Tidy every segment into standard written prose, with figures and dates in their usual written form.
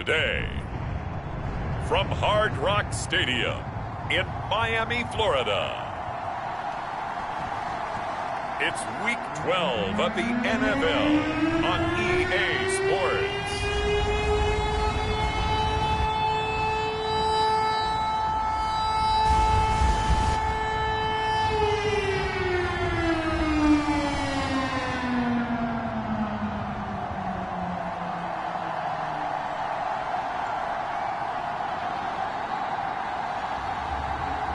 today. From Hard Rock Stadium in Miami, Florida, it's Week 12 of the NFL on EA Sports.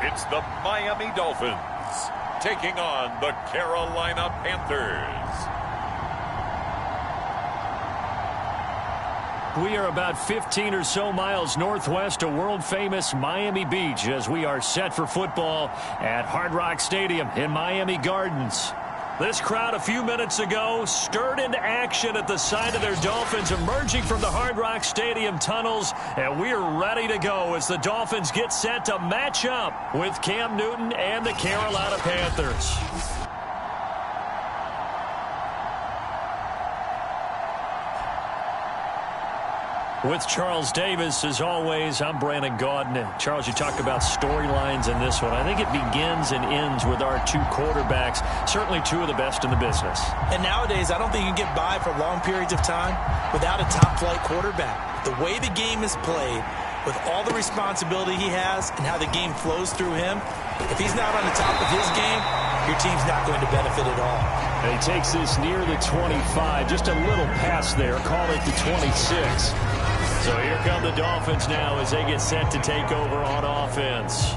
It's the Miami Dolphins taking on the Carolina Panthers. We are about 15 or so miles northwest of world-famous Miami Beach as we are set for football at Hard Rock Stadium in Miami Gardens. This crowd a few minutes ago stirred into action at the sight of their Dolphins emerging from the Hard Rock Stadium tunnels, and we're ready to go as the Dolphins get set to match up with Cam Newton and the Carolina Panthers. With Charles Davis, as always, I'm Brandon Gaudin. Charles, you talk about storylines in this one. I think it begins and ends with our two quarterbacks, certainly two of the best in the business. And nowadays, I don't think you can get by for long periods of time without a top-flight quarterback. The way the game is played, with all the responsibility he has and how the game flows through him, if he's not on the top of his game, your team's not going to benefit at all. And he takes this near the 25, just a little past there, call it the 26. So here come the Dolphins now as they get set to take over on offense.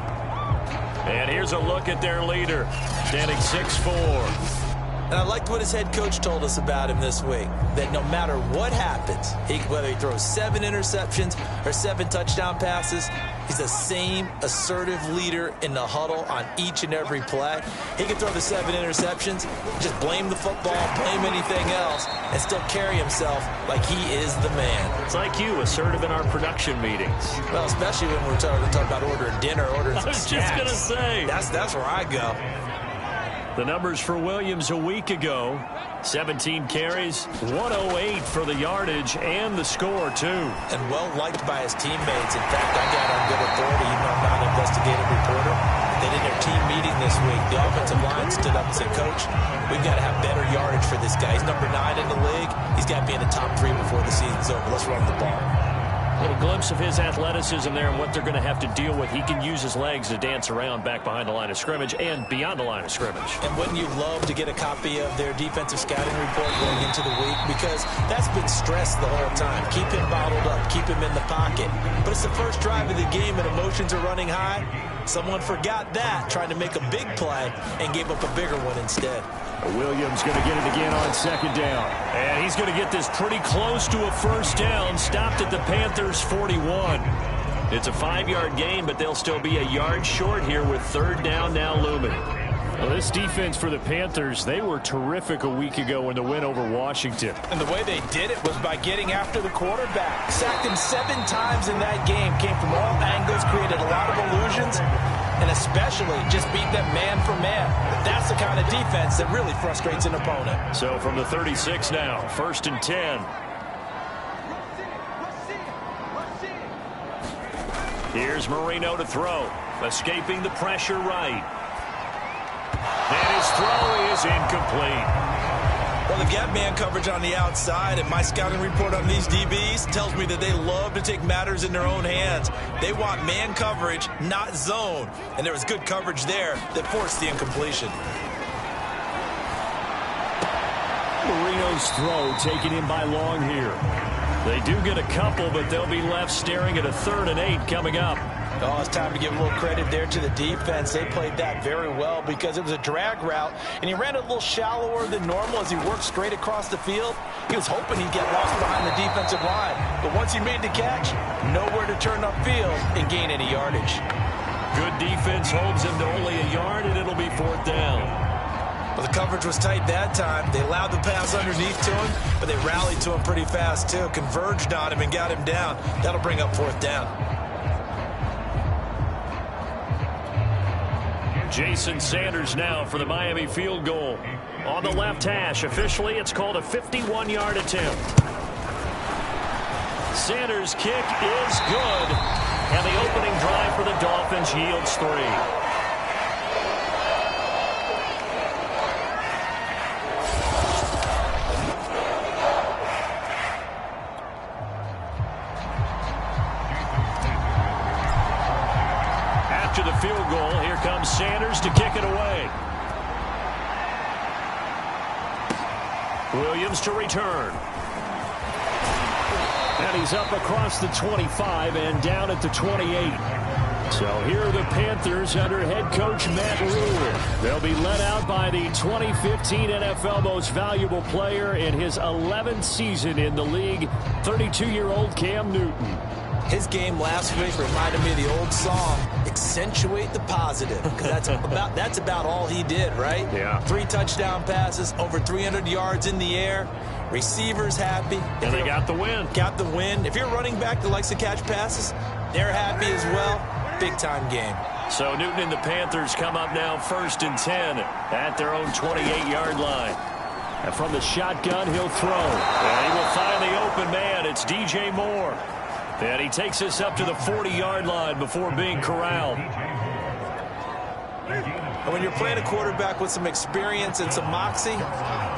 And here's a look at their leader, standing 6'4". And I liked what his head coach told us about him this week, that no matter what happens, whether he throws 7 interceptions or 7 touchdown passes, he's the same assertive leader in the huddle on each and every play. He can throw the 7 interceptions, just blame the football, blame anything else, and still carry himself like he is the man. It's like you, assertive in our production meetings. Well, especially when we're talking about ordering dinner, ordering some snacks. I was just going to say. That's where I go. The numbers for Williams a week ago, 17 carries, 108 for the yardage, and the score, too. And well-liked by his teammates. In fact, I got on good authority, even though I'm not an investigative reporter, that in their team meeting this week, the offensive line stood up and said, Coach, we've got to have better yardage for this guy. He's number 9 in the league. He's got to be in the top 3 before the season's over. Let's run the ball. A little glimpse of his athleticism there and what they're going to have to deal with. He can use his legs to dance around back behind the line of scrimmage and beyond the line of scrimmage. And wouldn't you love to get a copy of their defensive scouting report going into the week? Because that's been stressed the whole time. Keep him bottled up. Keep him in the pocket. But it's the first drive of the game and emotions are running high. Someone forgot that, trying to make a big play, and gave up a bigger one instead. Williams going to get it again on second down. And he's going to get this pretty close to a first down. Stopped at the Panthers' 41. It's a 5-yard gain, but they'll still be a yard short here with third down now looming. Well, this defense for the Panthers, they were terrific a week ago in the win over Washington. And the way they did it was by getting after the quarterback. Sacked him 7 times in that game. Came from all angles, created a lot of illusions, and especially just beat them man for man. That's the kind of defense that really frustrates an opponent. So from the 36 now, 1st and 10. Here's Marino to throw. Escaping the pressure right. And his throw is incomplete. Well, the gap man coverage on the outside, and my scouting report on these DBs tells me that they love to take matters in their own hands. They want man coverage, not zone. And there was good coverage there that forced the incompletion. Marino's throw taken in by Long here. They do get a couple, but they'll be left staring at a 3rd and 8 coming up. Oh, it's time to give a little credit there to the defense. They played that very well because it was a drag route, and he ran a little shallower than normal as he worked straight across the field. He was hoping he'd get lost behind the defensive line, but once he made the catch, nowhere to turn upfield and gain any yardage. Good defense holds him to only a yard, and it'll be 4th down. Well, the coverage was tight that time. They allowed the pass underneath to him, but they rallied to him pretty fast, too. Converged on him and got him down. That'll bring up 4th down. Jason Sanders now for the Miami field goal. On the left hash, officially it's called a 51-yard attempt. Sanders' kick is good. And the opening drive for the Dolphins yields 3. After the field goal, here comes Sanders to kick it away. Williams to return. And he's up across the 25 and down at the 28. So here are the Panthers under head coach Matt Rule. They'll be led out by the 2015 NFL Most Valuable Player in his 11th season in the league, 32-year-old Cam Newton. His game last week reminded me of the old song, accentuate the positive, because that's about all he did, right? Yeah. 3 touchdown passes, over 300 yards in the air. Receivers happy. And they got the win. Got the win. If you're a running back that likes to catch passes, they're happy as well. Big-time game. So Newton and the Panthers come up now 1st and 10 at their own 28-yard line. And from the shotgun, he'll throw. And he will find the open man. It's DJ Moore. And he takes us up to the 40-yard line before being corralled. And when you're playing a quarterback with some experience and some moxie,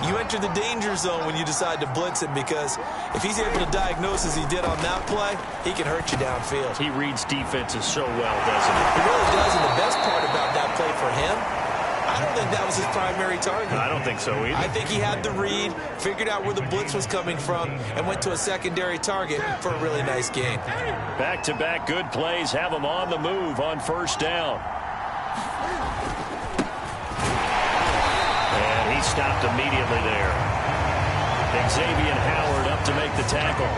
you enter the danger zone when you decide to blitz him, because if he's able to diagnose as he did on that play, he can hurt you downfield. He reads defenses so well, doesn't he? He really does, and the best part about that play for him, I don't think that was his primary target. I don't think so either. I think he had the read, figured out where the blitz was coming from, and went to a secondary target for a really nice game. Back-to-back good plays have him on the move on 1st down. And he stopped immediately there. Xavier Howard up to make the tackle.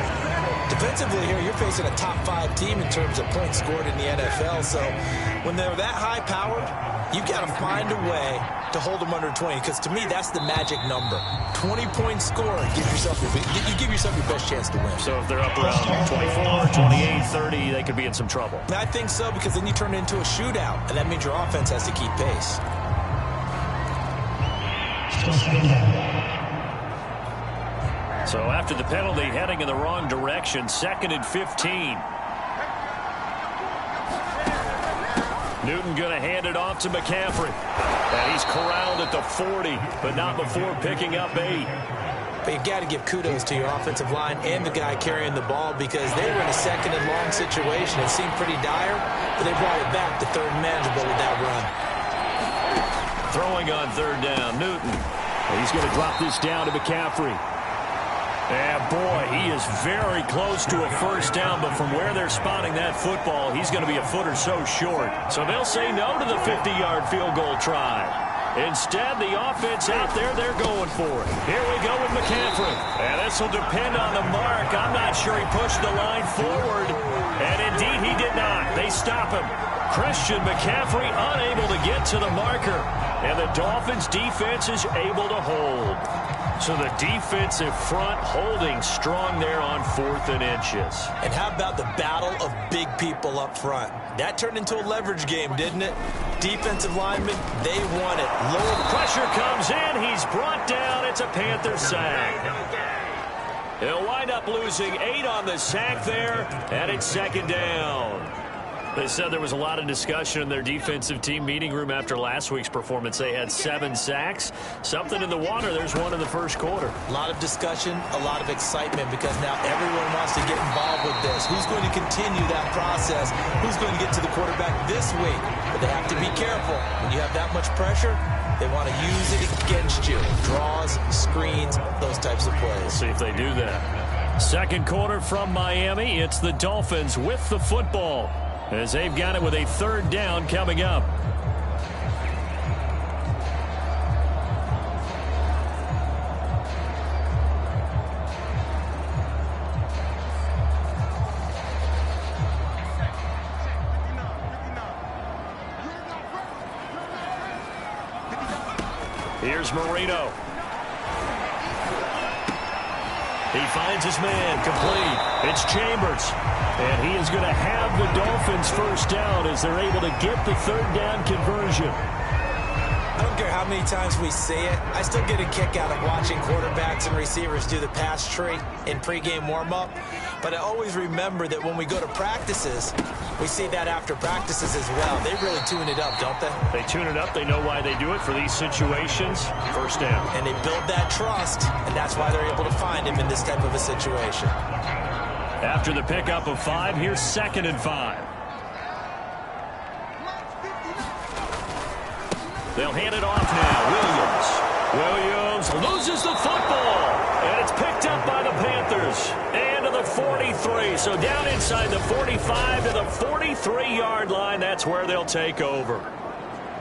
Defensively here, you're facing a top 5 team in terms of points scored in the NFL, so when they're that high-powered, you've got to find a way to hold them under 20, because to me, that's the magic number. 20-point score, you give yourself your best chance to win. So if they're up around 24, 28, 30, they could be in some trouble. I think so, because then you turn it into a shootout, and that means your offense has to keep pace. So after the penalty, heading in the wrong direction, 2nd and 15. Newton going to hand it off to McCaffrey. And he's corralled at the 40, but not before picking up 8. But you've got to give kudos to your offensive line and the guy carrying the ball, because they were in a 2nd and long situation. It seemed pretty dire, but they brought it back to 3rd and manageable with that run. Throwing on 3rd down, Newton. And he's going to drop this down to McCaffrey. And boy, he is very close to a 1st down, but from where they're spotting that football, he's going to be a foot or so short. So they'll say no to the 50-yard field goal try. Instead, the offense out there, they're going for it. Here we go with McCaffrey. And this will depend on the mark. I'm not sure he pushed the line forward. And indeed, he did not. They stop him. Christian McCaffrey unable to get to the marker. And the Dolphins' defense is able to hold. So the defensive front holding strong there on 4th and inches. And how about the battle of big people up front? That turned into a leverage game, didn't it? Defensive linemen, they want it. Low pressure comes in. He's brought down. It's a Panther sack. He'll wind up losing 8 on the sack there, and it's 2nd down. They said there was a lot of discussion in their defensive team meeting room after last week's performance. They had 7 sacks. Something in the water. There's one in the 1st quarter. A lot of discussion, a lot of excitement, because now everyone wants to get involved with this. Who's going to continue that process? Who's going to get to the quarterback this week? But they have to be careful. When you have that much pressure, they want to use it against you. Draws, screens, those types of plays. We'll see if they do that. 2nd quarter from Miami. It's the Dolphins with the football, as they've got it with a 3rd down coming up. Here's Marino. He finds his man, complete. It's Chambers. And he is going to have the Dolphins 1st down as they're able to get the 3rd down conversion. I don't care how many times we say it, I still get a kick out of watching quarterbacks and receivers do the pass tree in pregame warm-up. But I always remember that when we go to practices, we see that after practices as well. They really tune it up, don't they? They tune it up. They know why they do it for these situations. First down. And they build that trust, and that's why they're able to find him in this type of a situation. After the pickup of 5, here's 2nd and 5. They'll hand it off now. Williams loses the football. And it's picked up by the Panthers. And to the 43. So down inside the 45 to the 43-yard line. That's where they'll take over.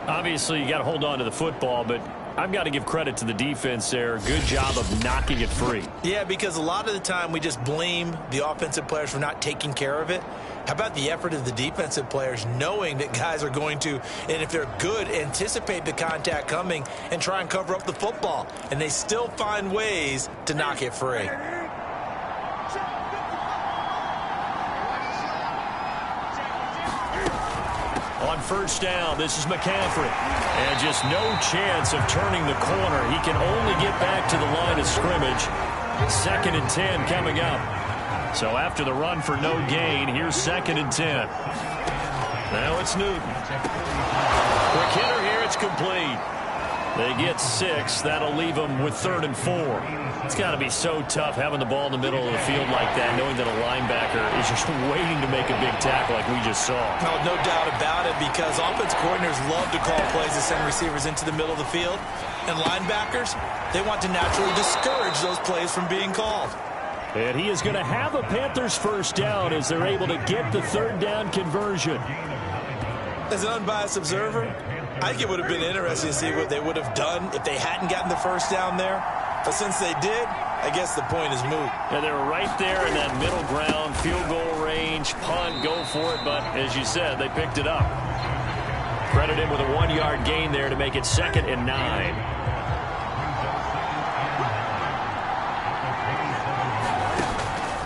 Obviously, you got to hold on to the football, but I've got to give credit to the defense there. Good job of knocking it free. Yeah, because a lot of the time we just blame the offensive players for not taking care of it. How about the effort of the defensive players knowing that guys are going to, and if they're good, anticipate the contact coming and try and cover up the football. And they still find ways to knock it free. On first down, this is McCaffrey. And just no chance of turning the corner. He can only get back to the line of scrimmage. 2nd and 10 coming up. So after the run for no gain, here's 2nd and 10. Now it's Newton. Quick hitter here, it's complete. They get 6. That'll leave them with 3rd and 4. It's got to be so tough having the ball in the middle of the field like that, knowing that a linebacker is just waiting to make a big tackle like we just saw. No doubt about it, because offense coordinators love to call plays to send receivers into the middle of the field. And linebackers, they want to naturally discourage those plays from being called. And he is going to have a Panthers first down as they're able to get the 3rd down conversion. As an unbiased observer, I think it would have been interesting to see what they would have done if they hadn't gotten the first down there. But since they did, I guess the point is moot. And they were right there in that middle ground, field goal range, punt, go for it. But as you said, they picked it up. Credit him with a 1-yard gain there to make it 2nd and 9.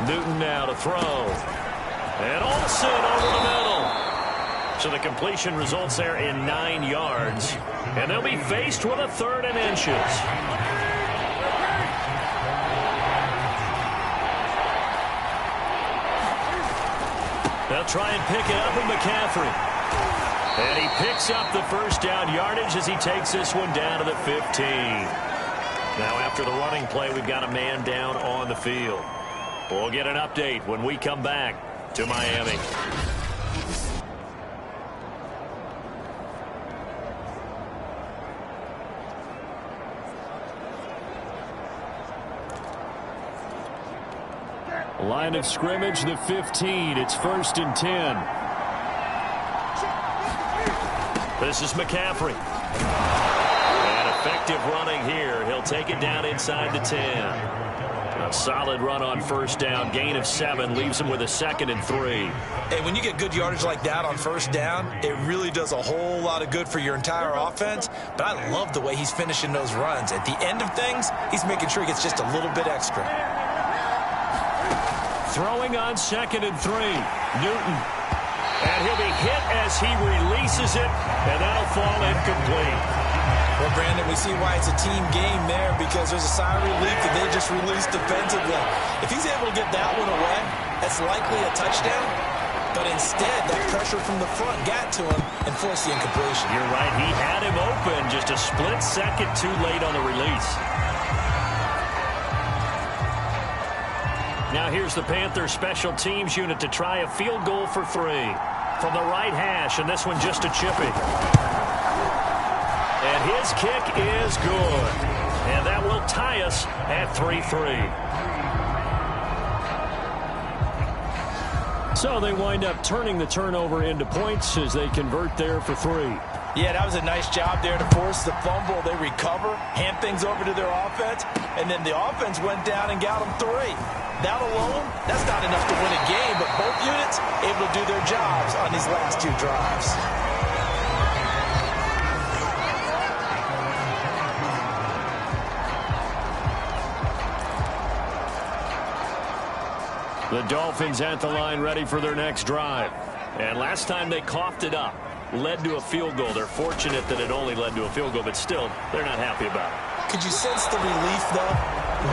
Newton now to throw. And Olsen over the middle. So the completion results there in 9 yards. And they'll be faced with a 3rd and inches. They'll try and pick it up with McCaffrey. And he picks up the first down yardage as he takes this one down to the 15. Now after the running play, we've got a man down on the field. We'll get an update when we come back to Miami. Line of scrimmage, the 15. It's 1st and 10. This is McCaffrey. And effective running here. He'll take it down inside the 10. A solid run on first down. Gain of 7 leaves him with a 2nd and 3. Hey, when you get good yardage like that on first down, it really does a whole lot of good for your entire offense. But I love the way he's finishing those runs. At the end of things, he's making sure he gets just a little bit extra. Throwing on 2nd and 3. Newton. And he'll be hit as he releases it. And that'll fall incomplete. Well, Brandon, we see why it's a team game there, because there's a sigh of relief that they just released defensively. If he's able to get that one away, that's likely a touchdown. But instead, that pressure from the front got to him and forced the incompletion. You're right. He had him open just a split second too late on the release. Now here's the Panthers special teams unit to try a field goal for 3. From the right hash, and this one just a chippy. And his kick is good. And that will tie us at 3-3. So they wind up turning the turnover into points as they convert there for 3. Yeah, that was a nice job there to force the fumble. They recover, hand things over to their offense, and then the offense went down and got them 3. That alone, that's not enough to win a game, but both units able to do their jobs on these last 2 drives. The Dolphins at the line ready for their next drive. And last time they coughed it up. led to a field goal. They're fortunate that it only led to a field goal, but still, they're not happy about it. Could you sense the relief, though,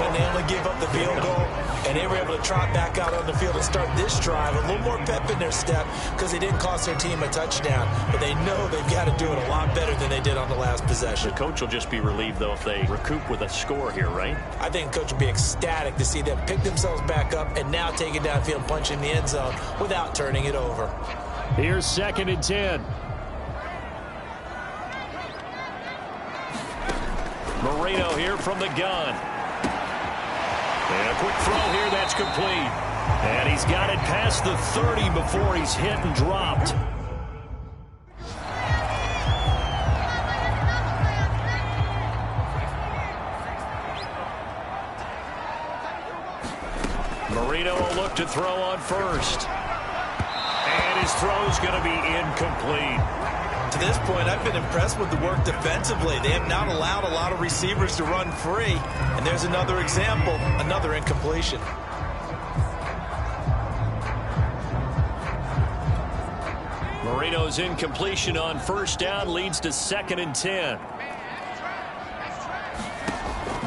when they only gave up the field goal and they were able to trot back out on the field and start this drive? A little more pep in their step because they didn't cost their team a touchdown, but they know they've got to do it a lot better than they did on the last possession. The coach will just be relieved, though, if they recoup with a score here, right? I think the coach will be ecstatic to see them pick themselves back up and now take it downfield and punch in the end zone without turning it over. Here's 2nd and 10. Marino here from the gun. And a quick throw here, that's complete. And he's got it past the 30 before he's hit and dropped. Marino will look to throw on first. And his throw's going to be incomplete. To this point, I've been impressed with the work defensively. They have not allowed a lot of receivers to run free. And there's another example, another incompletion. Marino's incompletion on first down leads to 2nd and 10.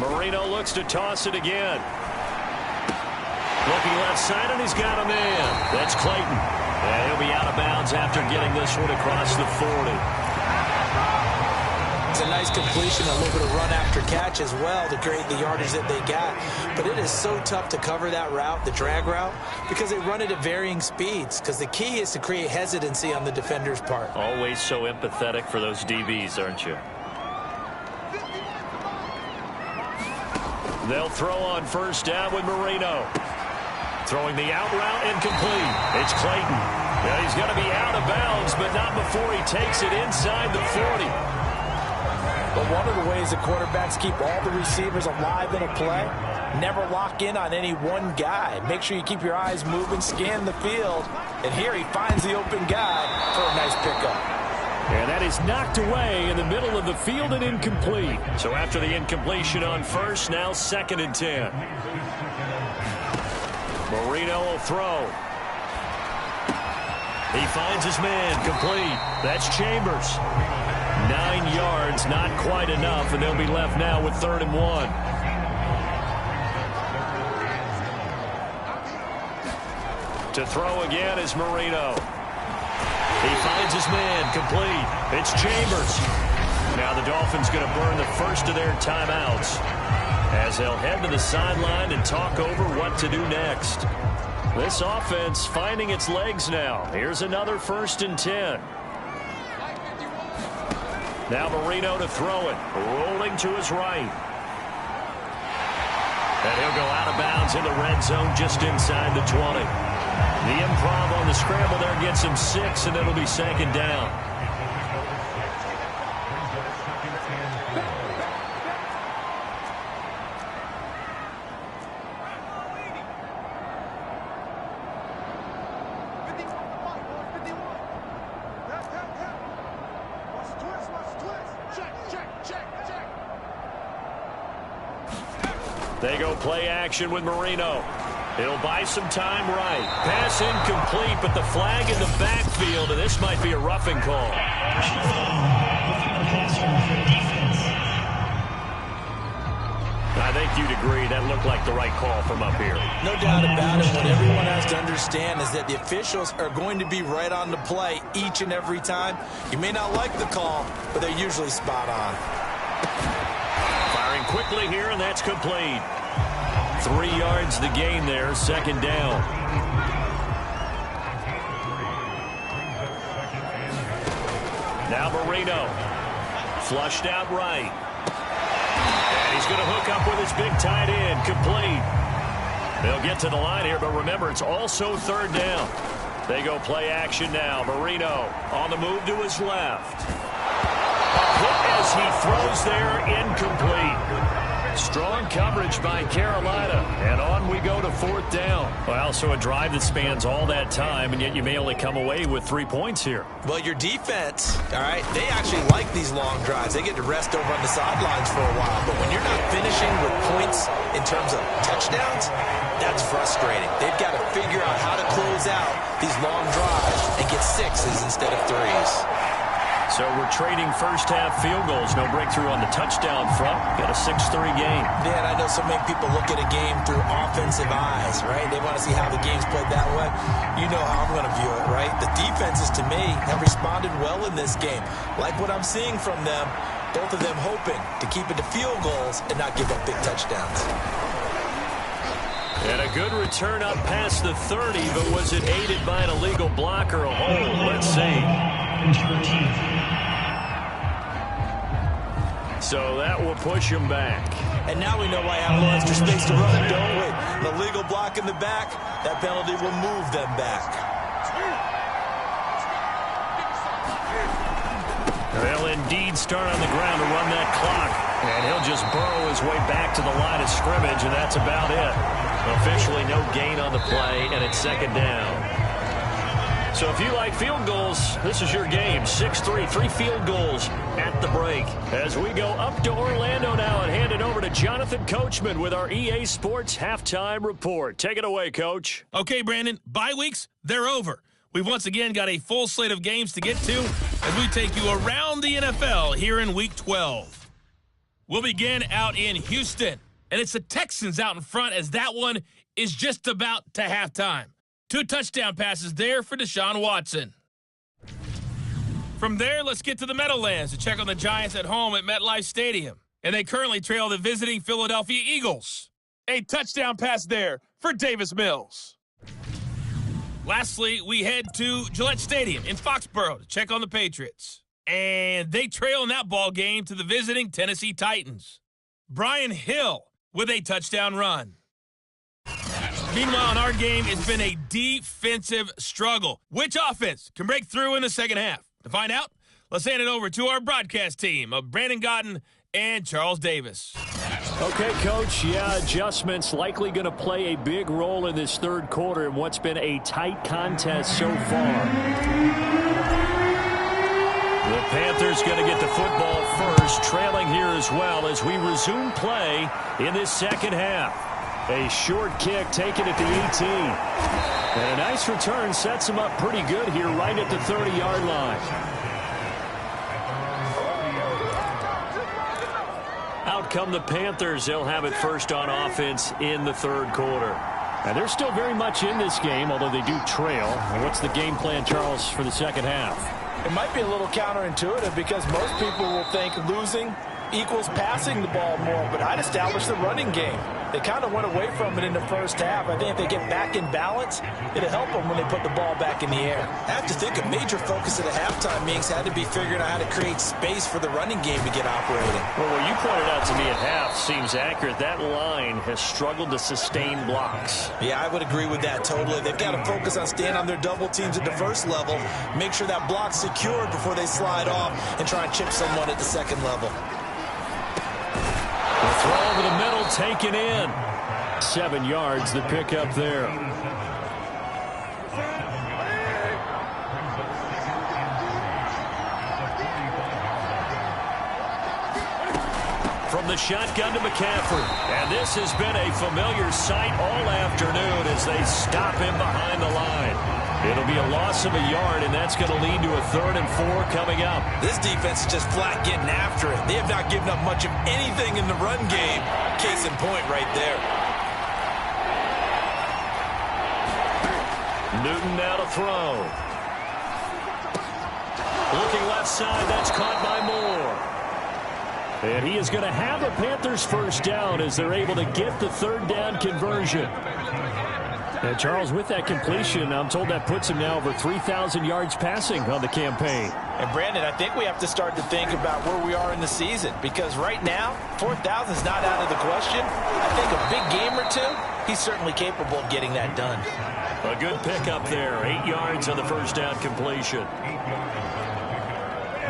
Marino looks to toss it again. Looking left side, and he's got a man. That's Clayton. And he'll be out of bounds after getting this one across the 40. It's a nice completion, a little bit of run after catch as well to create the yardage that they got. But it is so tough to cover that route, the drag route, because they run it at varying speeds. Because the key is to create hesitancy on the defender's part. Always so empathetic for those DBs, aren't you? They'll throw on first down with Marino. Throwing the out route incomplete. It's Clayton. Yeah, he's going to be out of bounds, but not before he takes it inside the 40. But one of the ways that quarterbacks keep all the receivers alive in a play, never lock in on any one guy. Make sure you keep your eyes moving, scan the field. And here he finds the open guy for a nice pickup. And that is knocked away in the middle of the field and incomplete. So after the incompletion on first, now 2nd and 10. Marino will throw. He finds his man, complete. That's Chambers. 9 yards, not quite enough, and they'll be left now with 3rd and 1. To throw again is Marino. He finds his man, complete. It's Chambers. Now the Dolphins going to burn the first of their timeouts as they'll head to the sideline and talk over what to do next. This offense finding its legs now. Here's another 1st and 10. Now Marino to throw it, rolling to his right. And he'll go out of bounds in the red zone just inside the 20. The improv on the scramble there gets him 6, and it'll be 2nd down. They go play action with Marino. He'll buy some time right. Pass incomplete, but the flag in the backfield, and this might be a roughing call. I think you'd agree that looked like the right call from up here. No doubt about it. What everyone has to understand is that the officials are going to be right on the play each and every time. You may not like the call, but they're usually spot on. Firing quickly here, and that's complete. 3 yards the gain there, 2nd down. Now Marino. Flushed out right. And he's going to hook up with his big tight end. Complete. They'll get to the line here, but remember, it's also 3rd down. They go play action now. Marino on the move to his left. A hit as he throws there, incomplete. Strong coverage by Carolina, and on we go to 4th down. Well, so a drive that spans all that time, and yet you may only come away with 3 points here. Well, your defense, all right, they actually like these long drives. They get to rest over on the sidelines for a while, but when you're not finishing with points in terms of touchdowns, that's frustrating. They've got to figure out how to close out these long drives and get 6s instead of 3s. So we're trading first-half field goals. No breakthrough on the touchdown front. Got a 6-3 game. Dan, I know so many people look at a game through offensive eyes, right? They want to see how the game's played that way. You know how I'm going to view it, right? The defenses, to me, have responded well in this game. Like what I'm seeing from them, both of them hoping to keep it to field goals and not give up big touchdowns. And a good return up past the 30, but was it aided by an illegal block or a hold? Let's see. So that will push him back. And now we know why I have a little extra space to run, don't we? The legal block in the back, that penalty will move them back. They'll indeed start on the ground to run that clock. And he'll just burrow his way back to the line of scrimmage, and that's about it. Officially no gain on the play, and it's second down. So if you like field goals, this is your game. 6-3, 3 field goals at the break. As we go up to Orlando now and hand it over to Jonathan Coachman with our EA Sports Halftime Report. Take it away, Coach. Okay, Brandon, bye weeks, they're over. We've once again got a full slate of games to get to as we take you around the NFL here in Week 12. We'll begin out in Houston, and it's the Texans out in front as that one is just about to halftime. 2 touchdown passes there for Deshaun Watson. From there, let's get to the Meadowlands to check on the Giants at home at MetLife Stadium. And they currently trail the visiting Philadelphia Eagles. A touchdown pass there for Davis Mills. Lastly, we head to Gillette Stadium in Foxborough to check on the Patriots. And they trail in that ball game to the visiting Tennessee Titans. Brian Hill with a touchdown run. Meanwhile, in our game, it's been a defensive struggle. Which offense can break through in the second half? To find out, let's hand it over to our broadcast team of Brandon Godden and Charles Davis. Okay, Coach, adjustments likely going to play a big role in this third quarter in what's been a tight contest so far. The Panthers going to get the football first, trailing here as well as we resume play in this second half. A short kick taken at the 18. And a nice return sets him up pretty good here right at the 30-yard line. Out come the Panthers. They'll have it first on offense in the third quarter. And they're still very much in this game, although they do trail. And what's the game plan, Charles, for the second half? It might be a little counterintuitive because most people will think losing equals passing the ball more, but I'd establish the running game. They kind of went away from it in the first half. I think if they get back in balance, it'll help them when they put the ball back in the air. I have to think a major focus at the halftime meetings had to be figuring out how to create space for the running game to get operating. Well, what you pointed out to me at half seems accurate. That line has struggled to sustain blocks. Yeah, I would agree with that totally. They've got to focus on staying on their double teams at the first level, make sure that block's secured before they slide off and try and chip someone at the second level. The throw over the middle, taken in. 7 yards, the pickup there. From the shotgun to McCaffrey. And this has been a familiar sight all afternoon as they stop him behind the line. It'll be a loss of a yard, and that's going to lead to a 3rd and 4 coming up. This defense is just flat getting after it. They have not given up much of anything in the run game. Case in point right there. Newton now to throw. Looking left side, that's caught by Moore. And he is going to have the Panthers first down as they're able to get the 3rd down conversion. And Charles, with that completion, I'm told that puts him now over 3,000 yards passing on the campaign. And Brandon, I think we have to start to think about where we are in the season because right now, 4,000 is not out of the question. I think a big game or 2, he's certainly capable of getting that done. A good pickup there, 8 yards on the first down completion.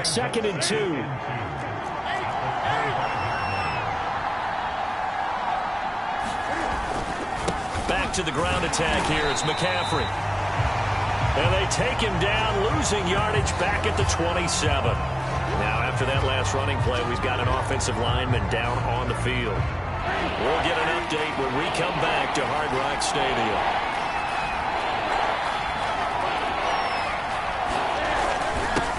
2nd and 2. Back to the ground attack here. It's McCaffrey. And they take him down, losing yardage back at the 27. Now, after that last running play, we've got an offensive lineman down on the field. We'll get an update when we come back to Hard Rock Stadium.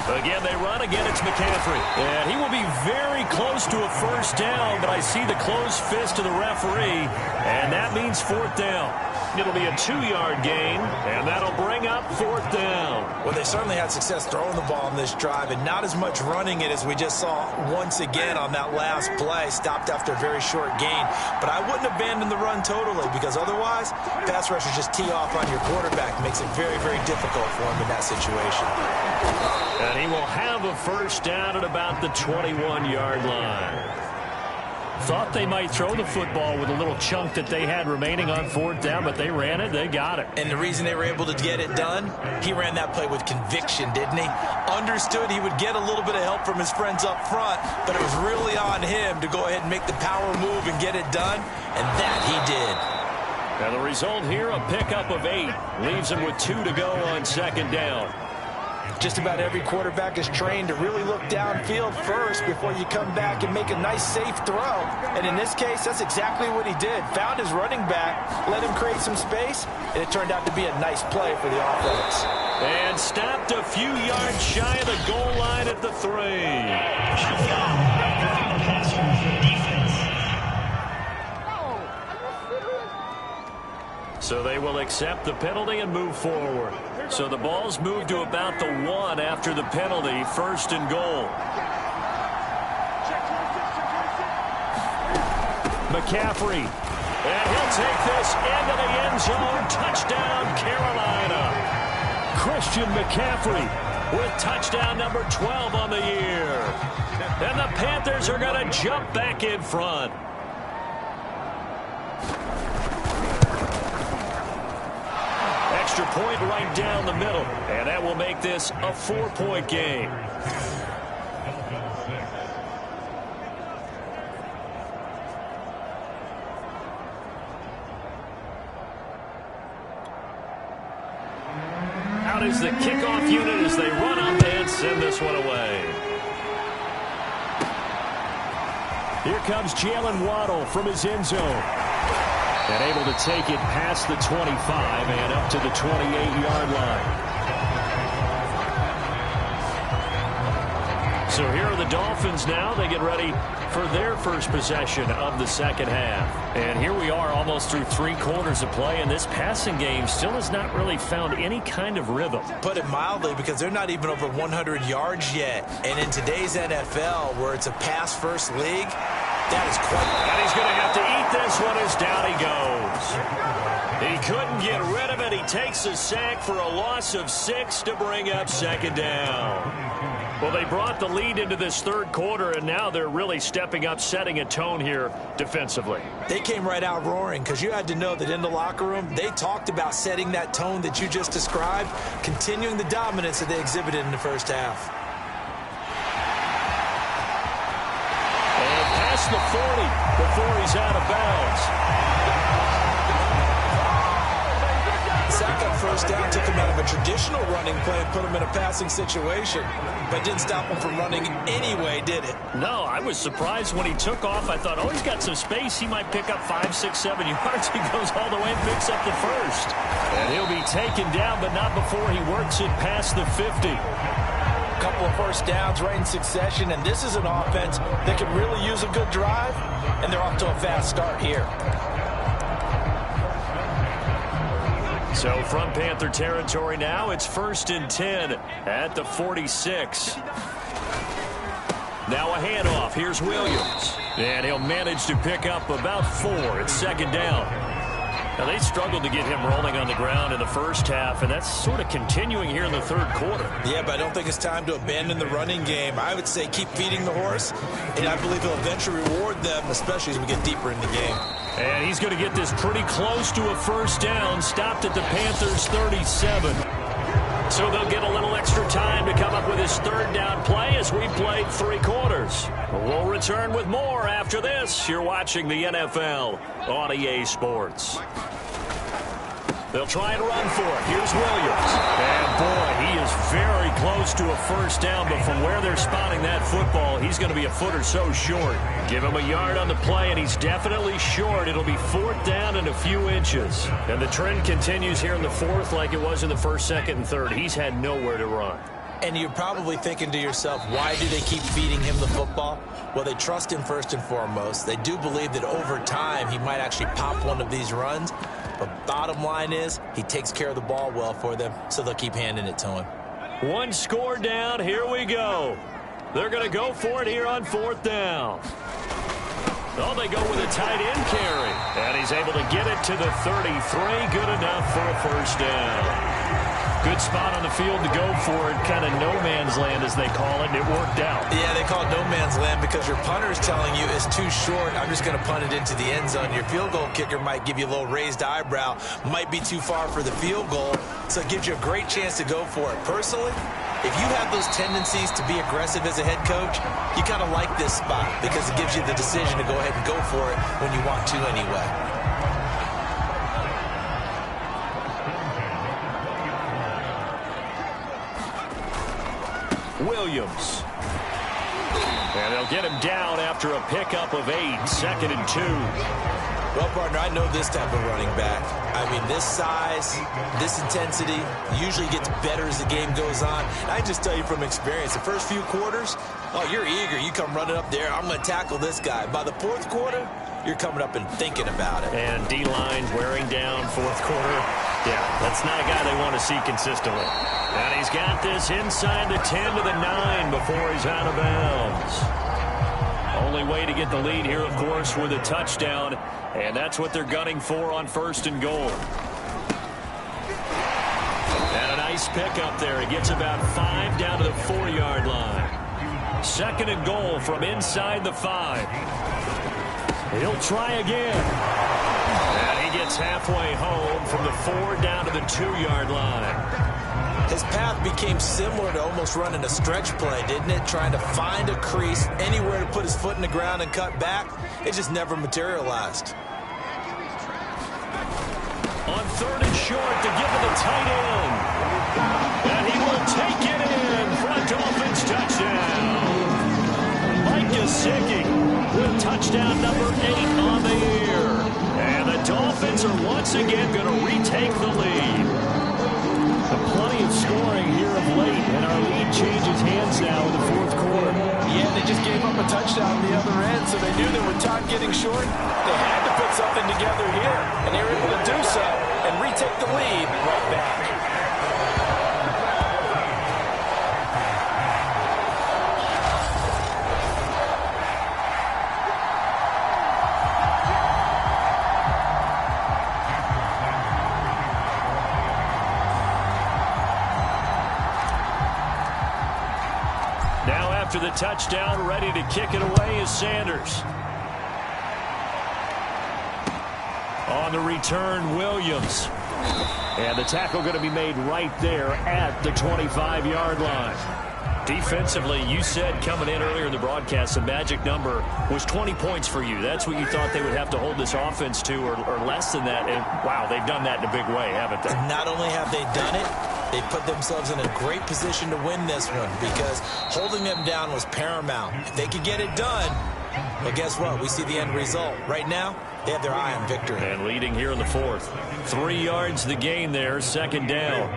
Again, they run. Again, it's McCaffrey. And he will be very close to a first down, but I see the closed fist of the referee, and that means fourth down. It'll be a 2-yard gain, and that'll bring up fourth down. Well, they certainly had success throwing the ball in this drive, and not as much running it as we just saw once again on that last play. Stopped after a very short gain. But I wouldn't abandon the run totally, because otherwise, pass rushers just tee off on your quarterback. Makes it very, very difficult for him in that situation. And he will have a first down at about the 21-yard line. Thought they might throw the football with a little chunk that they had remaining on fourth down, but they ran it, they got it. And the reason they were able to get it done, he ran that play with conviction, didn't he? Understood he would get a little bit of help from his friends up front, but it was really on him to go ahead and make the power move and get it done, and that he did. And the result here, a pickup of 8. Leaves him with 2 to go on second down. Just about every quarterback is trained to really look downfield first before you come back and make a nice, safe throw. And in this case, that's exactly what he did. Found his running back, let him create some space, and it turned out to be a nice play for the offense. And stopped a few yards shy of the goal line at the 3. So they will accept the penalty and move forward. So the ball's moved to about the 1 after the penalty, first and goal. McCaffrey, and he'll take this into the end zone. Touchdown, Carolina. Christian McCaffrey with touchdown number 12 on the year. And the Panthers are going to jump back in front. Extra point right down the middle, and that will make this a 4-point game. Out is the kickoff unit as they run up and send this one away. Here comes Jalen Waddle from his end zone. And able to take it past the 25 and up to the 28-yard line. So here are the Dolphins now. They get ready for their first possession of the second half. And here we are almost through 3 quarters of play, and this passing game still has not really found any kind of rhythm. Put it mildly, because they're not even over 100 yards yet. And in today's NFL, where it's a pass-first league, that is quite... And he's going to have to eat this one as down he goes. He couldn't get rid of it. He takes a sack for a loss of 6 to bring up second down. Well, they brought the lead into this third quarter, and now they're really stepping up, setting a tone here defensively. They came right out roaring, because you had to know that in the locker room, they talked about setting that tone that you just described, continuing the dominance that they exhibited in the first half. The 40 before he's out of bounds. Sack on first down took him out of a traditional running play and put him in a passing situation, but didn't stop him from running anyway, did it? No, I was surprised when he took off. I thought, oh, he's got some space. He might pick up 5, 6, 7 yards. He goes all the way and picks up the first. And he'll be taken down, but not before he works it past the 50. Couple of first downs right in succession, and this is an offense that could really use a good drive, and they're off to a fast start here. So from Panther territory now, it's 1st and 10 at the 46. Now a handoff. Here's Williams, and he'll manage to pick up about 4. It's second down. Now, they struggled to get him rolling on the ground in the first half, and that's sort of continuing here in the third quarter. Yeah, but I don't think it's time to abandon the running game. I would say keep feeding the horse, and I believe he'll eventually reward them, especially as we get deeper in the game. And he's going to get this pretty close to a first down, stopped at the Panthers' 37. So they'll get a little extra time to come up with his third down play as we played 3 quarters. We'll return with more after this. You're watching the NFL on EA Sports. They'll try and run for it. Here's Williams. And boy, he is very close to a first down, but from where they're spotting that football, he's going to be a foot or so short. Give him a yard on the play, and he's definitely short. It'll be 4th down and a few inches. And the trend continues here in the 4th like it was in the 1st, 2nd, and 3rd. He's had nowhere to run. And you're probably thinking to yourself, why do they keep feeding him the football? Well, they trust him first and foremost. They do believe that over time he might actually pop one of these runs. But bottom line is he takes care of the ball well for them, so they'll keep handing it to him. One score down. Here we go. They're going to go for it here on 4th down. Oh, they go with a tight end carry. And he's able to get it to the 33. Good enough for a first down. Good spot on the field to go for it. Kind of no man's land, as they call it, and it worked out. Yeah, they call it no man's land because your punter is telling you it's too short. I'm just going to punt it into the end zone. Your field goal kicker might give you a little raised eyebrow. Might be too far for the field goal, so it gives you a great chance to go for it. Personally, if you have those tendencies to be aggressive as a head coach, you kind of like this spot because it gives you the decision to go ahead and go for it when you want to anyway. Williams. And they'll get him down after a pickup of 8, 2nd and 2. Well, partner, I know this type of running back. I mean, this size, this intensity usually gets better as the game goes on. And I just tell you from experience, the first few quarters, oh, you're eager. You come running up there, I'm going to tackle this guy. By the 4th quarter, you're coming up and thinking about it. And D-line wearing down 4th quarter. Yeah, that's not a guy they want to see consistently. And he's got this inside the 10 to the 9 before he's out of bounds. Only way to get the lead here, of course, with a touchdown. And that's what they're gunning for on 1st and goal. And a nice pickup there. He gets about 5 down to the 4-yard line. 2nd and goal from inside the 5. He'll try again. And he gets halfway home from the 4 down to the 2-yard line. His path became similar to almost running a stretch play, didn't it? Trying to find a crease, anywhere to put his foot in the ground and cut back. It just never materialized. On 3rd and short to give it the tight end. And he will take it in for a Dolphins touchdown. Mike Gesicki with touchdown number 8 on the year. And the Dolphins are once again going to retake the lead. Plenty of scoring here of late, and our lead changes hands now in the 4th quarter. Yeah, they just gave up a touchdown on the other end, so they knew that with time getting short, they had to put something together here, and they were able to do so and retake the lead right back. After the touchdown, ready to kick it away is Sanders. On the return, Williams. And the tackle going to be made right there at the 25-yard line. Defensively, you said coming in earlier in the broadcast, the magic number was 20 points for you. That's what you thought they would have to hold this offense to, or less than that. And, wow, they've done that in a big way, haven't they? Not only have they done it, they put themselves in a great position to win this one because holding them down was paramount. If they could get it done, well, guess what? We see the end result. Right now, they have their eye on victory. And leading here in the 4th. 3 yards the gain there, 2nd down.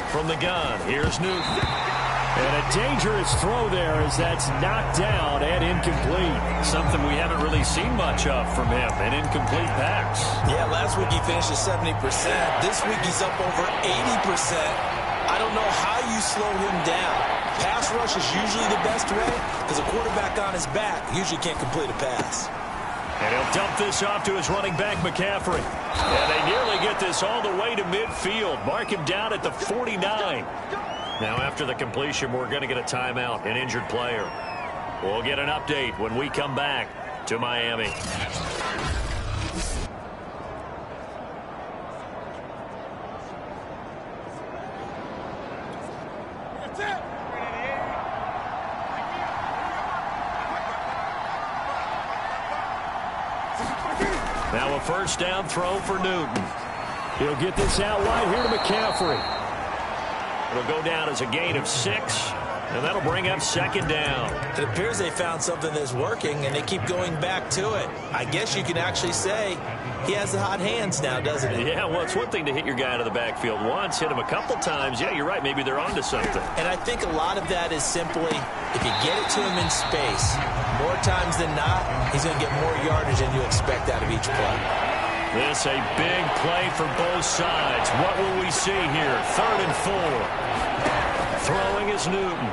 From the gun, here's Newton. And a dangerous throw there as that's knocked down and incomplete. Something we haven't really seen much of from him, an incomplete pass. Yeah, last week he finished at 70%. This week he's up over 80%. I don't know how you slow him down. Pass rush is usually the best way because a quarterback on his back usually can't complete a pass. And he'll dump this off to his running back, McCaffrey. And they nearly get this all the way to midfield. Mark him down at the 49. Now, after the completion, we're going to get a timeout, an injured player. We'll get an update when we come back to Miami. Now a first down throw for Newton. He'll get this out wide here to McCaffrey. It'll go down as a gain of 6. And that'll bring up second down. It appears they found something that's working, and they keep going back to it. I guess you can actually say he has the hot hands now, doesn't he? Yeah, well, it's one thing to hit your guy out of the backfield once, hit him a couple times. Yeah, you're right. Maybe they're onto something. And I think a lot of that is simply, if you get it to him in space, more times than not, he's going to get more yardage than you expect out of each play. This a big play for both sides. What will we see here? 3rd and 4. Throwing is Newton.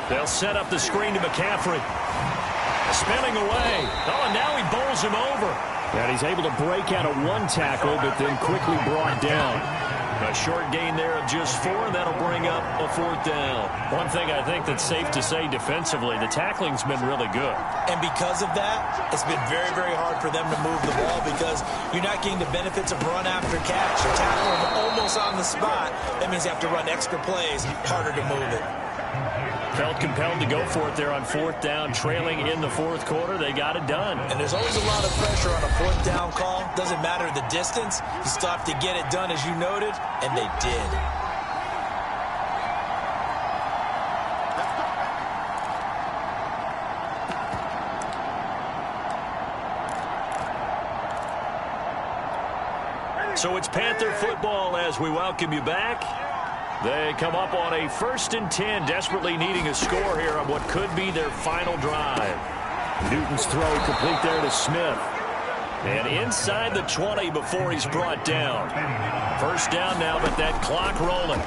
They'll set up the screen to McCaffrey. Spinning away. Oh, and now he bowls him over. And he's able to break out of one tackle, but then quickly brought down. A short gain there of just 4, and that'll bring up a 4th down. One thing I think that's safe to say defensively, the tackling's been really good. And because of that, it's been very, very hard for them to move the ball because you're not getting the benefits of run after catch. You're tackling almost on the spot. That means you have to run extra plays, harder to move it. Felt compelled to go for it there on 4th down, trailing in the 4th quarter. They got it done. And there's always a lot of pressure on a 4th down call. Doesn't matter the distance. You still have to get it done, as you noted, and they did. So it's Panther football as we welcome you back. They come up on a 1st and 10, desperately needing a score here on what could be their final drive. Newton's throw complete there to Smith. And inside the 20 before he's brought down. 1st down now, but that clock rolling.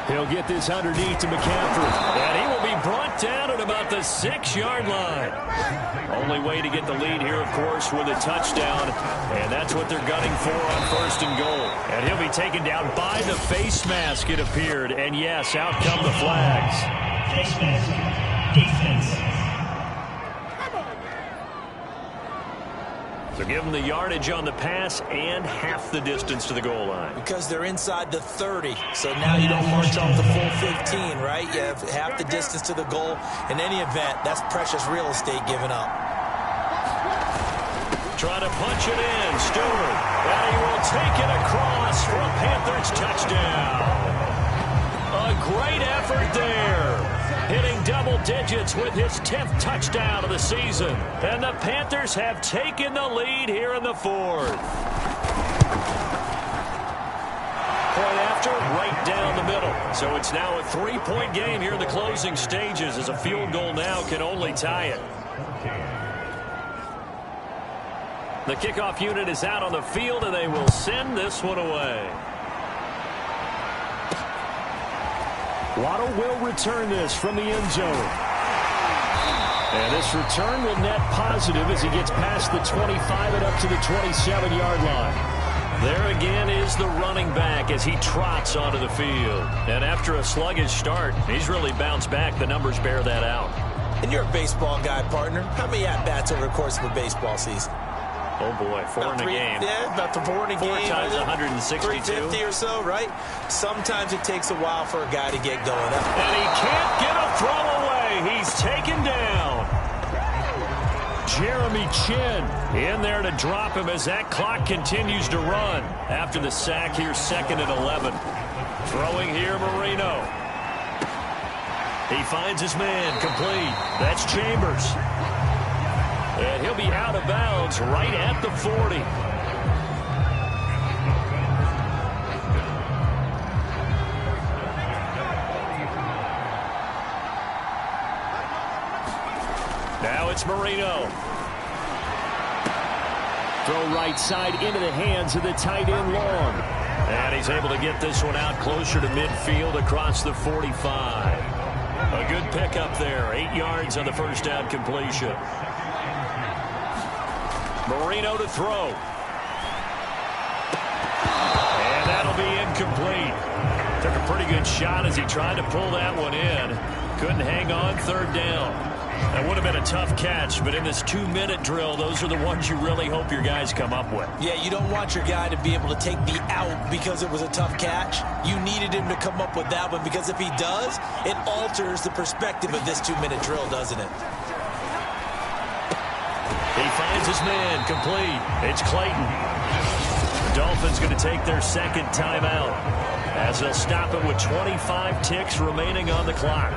He'll get this underneath to McCaffrey. And he will be brought down at about the 6-yard line. Only way to get the lead here, of course, with a touchdown. And that's what they're gunning for on 1st and goal. And he'll be taken down by the face mask, it appeared. And yes, out come the flags. Face mask, defense. So give them the yardage on the pass and half the distance to the goal line. Because they're inside the 30, so now you don't march off the full 15, right? You have half the distance to the goal. In any event, that's precious real estate given up. Trying to punch it in, Stewart. And he will take it across for a Panthers touchdown. A great effort there. Hitting double digits with his 10th touchdown of the season. And the Panthers have taken the lead here in the 4th. Point after, right down the middle. So it's now a 3-point game here in the closing stages as a field goal now can only tie it. The kickoff unit is out on the field, and they will send this one away. Waddle will return this from the end zone. And this return will net positive as he gets past the 25 and up to the 27-yard line. There again is the running back as he trots onto the field. And after a sluggish start, he's really bounced back. The numbers bear that out. And you're a baseball guy, partner. How many at-bats over the course of a baseball season? Oh, boy, 4 in a game. Yeah, about the 4 in a game. 4 times 162. 350 or so, right? Sometimes it takes a while for a guy to get going. And he can't get a throw away. He's taken down. Jeremy Chin in there to drop him as that clock continues to run. After the sack here, 2nd and 11. Throwing here, Marino. He finds his man, complete. That's Chambers. And he'll be out of bounds right at the 40. Now it's Marino. Throw right side into the hands of the tight end Long. And he's able to get this one out closer to midfield across the 45. A good pickup there. 8 yards on the 1st down completion. Marino to throw. And that'll be incomplete. Took a pretty good shot as he tried to pull that one in. Couldn't hang on, 3rd down. That would have been a tough catch, but in this 2-minute drill, those are the ones you really hope your guys come up with. Yeah, you don't want your guy to be able to take the out because it was a tough catch. You needed him to come up with that one because if he does, it alters the perspective of this 2-minute drill, doesn't it? He finds his man, complete. It's Clayton. The Dolphins going to take their 2nd timeout. As as they'll stop it with 25 ticks remaining on the clock.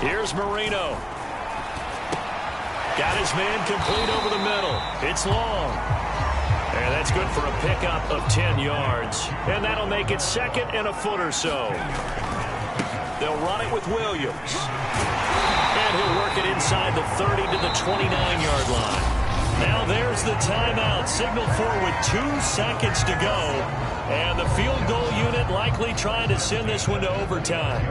Here's Marino. Got his man complete over the middle. It's long. And that's good for a pickup of 10 yards. And that'll make it 2nd and a foot or so. They'll run it with Williams. And he'll work it inside the 30 to the 29-yard line. Now there's the timeout signaled for with 2 seconds to go. And the field goal unit likely trying to send this one to overtime.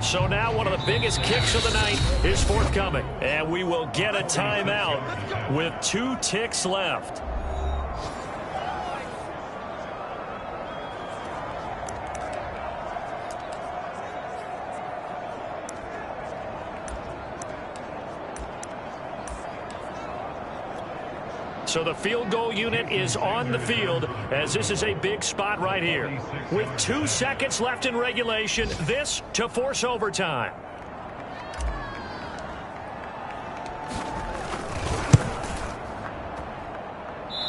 So now one of the biggest kicks of the night is forthcoming. And we will get a timeout with 2 ticks left. So the field goal unit is on the field as this is a big spot right here. With 2 seconds left in regulation, this to force overtime.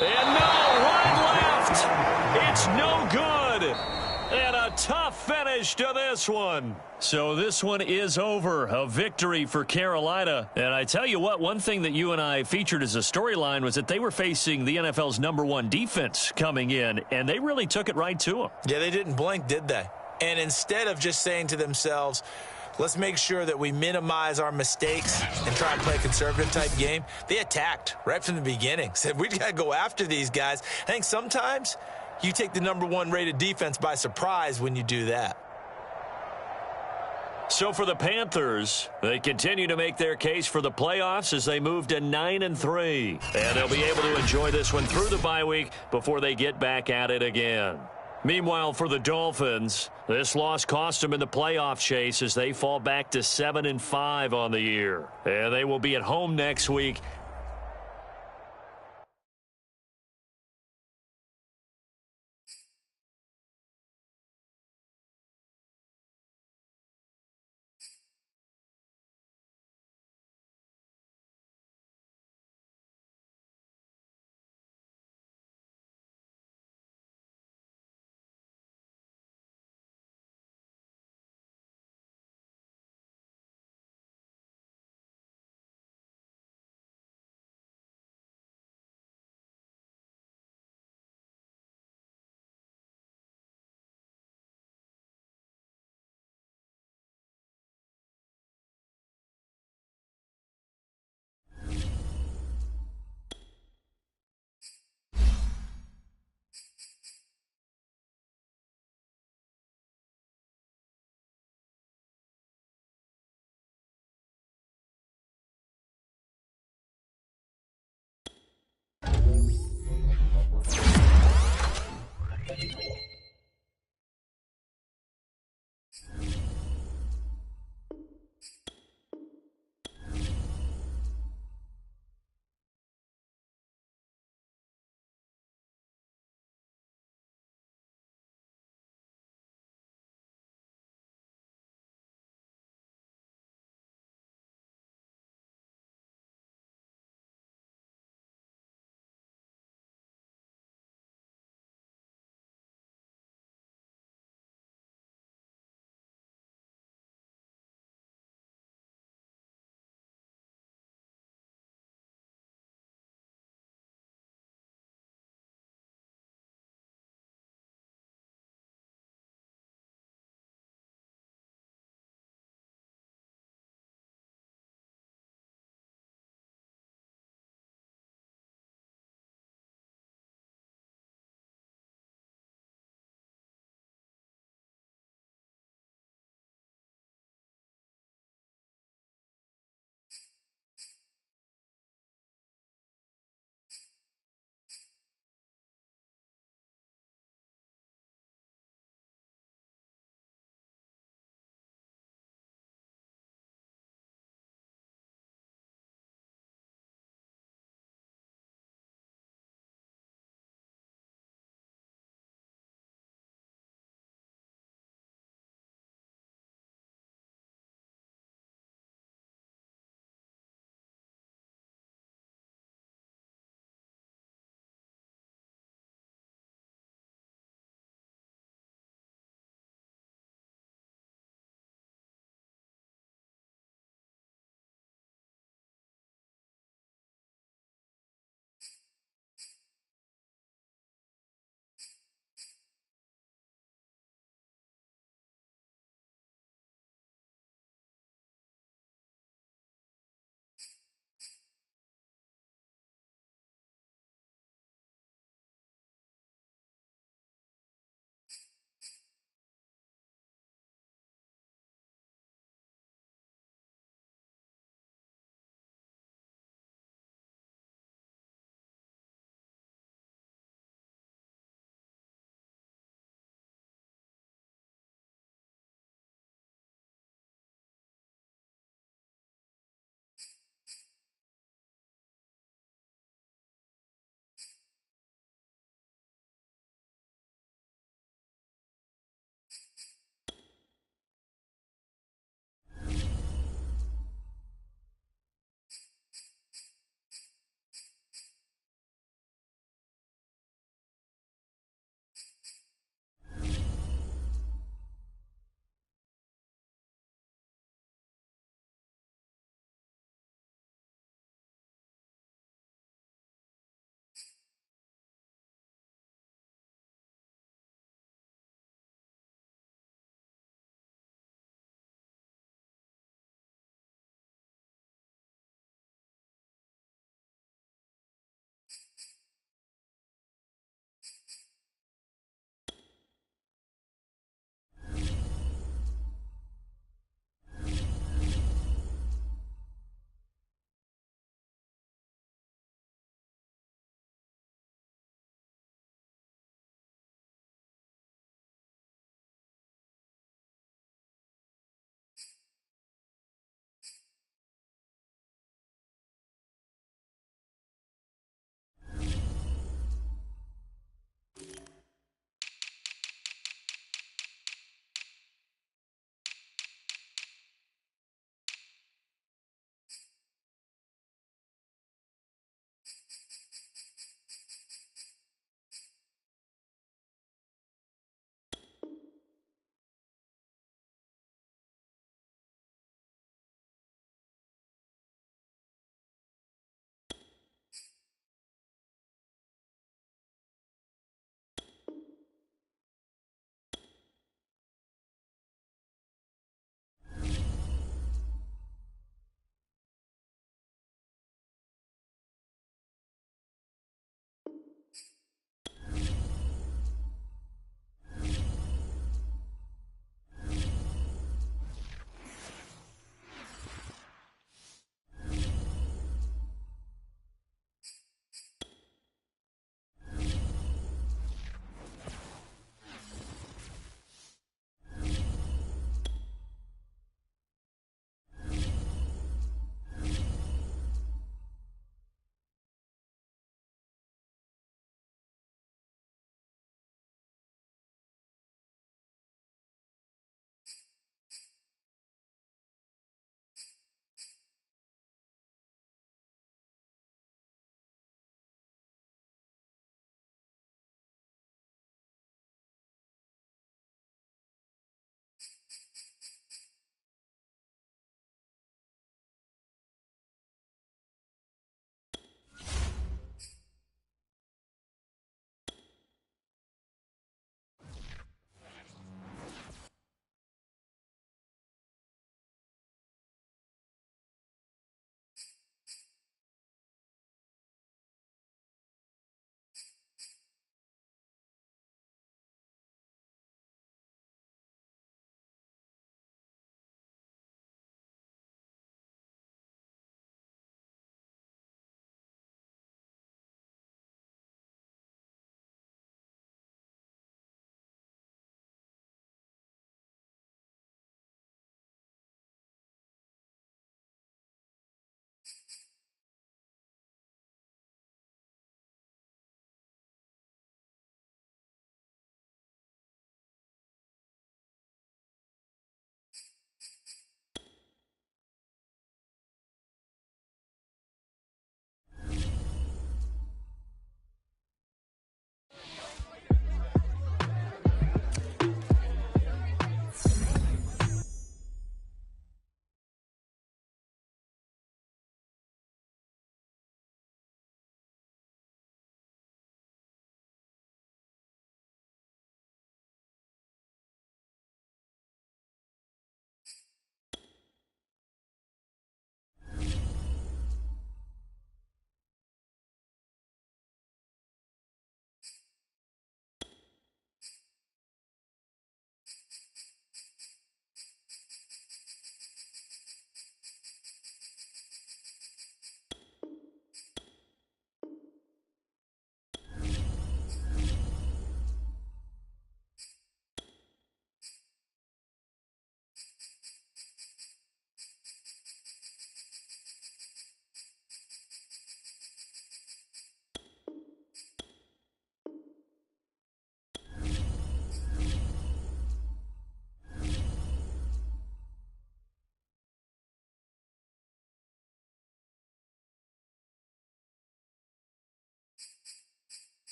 And no, wide left. It's no good. And a tough finish to this one. So this one is over. A victory for Carolina. And I tell you what, one thing that you and I featured as a storyline was that they were facing the NFL's #1 defense coming in, and they really took it right to them. Yeah, they didn't blink, did they? And instead of just saying to themselves, let's make sure that we minimize our mistakes and try and play a conservative type game, they attacked right from the beginning. Said, we got to go after these guys. I think sometimes you take the #1 rated defense by surprise when you do that. So for the Panthers, they continue to make their case for the playoffs as they move to 9-3. And they'll be able to enjoy this one through the bye week before they get back at it again. Meanwhile, for the Dolphins, this loss cost them in the playoff chase as they fall back to 7-5 on the year. And they will be at home next week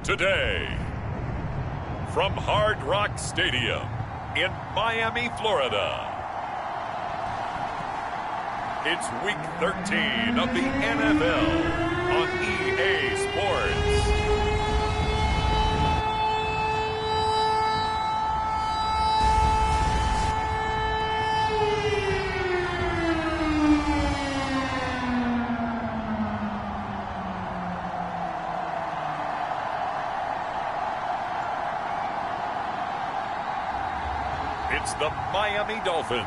Today, from Hard Rock Stadium in Miami, Florida, it's Week 13 of the NFL on EA Sports. It's the Miami Dolphins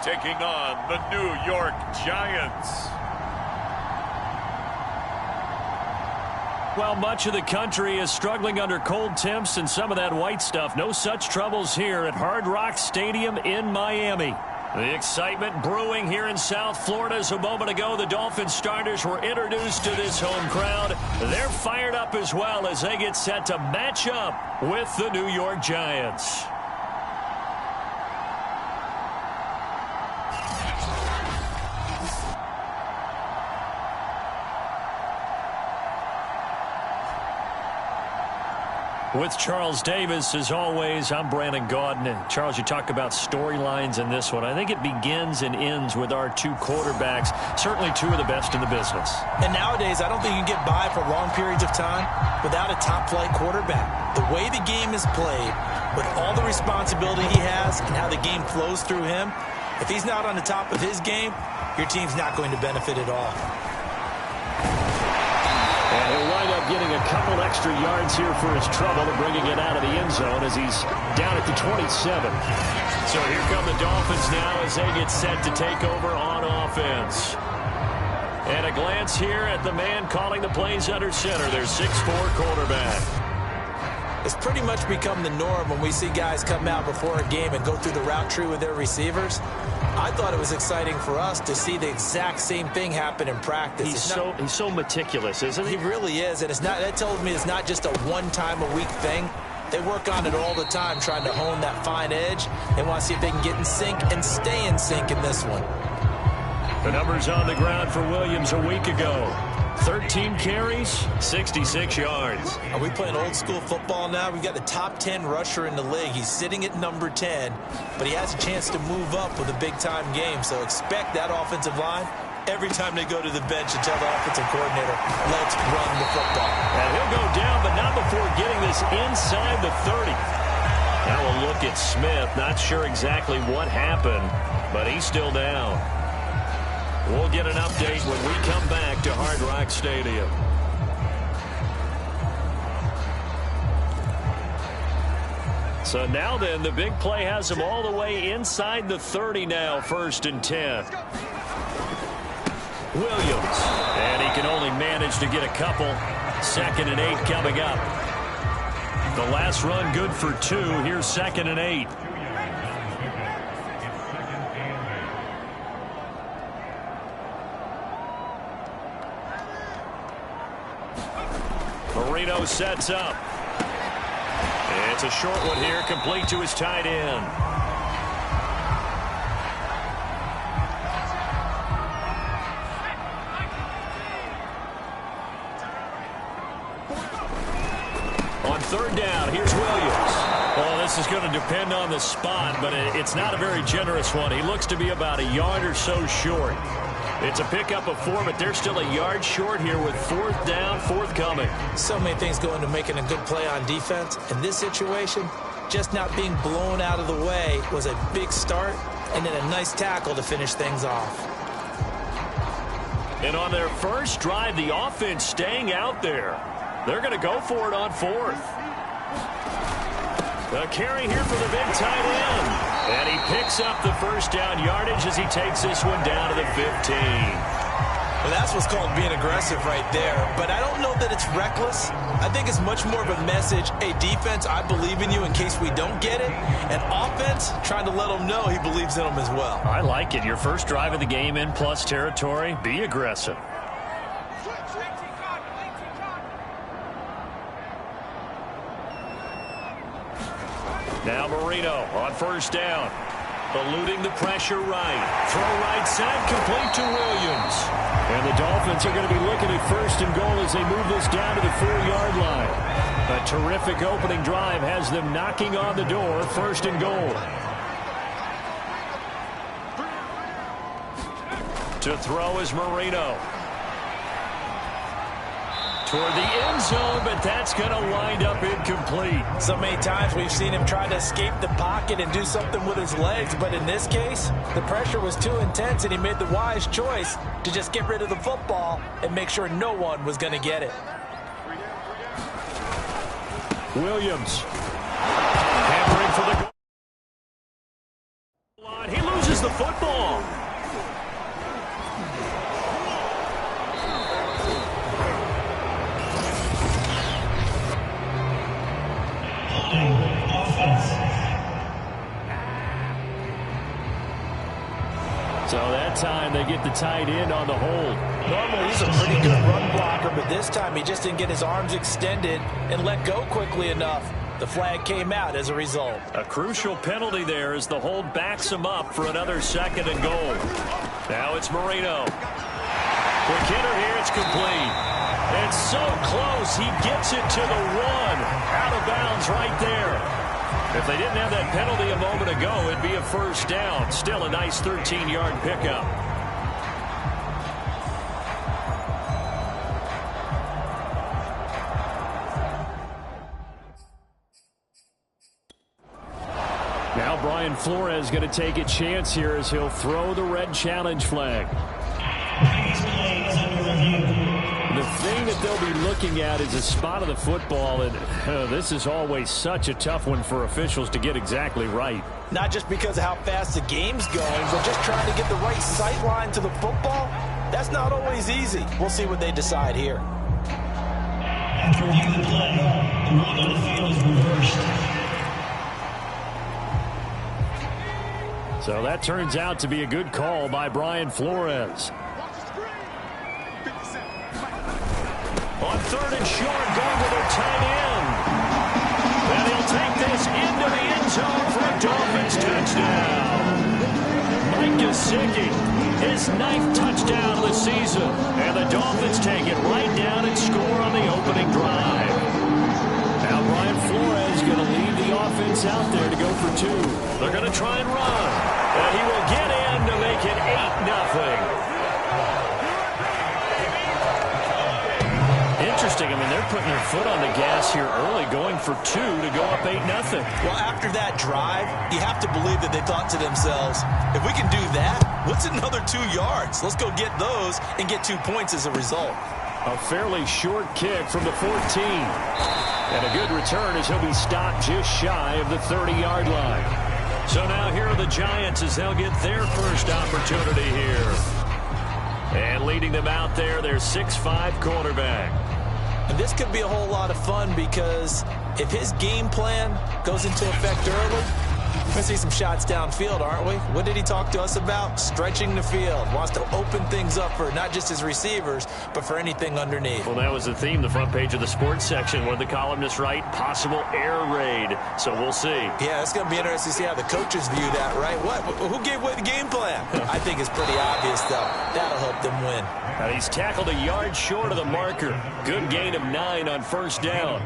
taking on the New York Giants. Well, much of the country is struggling under cold temps and some of that white stuff. No such troubles here at Hard Rock Stadium in Miami. The excitement brewing here in South Florida as a moment ago the Dolphins starters were introduced to this home crowd. They're fired up as well as they get set to match up with the New York Giants. With Charles Davis, as always, I'm Brandon Gaudin. And Charles, you talk about storylines in this one. I think it begins and ends with our two quarterbacks, certainly two of the best in the business. And nowadays, I don't think you can get by for long periods of time without a top-flight quarterback. The way the game is played, with all the responsibility he has and how the game flows through him, if he's not on the top of his game, your team's not going to benefit at all. And he'll wind up getting a couple extra yards here for his trouble and bringing it out of the end zone as he's down at the 27. So here come the Dolphins now as they get set to take over on offense. And a glance here at the man calling the plays under center, their 6'4 quarterback. It's pretty much become the norm when we see guys come out before a game and go through the route tree with their receivers. I thought it was exciting for us to see the exact same thing happen in practice. He's so meticulous, isn't he? He really is, and that tells me it's not just a one-time-a-week thing. They work on it all the time, trying to hone that fine edge. They want to see if they can get in sync and stay in sync in this one. The numbers on the ground for Williams a week ago. 13 carries, 66 yards. Are we playing old school football now? We've got the top 10 rusher in the league. He's sitting at number 10, but he has a chance to move up with a big-time game. So expect that offensive line every time they go to the bench and tell the offensive coordinator, let's run the football. And he'll go down, but not before getting this inside the 30. Now we'll look at Smith. Not sure exactly what happened, but he's still down. We'll get an update when we come back to Hard Rock Stadium. So now then, the big play has him all the way inside the 30 now, 1st and 10. Williams, and he can only manage to get a couple. 2nd and 8 coming up. The last run good for 2. Here's 2nd and 8. Marino sets up. It's a short one here, complete to his tight end. On 3rd down, here's Williams. Well, this is going to depend on the spot, but it's not a very generous one. He looks to be about a yard or so short. It's a pickup of 4, but they're still a yard short here with 4th down, forthcoming. So many things go into making a good play on defense. In this situation, just not being blown out of the way was a big start, and then a nice tackle to finish things off. And on their first drive, the offense staying out there. They're going to go for it on 4th. A carry here for the big tight end. And he picks up the 1st down yardage as he takes this one down to the 15. Well, that's what's called being aggressive right there. But I don't know that it's reckless. I think it's much more of a message, hey, defense, I believe in you in case we don't get it. And offense, trying to let them know he believes in them as well. I like it. Your first drive of the game in plus territory, be aggressive. Now Marino on 1st down. Eluding the pressure right. Throw right side, complete to Williams. And the Dolphins are going to be looking at 1st and goal as they move this down to the 4-yard line. A terrific opening drive has them knocking on the door, 1st and goal. To throw is Marino. Toward the end zone, but that's going to wind up incomplete. So many times we've seen him try to escape the pocket and do something with his legs, but in this case, the pressure was too intense and he made the wise choice to just get rid of the football and make sure no one was going to get it. Williams. Hammering for the goal line. He loses the football. So that time they get the tight end on the hold. Normally he's a pretty good run blocker, but this time he just didn't get his arms extended and let go quickly enough. The flag came out as a result. A crucial penalty there as the hold backs him up for another 2nd and goal. Now it's Marino. Quick hitter here, it's complete. It's so close, he gets it to the 1. Out of bounds right there. If they didn't have that penalty a moment ago, it'd be a 1st down. Still a nice 13-yard pickup. Now Brian Flores going to take a chance here as he'll throw the red challenge flag. The thing that they'll be looking at is a spot of the football, and this is always such a tough one for officials to get exactly right. Not just because of how fast the game's going, but just trying to get the right sight line to the football. That's not always easy. We'll see what they decide here. After reviewing the play, the ruling on the field is reversed. So that turns out to be a good call by Brian Flores. On 3rd and short, going to their tight end. And he'll take this into the end zone for a Dolphins touchdown. Mike Gesicki, his 9th touchdown of the season. And the Dolphins take it right down and score on the opening drive. Now Brian Flores going to lead the offense out there to go for 2. They're going to try and run. And he will get in to make it 8-0. Interesting. I mean, they're putting their foot on the gas here early, going for 2 to go up 8-0. Well, after that drive, you have to believe that they thought to themselves, if we can do that, what's another 2 yards? Let's go get those and get 2 points as a result. A fairly short kick from the 14. And a good return as he'll be stopped just shy of the 30-yard line. So now here are the Giants as they'll get their first opportunity here. And leading them out there, their 6'5" quarterback. And this could be a whole lot of fun because if his game plan goes into effect early, we're going to see some shots downfield, aren't we? What did he talk to us about? Stretching the field. Wants to open things up for not just his receivers, but for anything underneath. Well, that was the theme, the front page of the sports section. One of the columnists write, possible air raid. So we'll see. Yeah, it's going to be interesting to see how the coaches view that, right? What? Who gave away the game plan? I think it's pretty obvious, though. That'll help them win. Now he's tackled a yard short of the marker. Good gain of 9 on 1st down.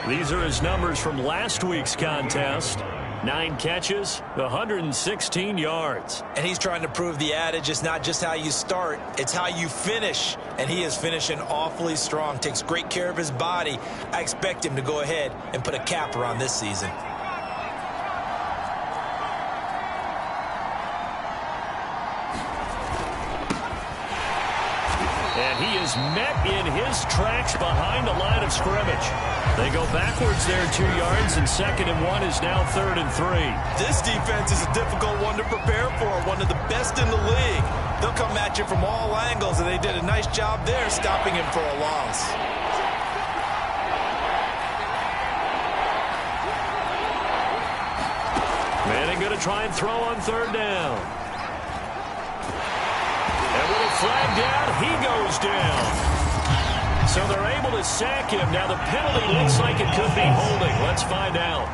These are his numbers from last week's contest. 9 catches, 116 yards. And he's trying to prove the adage, it's not just how you start, it's how you finish. And he is finishing awfully strong, takes great care of his body. I expect him to go ahead and put a capper on this season. And he is met in his tracks behind the line of scrimmage. They go backwards there 2 yards, and 2nd and 1 is now 3rd and 3. This defense is a difficult one to prepare for, one of the best in the league. They'll come at you from all angles, and they did a nice job there stopping him for a loss. Manning going to try and throw on 3rd down. And with a flag down, he goes down. So they're able to sack him. Now the penalty looks like it could be holding. Let's find out.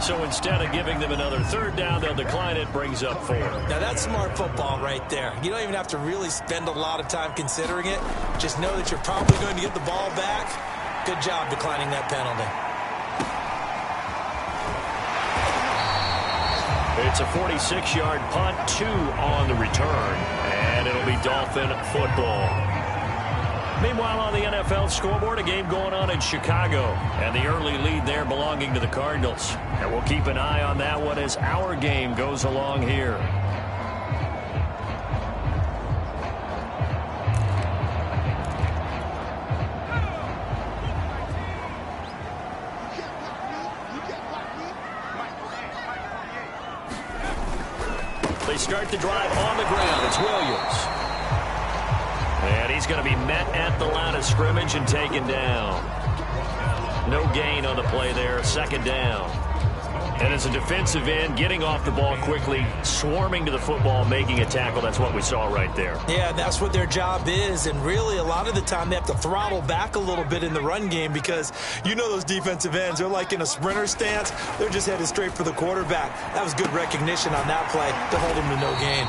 So instead of giving them another third down, they'll decline it, brings up 4. Now, that's smart football right there. You don't even have to really spend a lot of time considering it. Just know that you're probably going to get the ball back. Good job declining that penalty. It's a 46-yard punt, 2 on the return, and it'll be Dolphin football. Meanwhile, on the NFL scoreboard, a game going on in Chicago, and the early lead there belonging to the Cardinals. And we'll keep an eye on that one as our game goes along here. They start the drive on the ground. It's Williams. And he's going to be met at the line of scrimmage and taken down. No gain on the play there. Second down. And as a defensive end, getting off the ball quickly, swarming to the football, making a tackle. That's what we saw right there. Yeah, that's what their job is. And really, a lot of the time, they have to throttle back a little bit in the run game because you know those defensive ends, they're like in a sprinter stance. They're just headed straight for the quarterback. That was good recognition on that play to hold him to no gain.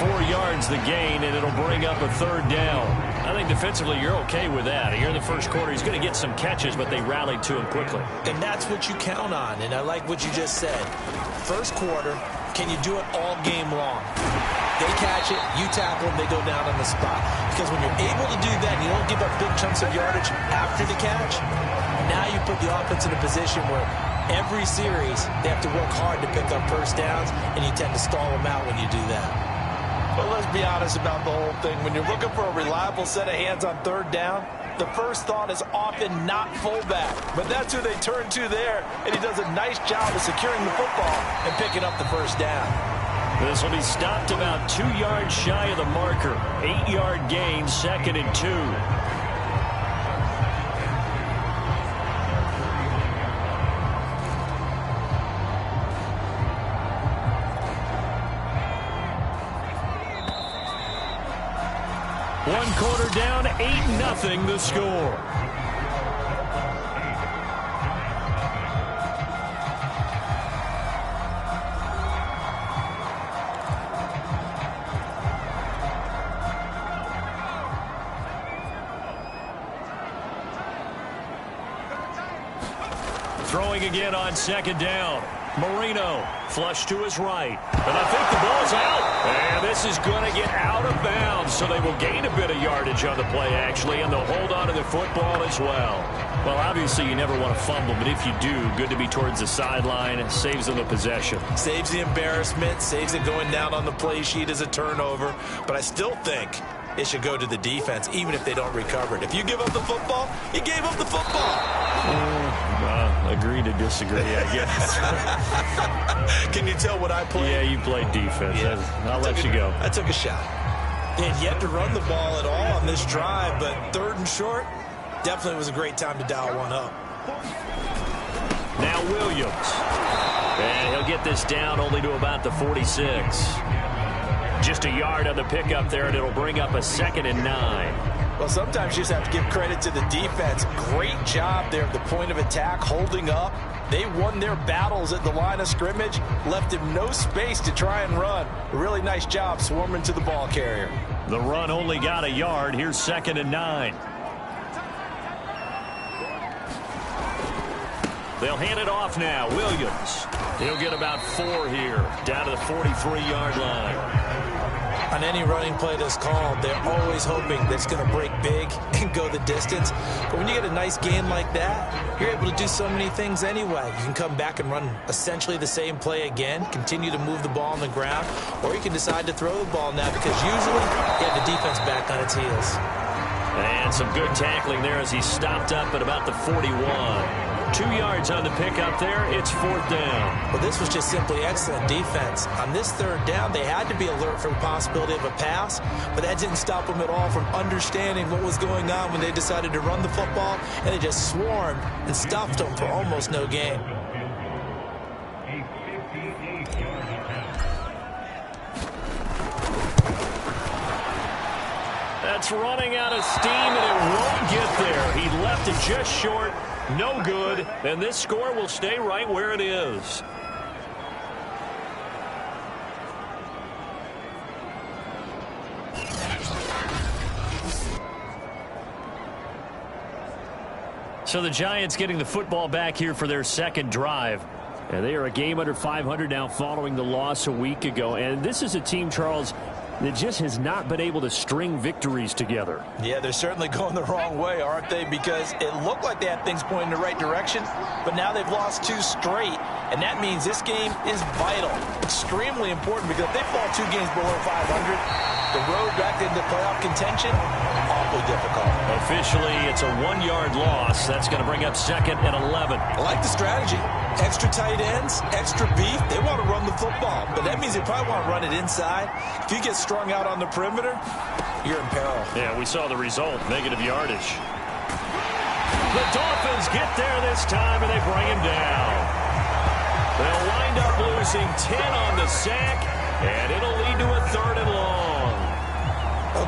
4 yards the gain, and it'll bring up a third down. I think defensively you're okay with that. Here in the first quarter, he's going to get some catches, but they rallied to him quickly. And that's what you count on, and I like what you just said. First quarter, can you do it all game long? They catch it, you tackle them, they go down on the spot. Because when you're able to do that and you don't give up big chunks of yardage after the catch, now you put the offense in a position where every series they have to work hard to pick up first downs, and you tend to stall them out when you do that. But let's be honest about the whole thing. When you're looking for a reliable set of hands on third down, the first thought is often not fullback. But that's who they turn to there, and he does a nice job of securing the football and picking up the first down. This will be stopped about 2 yards shy of the marker. 8-yard gain, 2nd and 2. One quarter down, 8-0 the score. Throwing again on second down. Marino, flush to his right. And I think the ball's out. And this is going to get out of bounds, so they will gain a bit of yardage on the play, actually, and they'll hold on to the football as well. Well, obviously, you never want to fumble, but if you do, good to be towards the sideline. It saves them a possession. Saves the embarrassment, saves it going down on the play sheet as a turnover. But I still think it should go to the defense, even if they don't recover it. If you give up the football, you gave up the football. Agree to disagree, I guess. Can you tell what I played? Yeah, you played defense. Yeah. I'll let you go. I took a shot. They had yet to run the ball at all on this drive, but 3rd and short, definitely was a great time to dial one up. Now Williams. And he'll get this down only to about the 46. Just a yard on the pickup there, and it'll bring up a 2nd and 9. Well, sometimes you just have to give credit to the defense. Great job there at the point of attack, holding up. They won their battles at the line of scrimmage, left him no space to try and run. A really nice job swarming to the ball carrier. The run only got a yard. Here's 2nd and 9. They'll hand it off now. Williams. He'll get about 4 here, down to the 43-yard line. On any running play that's called, they're always hoping that it's going to break big and go the distance. But when you get a nice gain like that, you're able to do so many things anyway. You can come back and run essentially the same play again, continue to move the ball on the ground, or you can decide to throw the ball now because usually you have the defense back on its heels. And some good tackling there as he stopped up at about the 41. 2 yards on the pickup there. It's 4th down. Well, this was just simply excellent defense. On this 3rd down, they had to be alert for the possibility of a pass, but that didn't stop them at all from understanding what was going on when they decided to run the football, and they just swarmed and stuffed them for almost no gain. That's running out of steam, and it won't get there. He left left it just short. No good. And this score will stay right where it is. So the Giants getting the football back here for their second drive. And they are a game under 500 now following the loss a week ago. And this is a team, Charles, that just has not been able to string victories together. Yeah, they're certainly going the wrong way, aren't they? Because it looked like they had things pointing in the right direction, but now they've lost 2 straight. And that means this game is vital, extremely important, because if they fall 2 games below 500, the road back into playoff contention, awfully difficult. Officially, it's a 1-yard loss. That's going to bring up 2nd and 11. I like the strategy. Extra tight ends, extra beef. They want to run the football, but that means they probably want to run it inside. If you get strung out on the perimeter, you're in peril. Yeah, we saw the result, negative yardage. The Dolphins get there this time, and they bring him down. They'll wind up losing 10 on the sack, and it'll lead to a 3rd and long.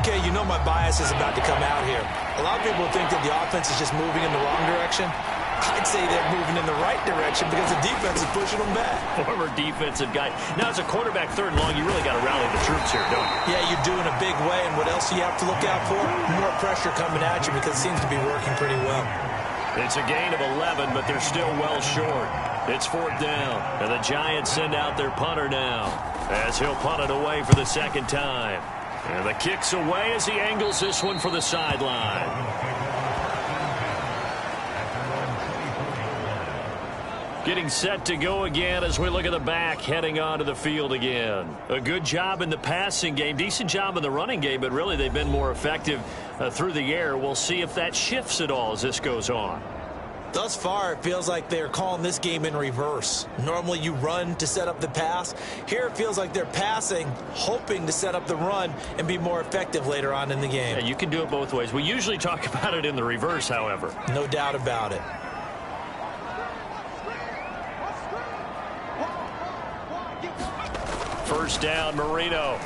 Okay, you know my bias is about to come out here. A lot of people think that the offense is just moving in the wrong direction. I'd say they're moving in the right direction because the defense is pushing them back. Former defensive guy. Now, as a quarterback 3rd and long, you really got to rally the troops here, don't you? Yeah, you're doing a big way, and what else do you have to look out for? More pressure coming at you because it seems to be working pretty well. It's a gain of 11, but they're still well short. It's 4th down, and the Giants send out their punter now as he'll punt it away for the 2nd time. And the kick's away as he angles this one for the sideline. Getting set to go again as we look at the back heading onto the field again. A good job in the passing game, decent job in the running game, but really they've been more effective through the air. We'll see if that shifts at all as this goes on. Thus far, it feels like they're calling this game in reverse. Normally you run to set up the pass. Here it feels like they're passing, hoping to set up the run and be more effective later on in the game. Yeah, you can do it both ways. We usually talk about it in the reverse, however. No doubt about it. First down, Marino.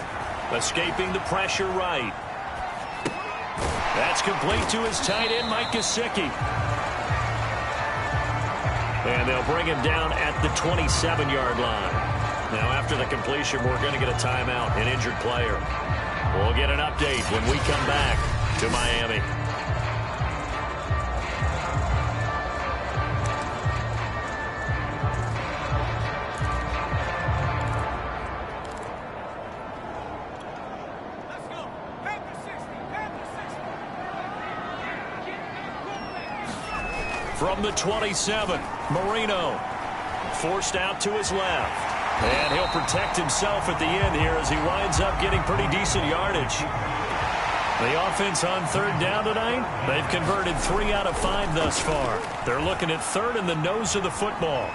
Escaping the pressure right. That's complete to his tight end, Mike Gesicki. And they'll bring him down at the 27-yard line. Now, after the completion, we're going to get a timeout, an injured player. We'll get an update when we come back to Miami. From the 27, Marino forced out to his left. And he'll protect himself at the end here as he winds up getting pretty decent yardage. The offense on 3rd down tonight, they've converted 3 out of 5 thus far. They're looking at 3rd in the nose of the football.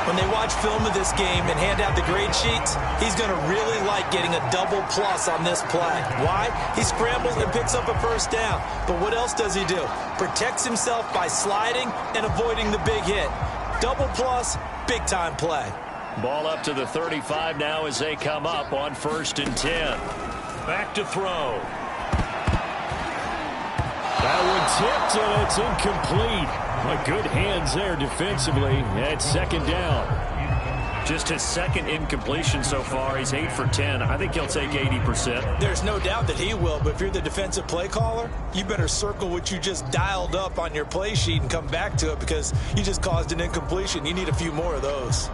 When they watch film of this game and hand out the grade sheets, he's going to really like getting a double plus on this play. Why? He scrambles and picks up a 1st down. But what else does he do? Protects himself by sliding and avoiding the big hit. Double plus, big time play. Ball up to the 35 now as they come up on 1st and 10. Back to throw. That one tipped and it's incomplete. Good hands there defensively at 2nd down. Just his 2nd incompletion so far. He's 8 for 10. I think he'll take 80%. There's no doubt that he will, but if you're the defensive play caller, you better circle what you just dialed up on your play sheet and come back to it because you just caused an incompletion. You need a few more of those.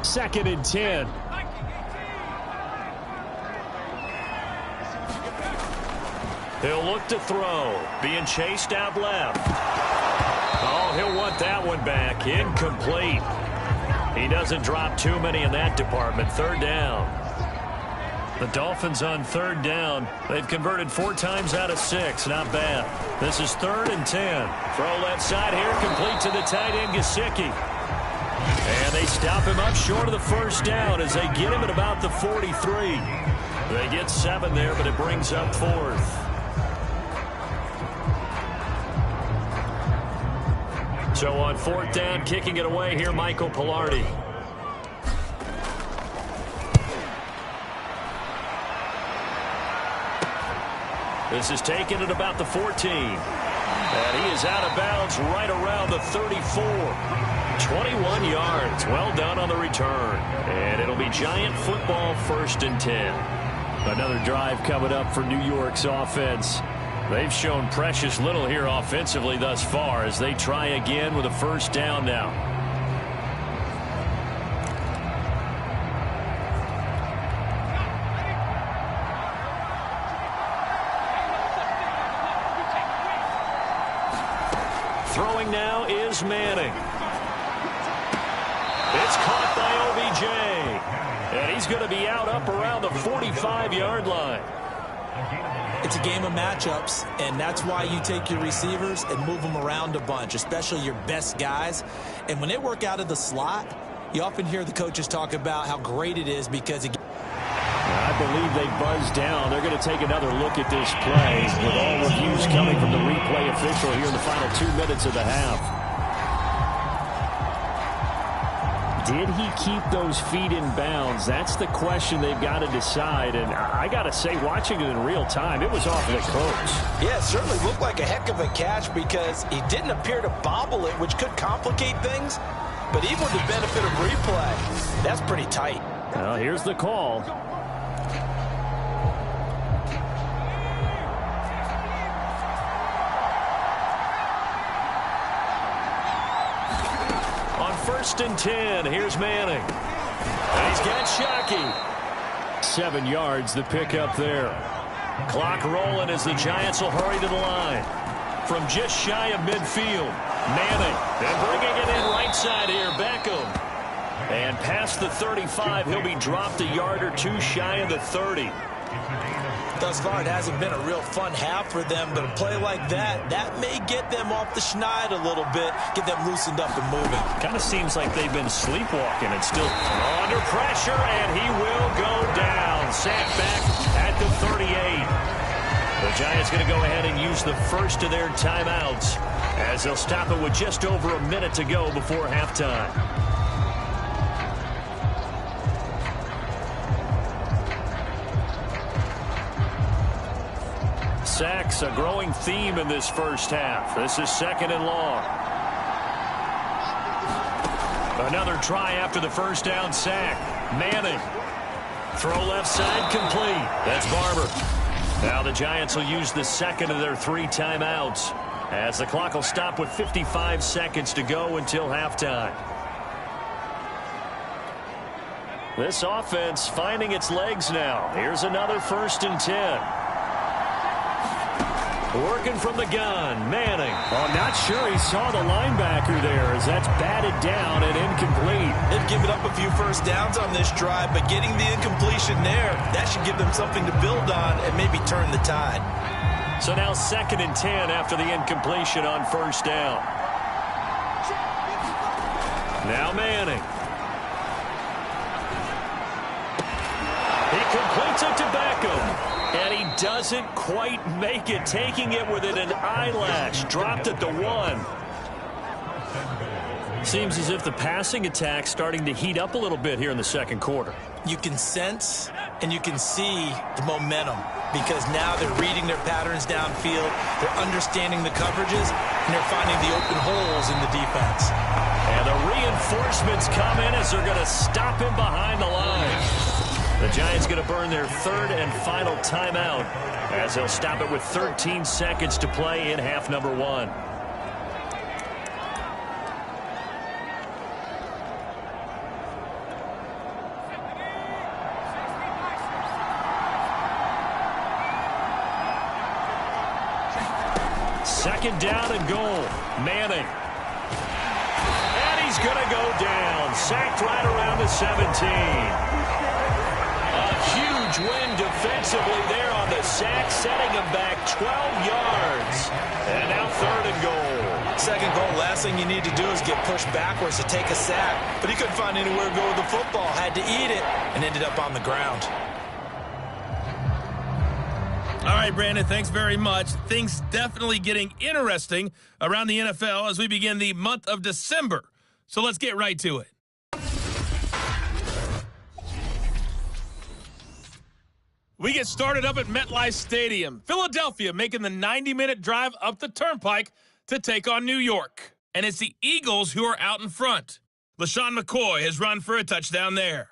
Second and 10. He'll look to throw. Being chased out left. Oh, he'll want that one back. Incomplete. He doesn't drop too many in that department. 3rd down. The Dolphins on 3rd down. They've converted 4 times out of 6. Not bad. This is 3rd and 10. Throw left side here. Complete to the tight end, Gesicki. And they stop him up short of the 1st down as they get him at about the 43. They get 7 there, but it brings up 4th. So on 4th down, kicking it away here, Michael Pilardi. This is taken at about the 14. And he is out of bounds right around the 34. 21 yards. Well done on the return. And it'll be Giant football, 1st and 10. Another drive coming up for New York's offense. They've shown precious little here offensively thus far as they try again with a 1st down now. Throwing now is Manning. It's caught by OBJ. And he's going to be out up around the 45-yard line. It's a game of matchups, and that's why you take your receivers and move them around a bunch, especially your best guys. And when they work out of the slot, you often hear the coaches talk about how great it is because it I believe they buzzed down. They're going to take another look at this play with all reviews coming from the replay official here in the final 2 minutes of the half. Did he keep those feet in bounds? That's the question they've got to decide. And I got to say, watching it in real time, it was awfully close. Yeah, it certainly looked like a heck of a catch because he didn't appear to bobble it, which could complicate things. But even with the benefit of replay, that's pretty tight. Well, here's the call. On 1st and 10, here's Manning. And he's got Shockey. 7 yards, the pickup there. Clock rolling as the Giants will hurry to the line. From just shy of midfield, Manning. And bringing it in right side here, Beckham. And past the 35, he'll be dropped a yard or two shy of the 30. Thus far, it hasn't been a real fun half for them, but a play like that may get them off the schneid a little bit, get them loosened up and moving. Kind of seems like they've been sleepwalking and still under pressure, and he will go down. Sacked back at the 38. The Giants going to go ahead and use the first of their timeouts as they'll stop it with just over a minute to go before halftime. Sacks, a growing theme in this first half. This is 2nd and long. Another try after the 1st down sack. Manning. Throw left side complete. That's Barber. Now the Giants will use the 2nd of their 3 timeouts as the clock will stop with 55 seconds to go until halftime. This offense finding its legs now. Here's another 1st and 10. Working from the gun, Manning. I'm not sure he saw the linebacker there as that's batted down and incomplete. They've given up a few 1st downs on this drive, but getting the incompletion there, that should give them something to build on and maybe turn the tide. So now 2nd and 10 after the incompletion on 1st down. Now Manning. He completes it to Beckham. And he doesn't quite make it, taking it within an eyelash. Dropped at the 1. Seems as if the passing attack's starting to heat up a little bit here in the 2nd quarter. You can sense and you can see the momentum because now they're reading their patterns downfield, they're understanding the coverages, and they're finding the open holes in the defense. And the reinforcements come in as they're going to stop him behind the line. The Giants going to burn their 3rd and final timeout as they'll stop it with 13 seconds to play in half number 1. Second down and goal. Manning. And he's going to go down. Sacked right around the 17. Huge win defensively there on the sack, setting him back 12 yards. And now 3rd and goal. 2nd goal, last thing you need to do is get pushed backwards to take a sack. But he couldn't find anywhere to go with the football, had to eat it, and ended up on the ground. All right, Brandon, thanks very much. Things definitely getting interesting around the NFL as we begin the month of December. So let's get right to it. We get started up at MetLife Stadium. Philadelphia making the 90-minute drive up the turnpike to take on New York. And it's the Eagles who are out in front. LaShawn McCoy has run for a touchdown there.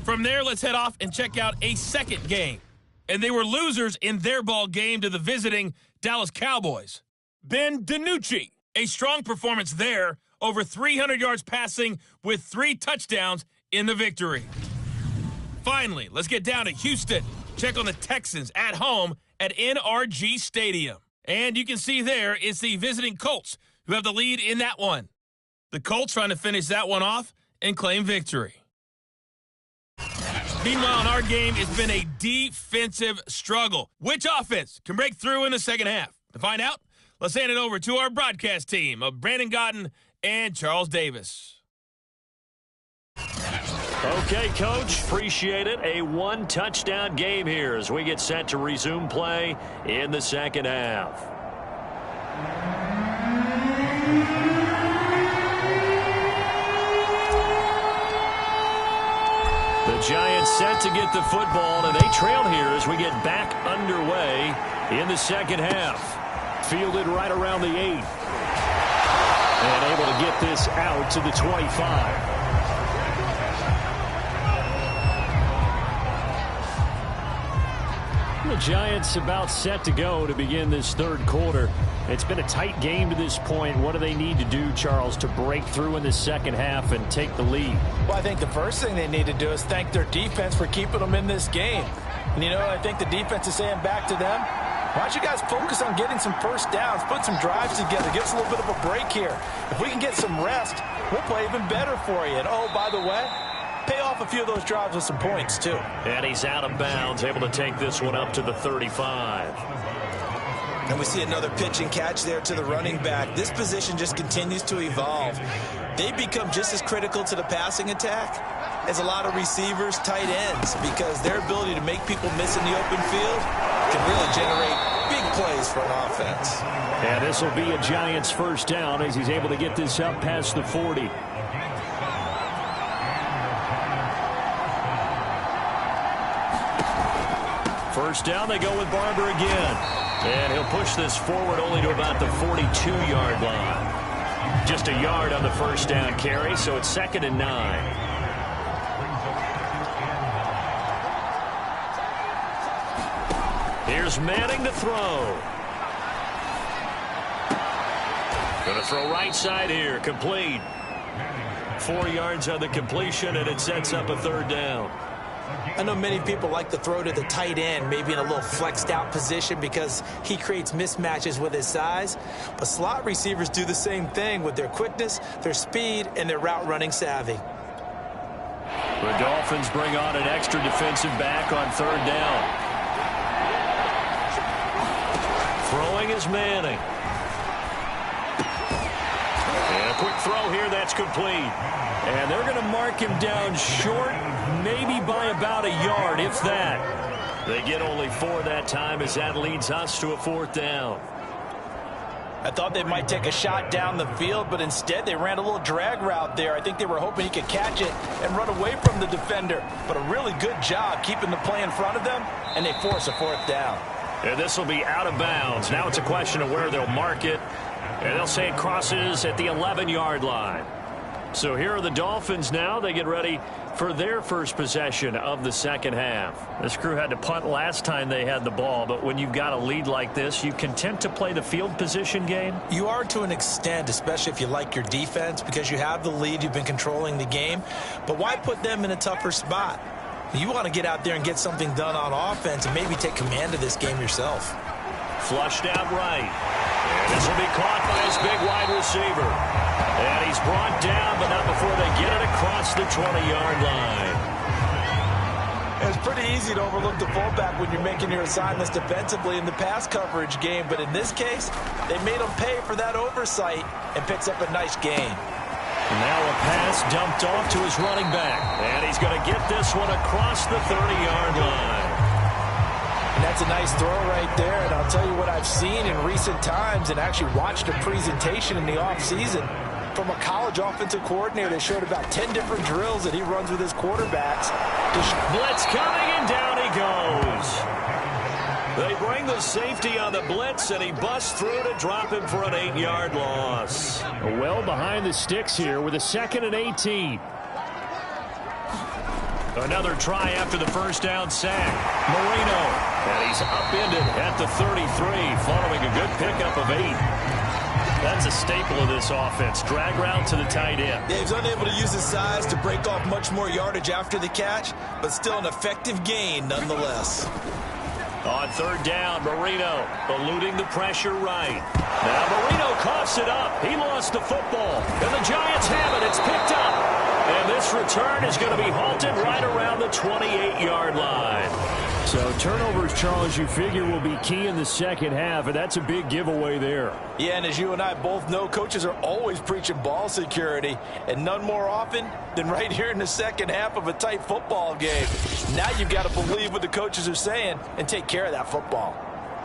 From there, let's head off and check out a second game. And they were losers in their ball game to the visiting Dallas Cowboys. Ben DiNucci, a strong performance there, over 300 yards passing with 3 touchdowns in the victory. Finally, let's get down to Houston. Check on the Texans at home at NRG Stadium. And you can see there it's the visiting Colts who have the lead in that one. The Colts trying to finish that one off and claim victory. Meanwhile, in our game, it's been a defensive struggle. Which offense can break through in the second half? To find out, let's hand it over to our broadcast team of Brandon Godden and Charles Davis. Okay, Coach, appreciate it. A 1-touchdown game here as we get set to resume play in the second half. The Giants set to get the football, and they trail here as we get back underway in the second half. Fielded right around the 8. And able to get this out to the 25. The Giants about set to go to begin this third quarter. It's been a tight game to this point. What do they need to do, Charles, to break through in the second half and take the lead? Well, I think the first thing they need to do is thank their defense for keeping them in this game. And, I think the defense is saying back to them, why don't you guys focus on getting some first downs, put some drives together, give us a little bit of a break here. If we can get some rest, we'll play even better for you. And, oh, by the way, pay off a few of those drives with some points, too. And he's out of bounds, able to take this one up to the 35. And we see another pitch and catch there to the running back. This position just continues to evolve. They become just as critical to the passing attack as a lot of receivers, tight ends, because their ability to make people miss in the open field can really generate big plays for an offense. And this will be a Giants first down as he's able to get this up past the 40. First down, they go with Barber again. And he'll push this forward only to about the 42-yard line. Just a yard on the first down carry, so it's 2nd and 9. Here's Manning to throw. Going to throw right side here, complete. 4 yards on the completion, and it sets up a third down. I know many people like to throw to the tight end, maybe in a little flexed out position because he creates mismatches with his size. But slot receivers do the same thing with their quickness, their speed, and their route running savvy. The Dolphins bring on an extra defensive back on third down. Throwing is Manning. And a quick throw here, that's complete. And they're going to mark him down short, maybe by about a yard, if that. They get only 4 that time as that leads us to a 4th down. I thought they might take a shot down the field, but instead they ran a little drag route there. I think they were hoping he could catch it and run away from the defender. But a really good job keeping the play in front of them, and they force a 4th down. And this will be out of bounds. Now it's a question of where they'll mark it. And they'll say it crosses at the 11-yard line. So here are the Dolphins now. They get ready for their first possession of the second half. This crew had to punt last time they had the ball, but when you've got a lead like this, you content to play the field position game? You are to an extent, especially if you like your defense, because you have the lead, you've been controlling the game. But why put them in a tougher spot? You want to get out there and get something done on offense and maybe take command of this game yourself. Flushed out right. And this will be caught by his big wide receiver. And he's brought down, but not before they get it across the 20-yard line. It's pretty easy to overlook the fullback when you're making your assignments defensively in the pass coverage game. But in this case, they made him pay for that oversight and picks up a nice gain. Now a pass dumped off to his running back. And he's going to get this one across the 30-yard line. That's a nice throw right there, and I'll tell you what I've seen in recent times and actually watched a presentation in the offseason from a college offensive coordinator that showed about 10 different drills that he runs with his quarterbacks. Blitz coming, and down he goes. They bring the safety on the blitz, and he busts through to drop him for an 8-yard loss. Well behind the sticks here with a 2nd and 18. Another try after the first down sack. Marino, and he's upended at the 33, following a good pickup of 8. That's a staple of this offense. Drag route to the tight end. Yeah, he's unable to use his size to break off much more yardage after the catch, but still an effective gain nonetheless. On 3rd down, Marino eluding the pressure right. Now Marino coughs it up. He lost the football, and the Giants have it. It's picked up. And this return is going to be halted right around the 28-yard line. So turnovers, Charles, you figure will be key in the second half, and that's a big giveaway there. Yeah, and as you and I both know, coaches are always preaching ball security, and none more often than right here in the second half of a tight football game. Now you've got to believe what the coaches are saying and take care of that football.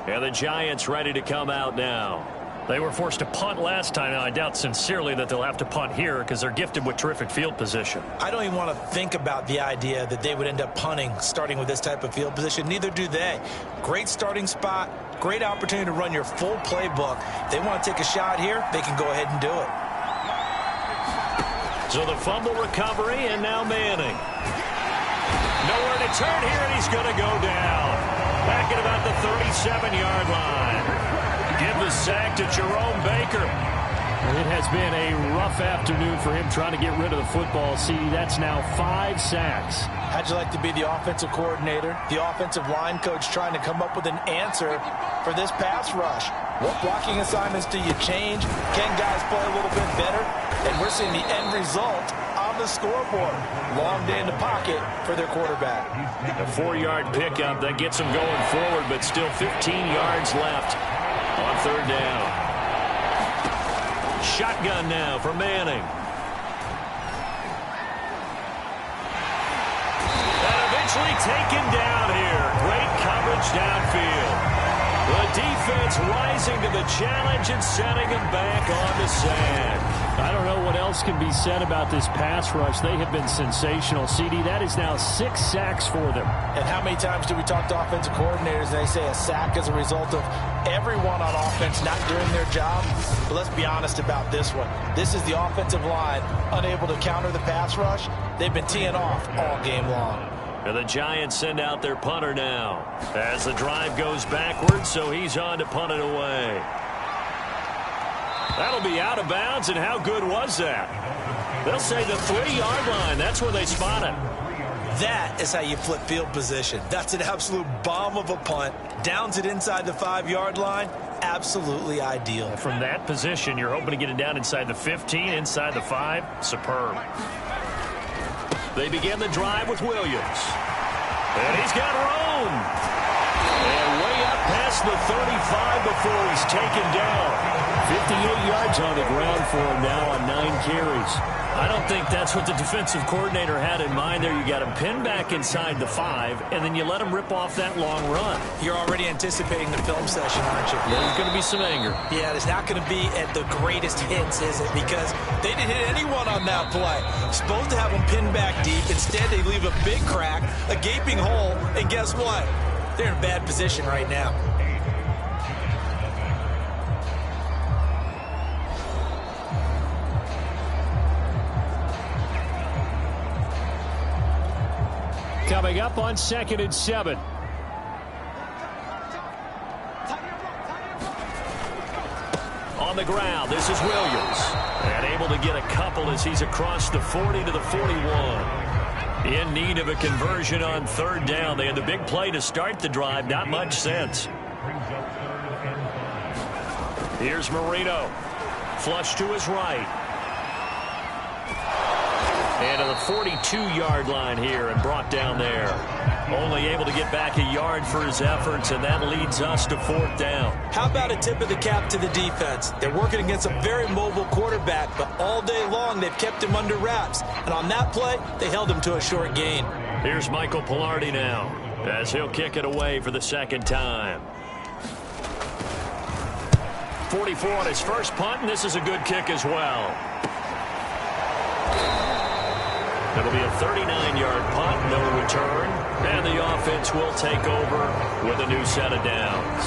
And the Giants ready to come out now. They were forced to punt last time, and I doubt sincerely that they'll have to punt here because they're gifted with terrific field position. I don't even want to think about the idea that they would end up punting starting with this type of field position. Neither do they. Great starting spot, great opportunity to run your full playbook. If they want to take a shot here, they can go ahead and do it. So the fumble recovery, and now Manning. Nowhere to turn here, and he's going to go down. Back at about the 37-yard line. Give the sack to Jerome Baker. It has been a rough afternoon for him trying to get rid of the football. See, that's now 5 sacks. How'd you like to be the offensive coordinator, the offensive line coach trying to come up with an answer for this pass rush? What blocking assignments do you change? Can guys play a little bit better? And we're seeing the end result on the scoreboard. Long day in the pocket for their quarterback. A 4-yard pickup that gets them going forward, but still 15 yards left on 3rd down. Shotgun now for Manning. And eventually taken down here. Great coverage downfield. The defense rising to the challenge and setting him back on the sand. I don't know what else can be said about this pass rush. They have been sensational. CD, that is now 6 sacks for them. And how many times do we talk to offensive coordinators and they say a sack is a result of everyone on offense not doing their job? But let's be honest about this one. This is the offensive line unable to counter the pass rush. They've been teeing off all game long. And the Giants send out their punter now as the drive goes backwards, so he's on to punt it away. That'll be out of bounds, and how good was that? They'll say the 3-yard line. That's where they spot it. That is how you flip field position. That's an absolute bomb of a punt. Downs it inside the 5-yard line. Absolutely ideal. From that position, you're hoping to get it down inside the 15, inside the 5. Superb. They begin the drive with Williams. And he's got room. And way up past the 35 before he's taken down. 58 yards on the ground for him now on 9 carries. I don't think that's what the defensive coordinator had in mind there. You got him pinned back inside the 5, and then you let him rip off that long run. You're already anticipating the film session, aren't you? There's going to be some anger. Yeah, it's not going to be at the greatest hits, is it? Because they didn't hit anyone on that play. Supposed to have them pinned back deep. Instead, they leave a big crack, a gaping hole, and guess what? They're in bad position right now. Coming up on 2nd and 7. On the ground, this is Williams. And able to get a couple as he's across the 40 to the 41. In need of a conversion on 3rd down. They had the big play to start the drive. Not much sense. Here's Marino. Flush to his right. And to the 42-yard line here and brought down there. Only able to get back a yard for his efforts, and that leads us to 4th down. How about a tip of the cap to the defense? They're working against a very mobile quarterback, but all day long they've kept him under wraps. And on that play, they held him to a short gain. Here's Michael Pilardi now. as he'll kick it away for the second time. 44 on his first punt, and this is a good kick as well. It'll be a 39-yard punt, no return, and the offense will take over with a new set of downs.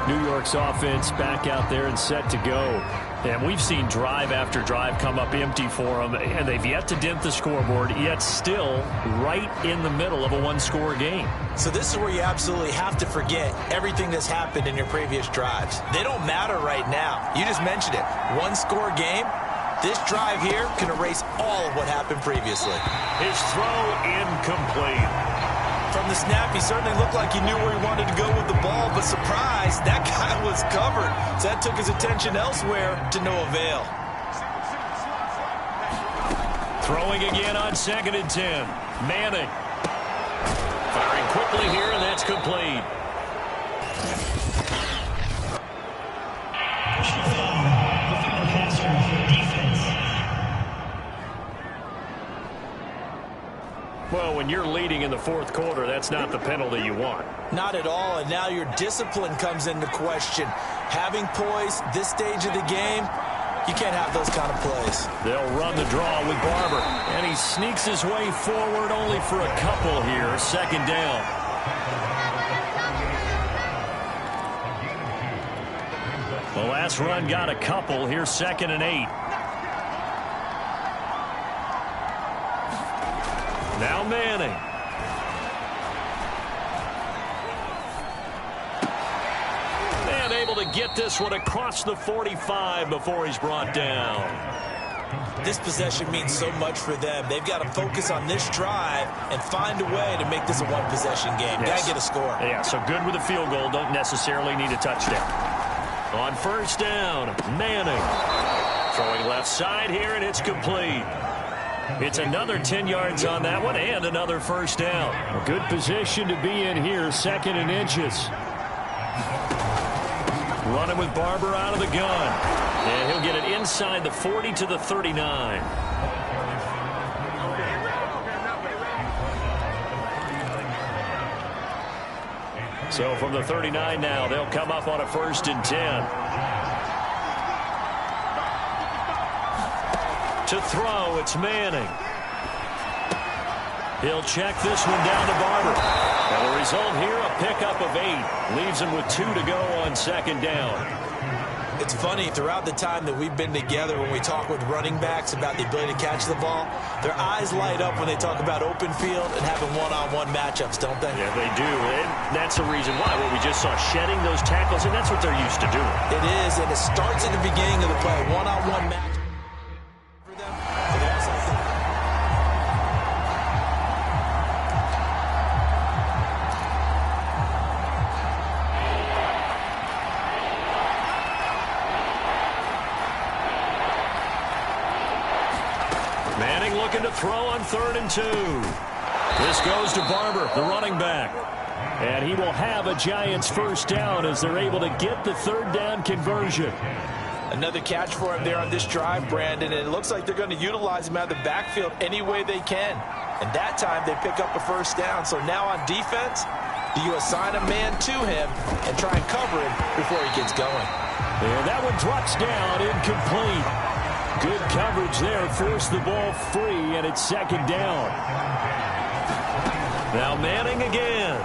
New York's offense back out there and set to go. And we've seen drive after drive come up empty for them, and they've yet to dent the scoreboard, yet still right in the middle of a one-score game. So this is where you absolutely have to forget everything that's happened in your previous drives. They don't matter right now. You just mentioned it. One-score game. This drive here can erase all of what happened previously. His throw incomplete. From the snap, he certainly looked like he knew where he wanted to go with the ball, but surprise, that guy was covered. So that took his attention elsewhere to no avail. Throwing again on 2nd and 10. Manning. Firing quickly here, and that's complete. Well, when you're leading in the fourth quarter, that's not the penalty you want. Not at all, and now your discipline comes into question. Having poise this stage of the game, you can't have those kind of plays. They'll run the draw with Barber, and he sneaks his way forward only for a couple here. 2nd down. The last run got a couple. Here's 2nd and 8. Now Manning. And able to get this one across the 45 before he's brought down. This possession means so much for them. They've got to focus on this drive and find a way to make this a one-possession game. Yes. Got to get a score. Yeah, so good with a field goal. Don't necessarily need a touchdown. On 1st down, Manning. Throwing left side here, and it's complete. It's another 10 yards on that one and another 1st down. A good position to be in here, 2nd and inches. Running with Barber out of the gun. And he'll get it inside the 40 to the 39. So from the 39 now, they'll come up on a 1st and 10. To throw, it's Manning. He'll check this one down to Barber. And the result here, a pickup of 8. Leaves him with 2 to go on 2nd down. It's funny, throughout the time that we've been together, when we talk with running backs about the ability to catch the ball, their eyes light up when they talk about open field and having one-on-one matchups, don't they? Yeah, they do. And that's the reason why. Well, we just saw shedding those tackles, and that's what they're used to doing. It is, and it starts at the beginning of the play. One-on-one match. Looking to throw on 3rd and 2. This goes to Barber, the running back. And he will have a Giants 1st down as they're able to get the 3rd down conversion. Another catch for him there on this drive, Brandon, and it looks like they're going to utilize him out of the backfield any way they can. And that time they pick up a 1st down. So now on defense, do you assign a man to him and try and cover him before he gets going? And that one drops down, incomplete. Good coverage there, forced the ball free, and it's 2nd down. Now Manning again.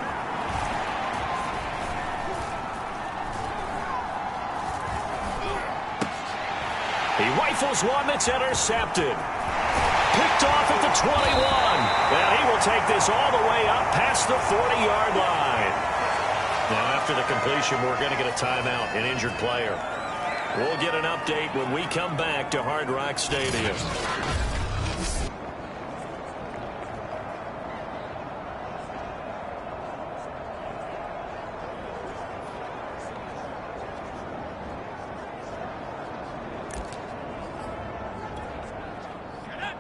He rifles one that's intercepted. Picked off at the 21. And he will take this all the way up past the 40-yard line. Now after the completion, we're going to get a timeout, an injured player. We'll get an update when we come back to Hard Rock Stadium.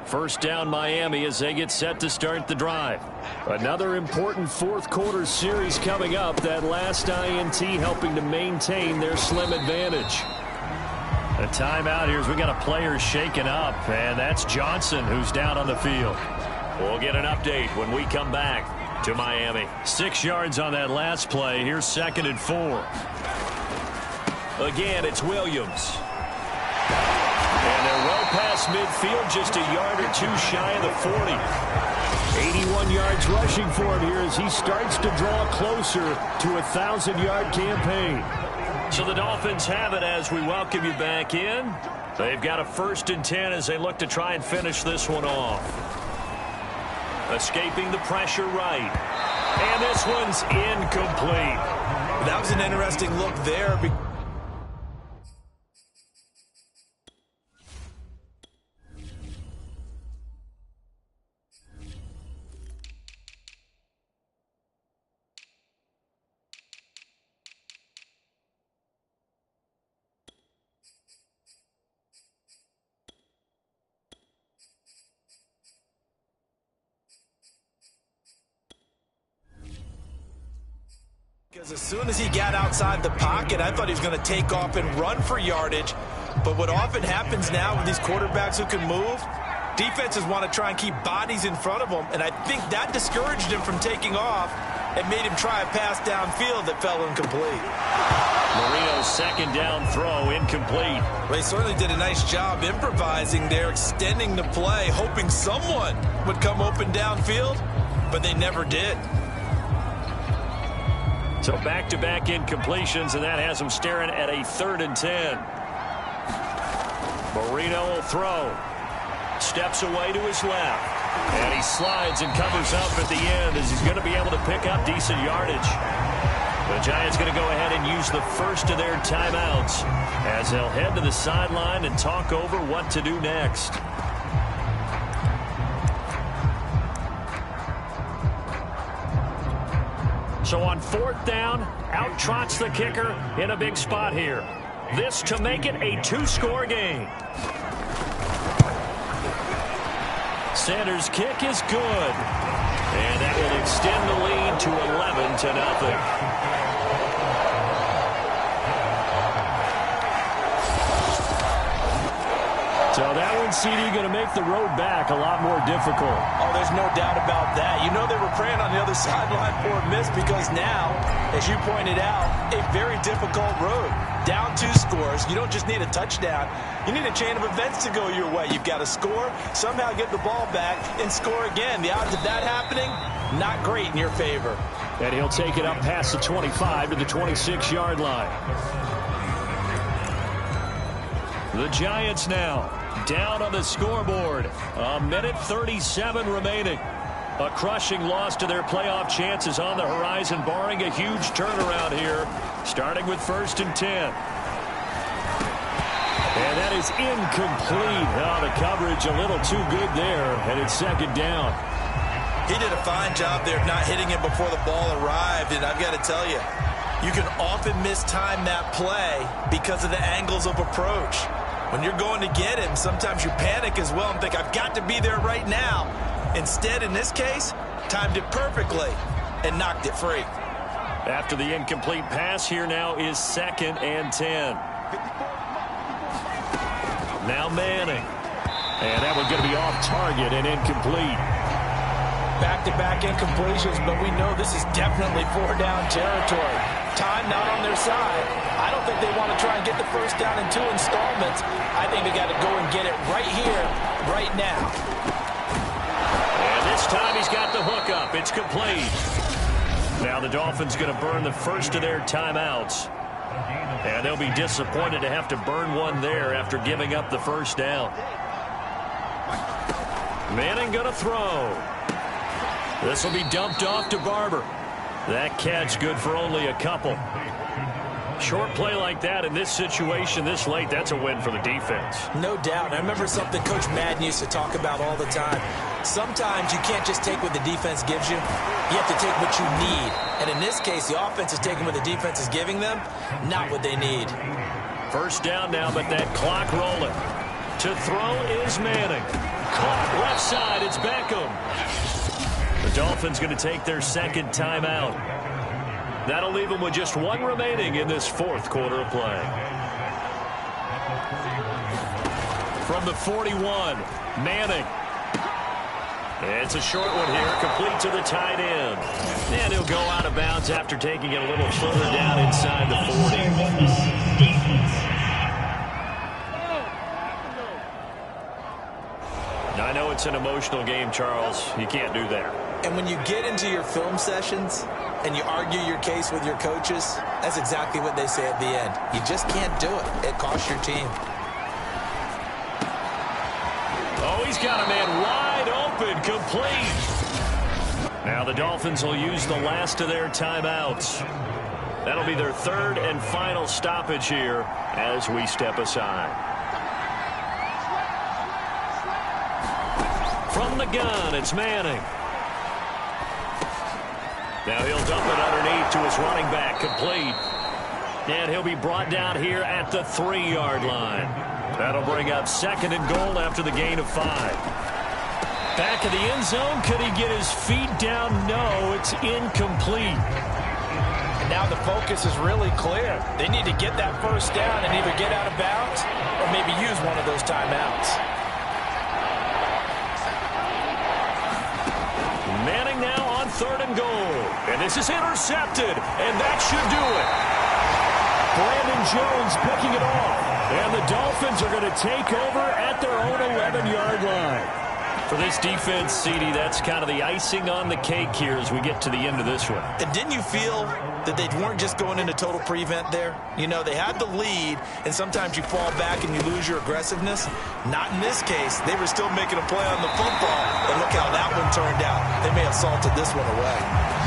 First down Miami as they get set to start the drive. Another important fourth quarter series coming up. That last INT helping to maintain their slim advantage. A timeout here as we got a player shaken up, and that's Johnson who's down on the field. We'll get an update when we come back. to Miami. 6 yards on that last play. Here's 2nd and 4. Again, it's Williams. And they're well past midfield, just a yard or two shy of the 40. 81 yards rushing for him here as he starts to draw closer to a 1,000-yard campaign. So the Dolphins have it as we welcome you back in. They've got a 1st and 10 as they look to try and finish this one off. Escaping the pressure right. And this one's incomplete. That was an interesting look there. Because as soon as he got outside the pocket, I thought he was going to take off and run for yardage. But what often happens now with these quarterbacks who can move, defenses want to try and keep bodies in front of them. And I think that discouraged him from taking off and made him try a pass downfield that fell incomplete. Marino's 2nd down throw, incomplete. Well, he certainly did a nice job improvising there, extending the play, hoping someone would come open downfield, but they never did. So back-to-back incompletions, and that has him staring at a 3rd and 10. Marino will throw. Steps away to his left. And he slides and covers up at the end as he's going to be able to pick up decent yardage. The Giants going to go ahead and use the first of their timeouts as they'll head to the sideline and talk over what to do next. So on 4th down, out trots the kicker in a big spot here. This to make it a 2-score game. Sanders' kick is good. And that will extend the lead to 11-0. So that one, CD, going to make the road back a lot more difficult. Oh, there's no doubt about that. You know they were praying on the other sideline for a miss because now, as you pointed out, a very difficult road. Down 2 scores. You don't just need a touchdown. You need a chain of events to go your way. You've got to score, somehow get the ball back, and score again. The odds of that happening, not great in your favor. And he'll take it up past the 25 to the 26-yard line. The Giants now down on the scoreboard. 1:37 remaining. A crushing loss to their playoff chances on the horizon, barring a huge turnaround here, starting with 1st and 10. And that is incomplete. Oh, the coverage a little too good there, and it's 2nd down. He did a fine job there of not hitting it before the ball arrived, and I've got to tell you, you can often mistime that play because of the angles of approach. When you're going to get him, sometimes you panic as well and think, I've got to be there right now. Instead, in this case, timed it perfectly and knocked it free. After the incomplete pass, here now is 2nd and 10. Now Manning. And that one's going to be off target and incomplete. Back-to-back incompletions, but we know this is definitely 4-down territory. Time not on their side. I don't think they want to try and get the 1st down in 2 installments. I think they got to go and get it right here, right now. And this time he's got the hook up. It's complete. Now the Dolphins going to burn the first of their timeouts. And they'll be disappointed to have to burn one there after giving up the 1st down. Manning going to throw. This will be dumped off to Barber. That catch good for only a couple. Short play like that in this situation this late, that's a win for the defense. No doubt. I remember something Coach Madden used to talk about all the time. Sometimes you can't just take what the defense gives you. You have to take what you need. And in this case, the offense is taking what the defense is giving them, not what they need. 1st down now, but that clock rolling. To throw is Manning. Clock left side, it's Beckham. The Dolphins going to take their 2nd timeout. That'll leave them with just 1 remaining in this 4th quarter of play. From the 41, Manning. It's a short one here, complete to the tight end. And he'll go out of bounds after taking it a little further down inside the 40. Now, I know it's an emotional game, Charles. You can't do that. And when you get into your film sessions and you argue your case with your coaches, that's exactly what they say at the end. You just can't do it. It costs your team. Oh, he's got a man wide open, complete. Now the Dolphins will use the last of their timeouts. That'll be their third and final stoppage here as we step aside. From the gun, it's Manning. Now he'll dump it underneath to his running back, complete. And he'll be brought down here at the 3-yard line. That'll bring up 2nd and goal after the gain of 5. Back of the end zone. Could he get his feet down? No, it's incomplete. And now the focus is really clear. They need to get that first down and either get out of bounds or maybe use one of those timeouts. Manning now on 3rd and goal. And this is intercepted. And that should do it. Brandon Jones picking it off. And the Dolphins are going to take over at their own 11-yard line. For this defense, CD, that's kind of the icing on the cake here as we get to the end of this one. And didn't you feel that they weren't just going into total prevent there? You know, they had the lead, and sometimes you fall back and you lose your aggressiveness. Not in this case. They were still making a play on the football, and look how that one turned out. They may have salted this one away.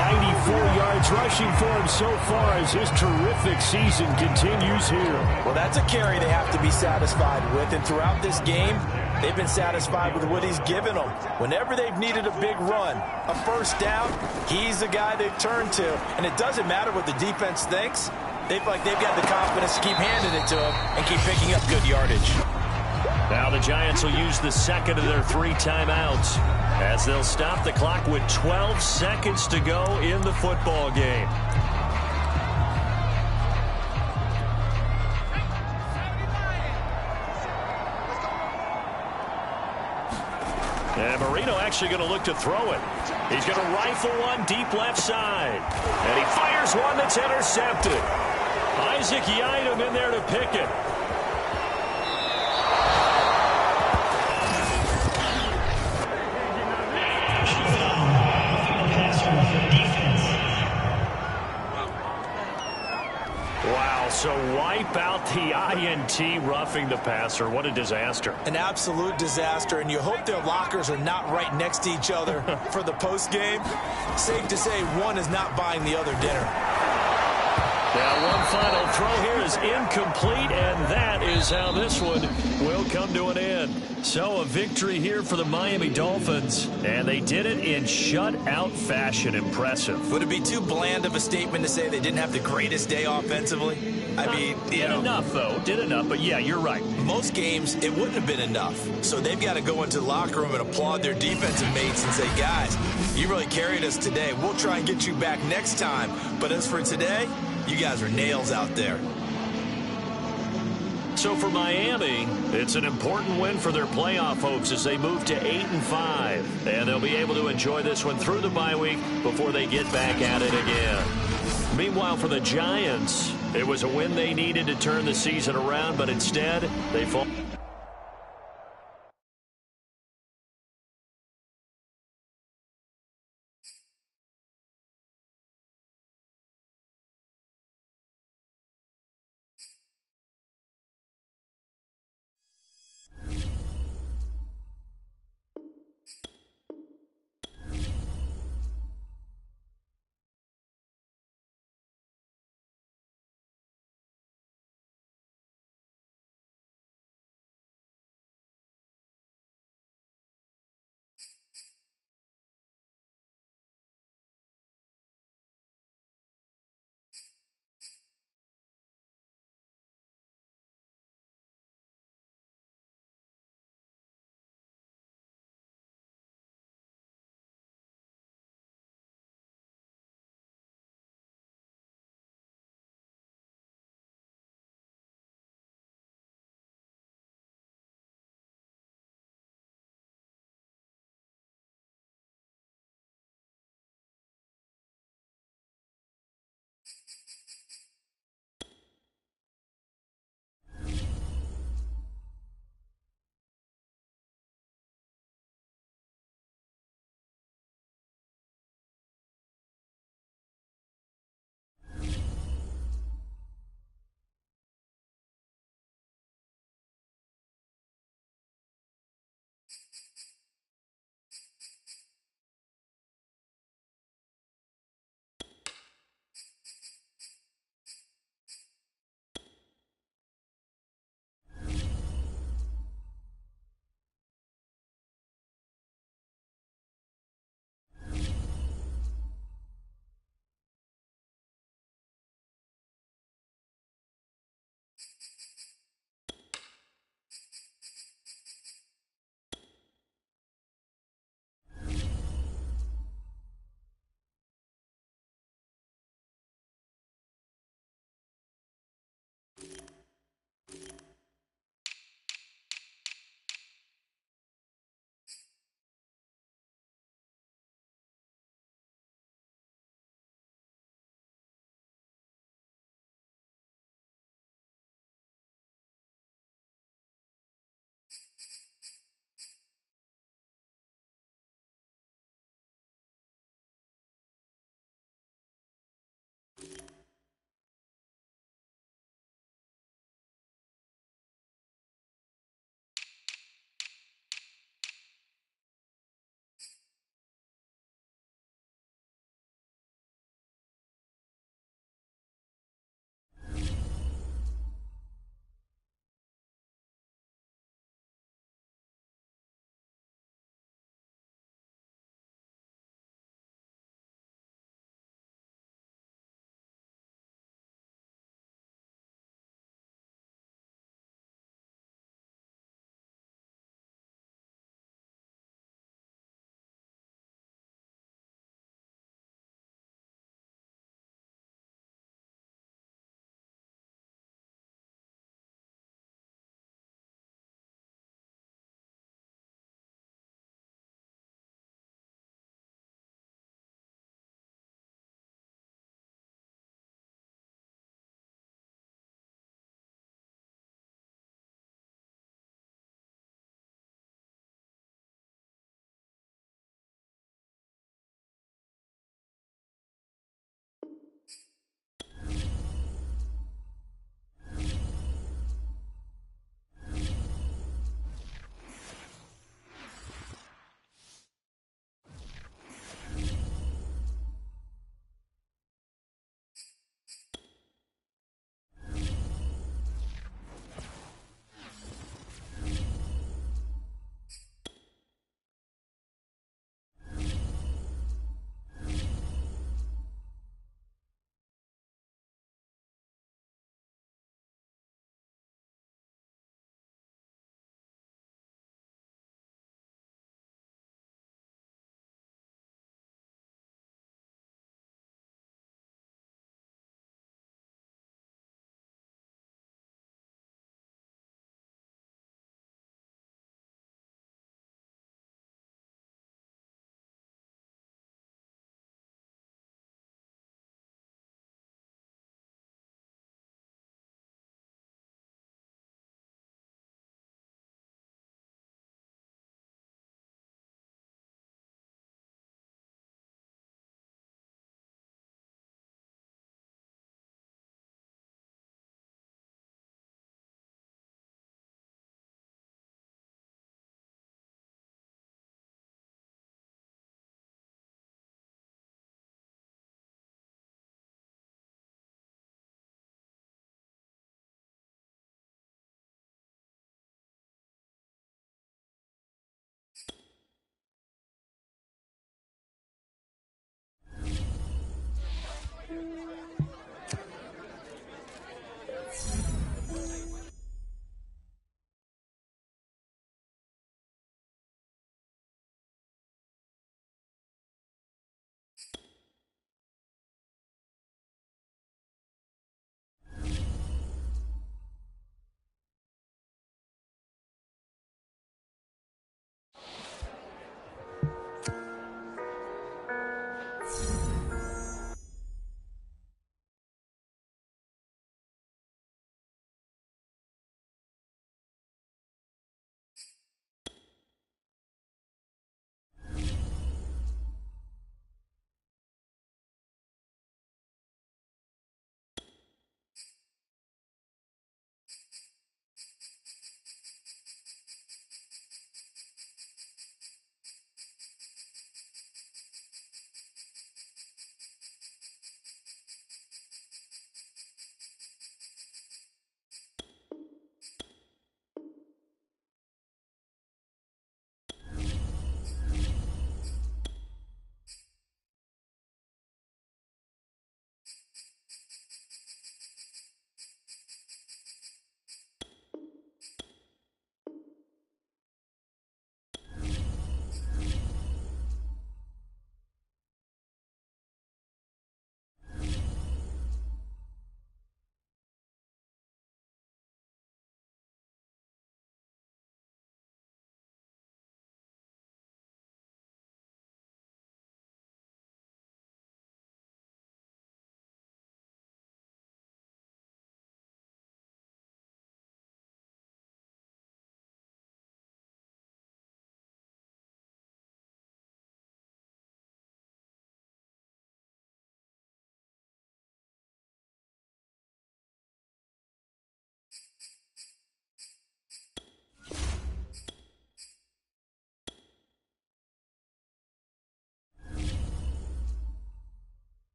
94 yards rushing for him so far as his terrific season continues here. Well, that's a carry they have to be satisfied with, and throughout this game, they've been satisfied with what he's given them. Whenever they've needed a big run, a first down, he's the guy they've turned to. And it doesn't matter what the defense thinks. They've got the confidence to keep handing it to him and keep picking up good yardage. Now the Giants will use the second of their 3 timeouts as they'll stop the clock with 12 seconds to go in the football game. And Marino actually going to look to throw it. He's going to rifle one deep left side. And he fires one that's intercepted. Isaac Yiadom in there to pick it. Wow, so wipe out the INT, roughing the passer. What a disaster. An absolute disaster, and you hope their lockers are not right next to each other for the postgame. Safe to say one is not buying the other dinner. Now one final throw here is incomplete, and that is how this one will come to an end. So a victory here for the Miami Dolphins, and they did it in shutout fashion. Impressive. Would it be too bland of a statement to say they didn't have the greatest day offensively? I mean, did enough, though. Did enough, but yeah, you're right. Most games, it wouldn't have been enough. So they've got to go into the locker room and applaud their defensive mates and say, guys, you really carried us today. We'll try and get you back next time. But as for today, you guys are nails out there. So for Miami, it's an important win for their playoff hopes as they move to 8-5. And they'll be able to enjoy this one through the bye week before they get back at it again. Meanwhile, for the Giants, it was a win they needed to turn the season around, but instead, they fall.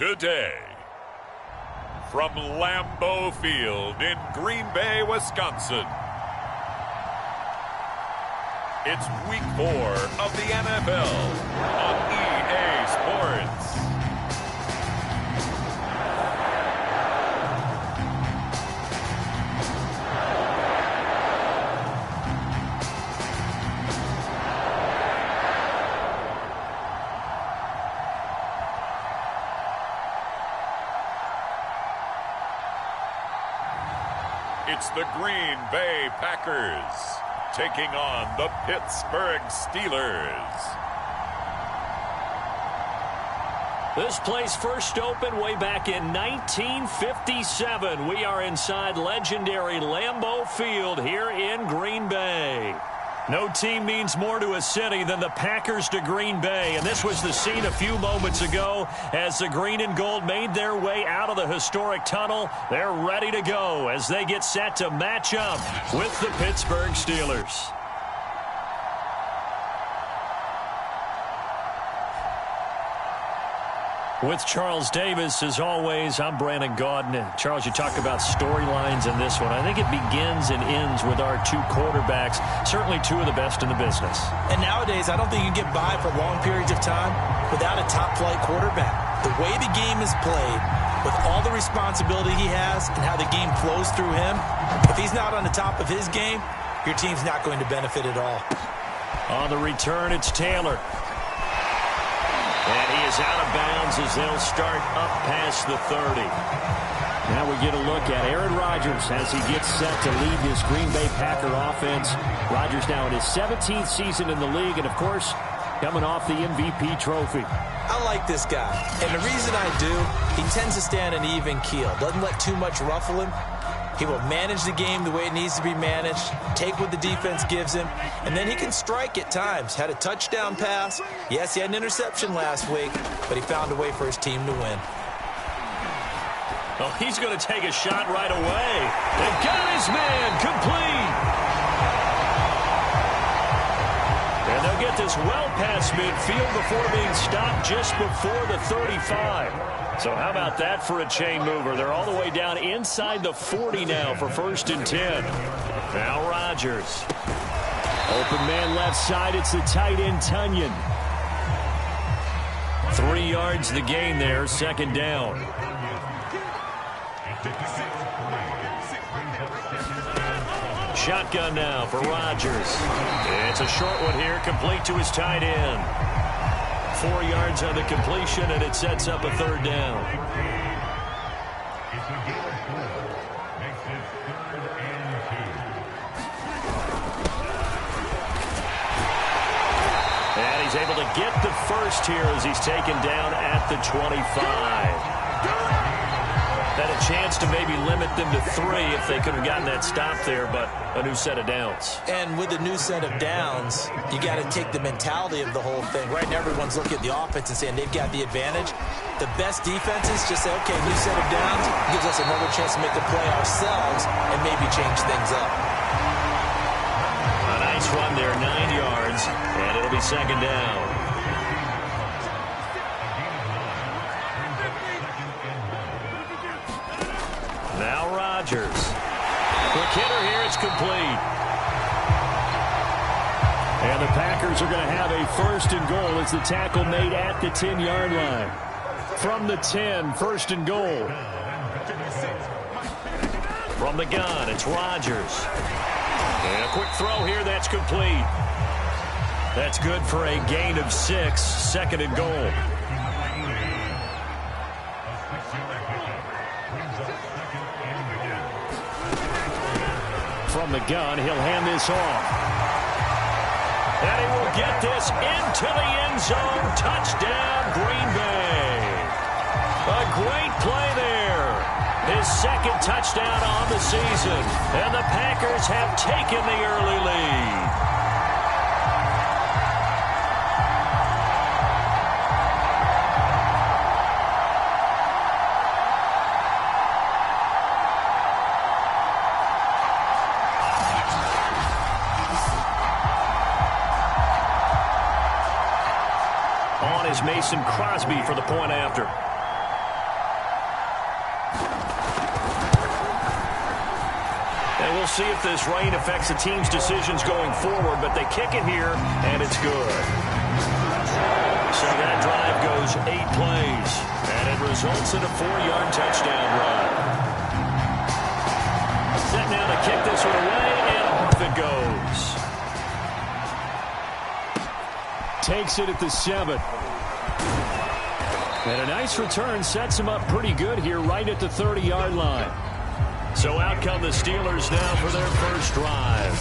today. From Lambeau Field in Green Bay, Wisconsin, it's Week 4 of the NFL on EA Sports. It's the Green Bay Packers taking on the Pittsburgh Steelers. This place first opened way back in 1957. We are inside legendary Lambeau Field here in Green Bay. No team means more to a city than the Packers to Green Bay, and this was the scene a few moments ago as the green and gold made their way out of the historic tunnel. They're ready to go as they get set to match up with the Pittsburgh Steelers. With Charles Davis, as always, I'm Brandon Gaudin. And Charles, you talk about storylines in this one. I think it begins and ends with our two quarterbacks, certainly two of the best in the business. And nowadays, I don't think you can get by for long periods of time without a top-flight quarterback. The way the game is played, with all the responsibility he has and how the game flows through him, if he's not on the top of his game, your team's not going to benefit at all. On the return, it's Taylor. And he is out of bounds as they'll start up past the 30. Now we get a look at Aaron Rodgers as he gets set to lead this Green Bay Packer offense. Rodgers now in his 17th season in the league, and of course, coming off the MVP trophy. I like this guy, and the reason I do, he tends to stay on an even keel. Doesn't let too much ruffle him. He will manage the game the way it needs to be managed, take what the defense gives him, and then he can strike at times. Had a touchdown pass. Yes, he had an interception last week, but he found a way for his team to win. Oh, he's going to take a shot right away. They got his man complete. And they'll get this well past midfield before being stopped just before the 35. So how about that for a chain mover? They're all the way down inside the 40 now for 1st and 10. Now Rodgers. Open man left side. It's the tight end, Tunyon. 3 yards the gain there, 2nd down. Shotgun now for Rodgers. It's a short one here, complete to his tight end. 4 yards on the completion, and it sets up a 3rd down. And he's able to get the first here as he's taken down at the 25. Had a chance to maybe limit them to 3 if they could have gotten that stop there, but a new set of downs. And with a new set of downs, you got to take the mentality of the whole thing. Right now, everyone's looking at the offense and saying they've got the advantage. The best defenses just say, okay, new set of downs gives us another chance to make the play ourselves and maybe change things up. A nice run there, 9 yards, and it'll be 2nd down. Now Rodgers. Quick hitter here, it's complete. And the Packers are going to have a 1st and goal as the tackle made at the 10-yard line. From the 10, 1st and goal. From the gun, it's Rodgers. And a quick throw here, that's complete. That's good for a gain of 6, 2nd and goal. From the gun, he'll hand this off. And he will get this into the end zone. Touchdown, Green Bay. A great play there. His 2nd touchdown on the season. And the Packers have taken the early lead. Mason Crosby for the point after. we'll see if this rain affects the team's decisions going forward, but they kick it here, and it's good. So that drive goes 8 plays, and it results in a 4-yard touchdown run. Set now to kick this one away, and off it goes. Takes it at the 7. And a nice return sets him up pretty good here right at the 30-yard line. So out come the Steelers now for their first drive.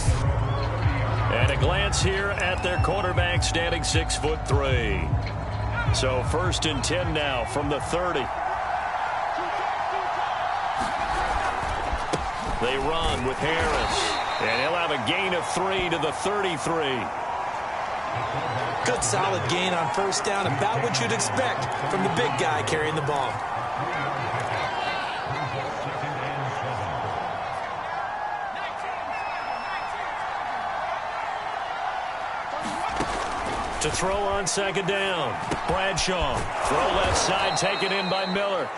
And a glance here at their quarterback standing 6'3". So 1st and 10 now from the 30. They run with Harris. And he'll have a gain of 3 to the 33. Good solid gain on 1st down, about what you'd expect from the big guy carrying the ball. To throw on 2nd down. Bradshaw. Throw left side, taken in by Miller.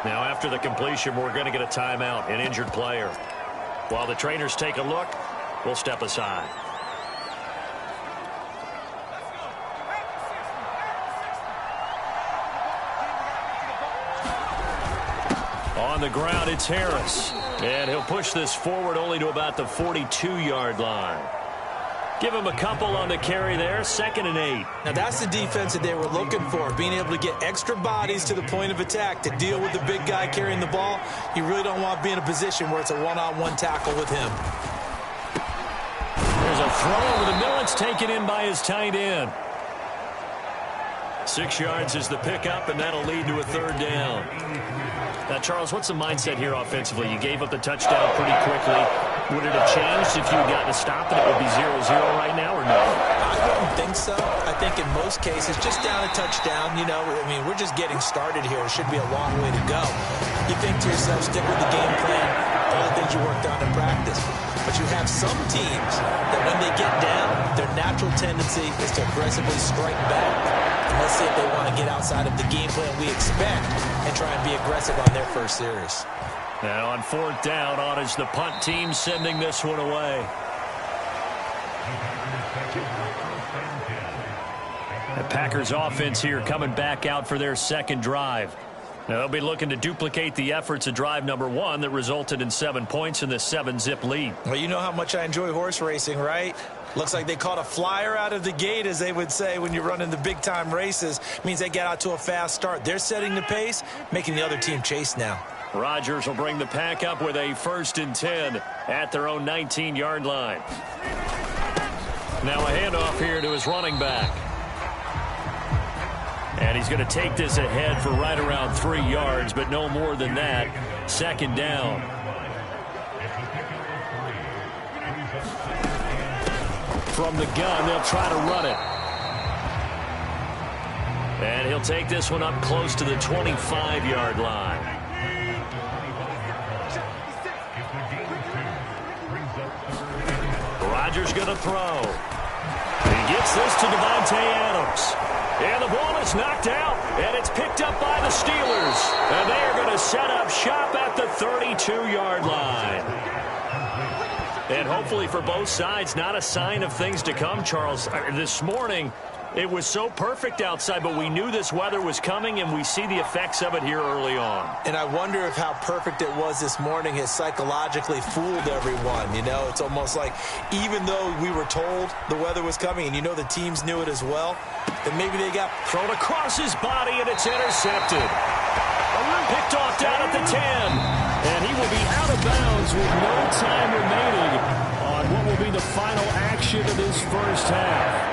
Now after the completion, we're going to get a timeout, an injured player. While the trainers take a look, we'll step aside. On the ground, it's Harris. And he'll push this forward only to about the 42-yard line. Give him a couple on the carry there, 2nd and 8. Now that's the defense that they were looking for, being able to get extra bodies to the point of attack to deal with the big guy carrying the ball. You really don't want to be in a position where it's a one-on-one tackle with him. There's a throw over the middle. It's taken in by his tight end. 6 yards is the pickup, and that'll lead to a 3rd down. Now, Charles, what's the mindset here offensively? You gave up the touchdown pretty quickly. Would it have changed if you had gotten a stop and it would be 0-0 right now, or no? I wouldn't think so. I think in most cases, just down a touchdown, you know, I mean, we're just getting started here. It should be a long way to go. You think to yourself, stick with the game plan, all the things you worked on in practice. But you have some teams that when they get down, their natural tendency is to aggressively strike back. And let's see if they want to get outside of the game plan we expect and try and be aggressive on their first series. Now on 4th down, on is the punt team sending this one away. The Packers offense here coming back out for their 2nd drive. Now they'll be looking to duplicate the efforts of drive number 1 that resulted in 7 points in the 7-zip lead. Well, you know how much I enjoy horse racing, right? Looks like they caught a flyer out of the gate, as they would say when you're running the big-time races. Means they get out to a fast start. They're setting the pace, making the other team chase now. Rodgers will bring the pack up with a 1st and 10 at their own 19-yard line. Now a handoff here to his running back. And he's going to take this ahead for right around 3 yards, but no more than that. 2nd down. From the gun, they'll try to run it. And he'll take this one up close to the 25-yard line. Rodgers going to throw. He gets this to Devontae Adams. And the ball is knocked out, and it's picked up by the Steelers. And they are going to set up shop at the 32-yard line. And hopefully for both sides, not a sign of things to come, Charles. This morning, it was so perfect outside, but we knew this weather was coming, and we see the effects of it here early on. And I wonder if how perfect it was this morning has psychologically fooled everyone. You know, it's almost like even though we were told the weather was coming, and you know the teams knew it as well, that maybe they got thrown across his body, and it's intercepted. Picked off down at the 10. And he will be out of bounds with no time remaining on what will be the final action of this first half.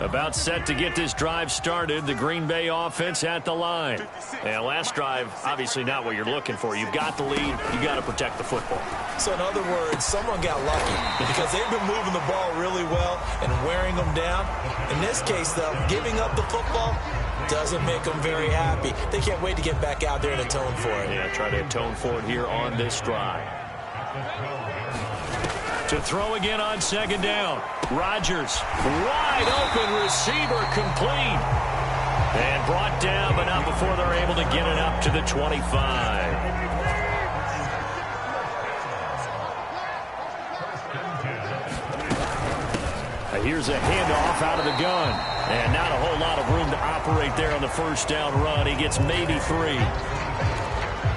About set to get this drive started. The Green Bay offense at the line. And last drive, obviously not what you're looking for. You've got the lead. You've got to protect the football. So in other words, someone got lucky because they've been moving the ball really well and wearing them down. In this case, though, giving up the football, Doesn't make them very happy. They can't wait to get back out there and atone for it. Yeah, try to atone for it here on this drive. To throw again on second down. Rodgers, wide open receiver, complete. And brought down, but not before they're able to get it up to the 25. Here's a handoff out of the gun. And not a whole lot of room to operate there on the first down run. He gets maybe 3.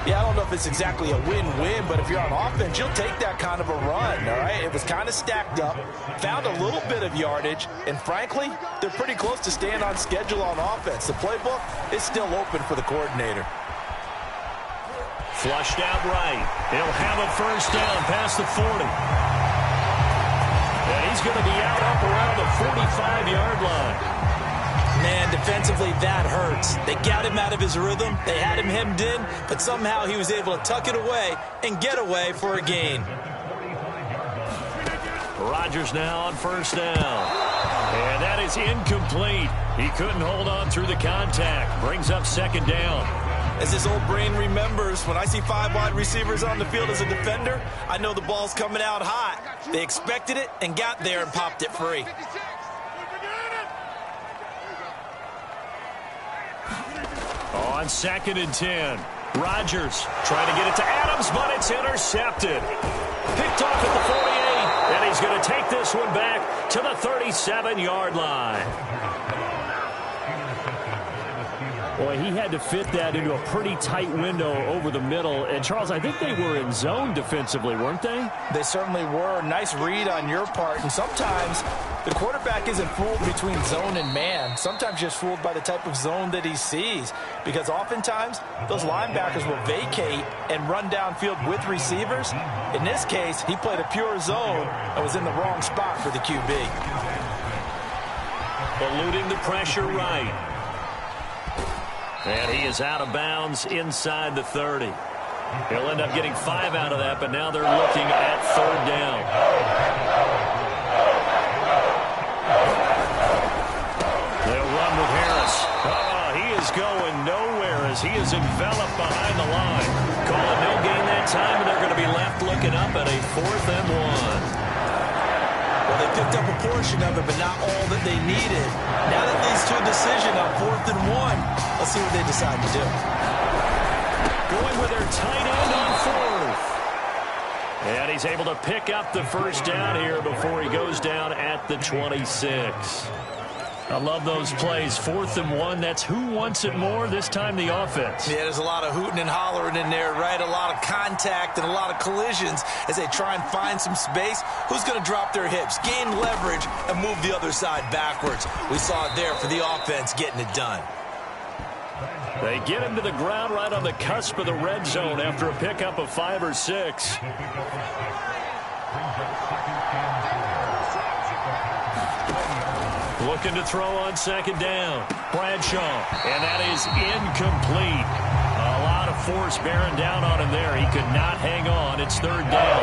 Yeah, I don't know if it's exactly a win-win, but if you're on offense, you'll take that kind of a run, all right? It was kind of stacked up, found a little bit of yardage, and frankly, they're pretty close to staying on schedule on offense. The playbook is still open for the coordinator. Flushed out right. He'll have a first down past the 40. And he's going to be out up around the 45-yard line. Man, defensively, that hurts. They got him out of his rhythm. They had him hemmed in, but somehow he was able to tuck it away and get away for a gain. Rodgers now on first down. And that is incomplete. He couldn't hold on through the contact. Brings up second down. As his old brain remembers, when I see 5 wide receivers on the field as a defender, I know the ball's coming out hot. They expected it and got there and popped it free. On 2nd and 10, Rodgers trying to get it to Adams, but it's intercepted. Picked off at the 48, and he's going to take this one back to the 37-yard line. Boy, he had to fit that into a pretty tight window over the middle. And, Charles, I think they were in zone defensively, weren't they? They certainly were. Nice read on your part. And sometimes the quarterback isn't fooled between zone and man. Sometimes just fooled by the type of zone that he sees. Because oftentimes, those linebackers will vacate and run downfield with receivers. In this case, he played a pure zone and was in the wrong spot for the QB. Eluding the pressure right. And he is out of bounds inside the 30. He'll end up getting 5 out of that, but now they're looking at third down. They'll run with Harris. Oh, he is going nowhere as he is enveloped behind the line. Call it no gain that time, and they're going to be left looking up at a 4th and 1. Well, they picked up a portion of it, but not all that they needed. Now that leads to a decision on 4th and 1. Let's see what they decide to do. Going with their tight end on 4th. And he's able to pick up the first down here before he goes down at the 26. I love those plays. 4th and 1. That's who wants it more, this time the offense. Yeah, there's a lot of hooting and hollering in there, right? A lot of contact and a lot of collisions as they try and find some space. Who's going to drop their hips, gain leverage, and move the other side backwards? We saw it there for the offense getting it done. They get him to the ground right on the cusp of the red zone after a pickup of 5 or 6. Looking to throw on second down. Bradshaw, and that is incomplete. A lot of force bearing down on him there. He could not hang on. It's third down.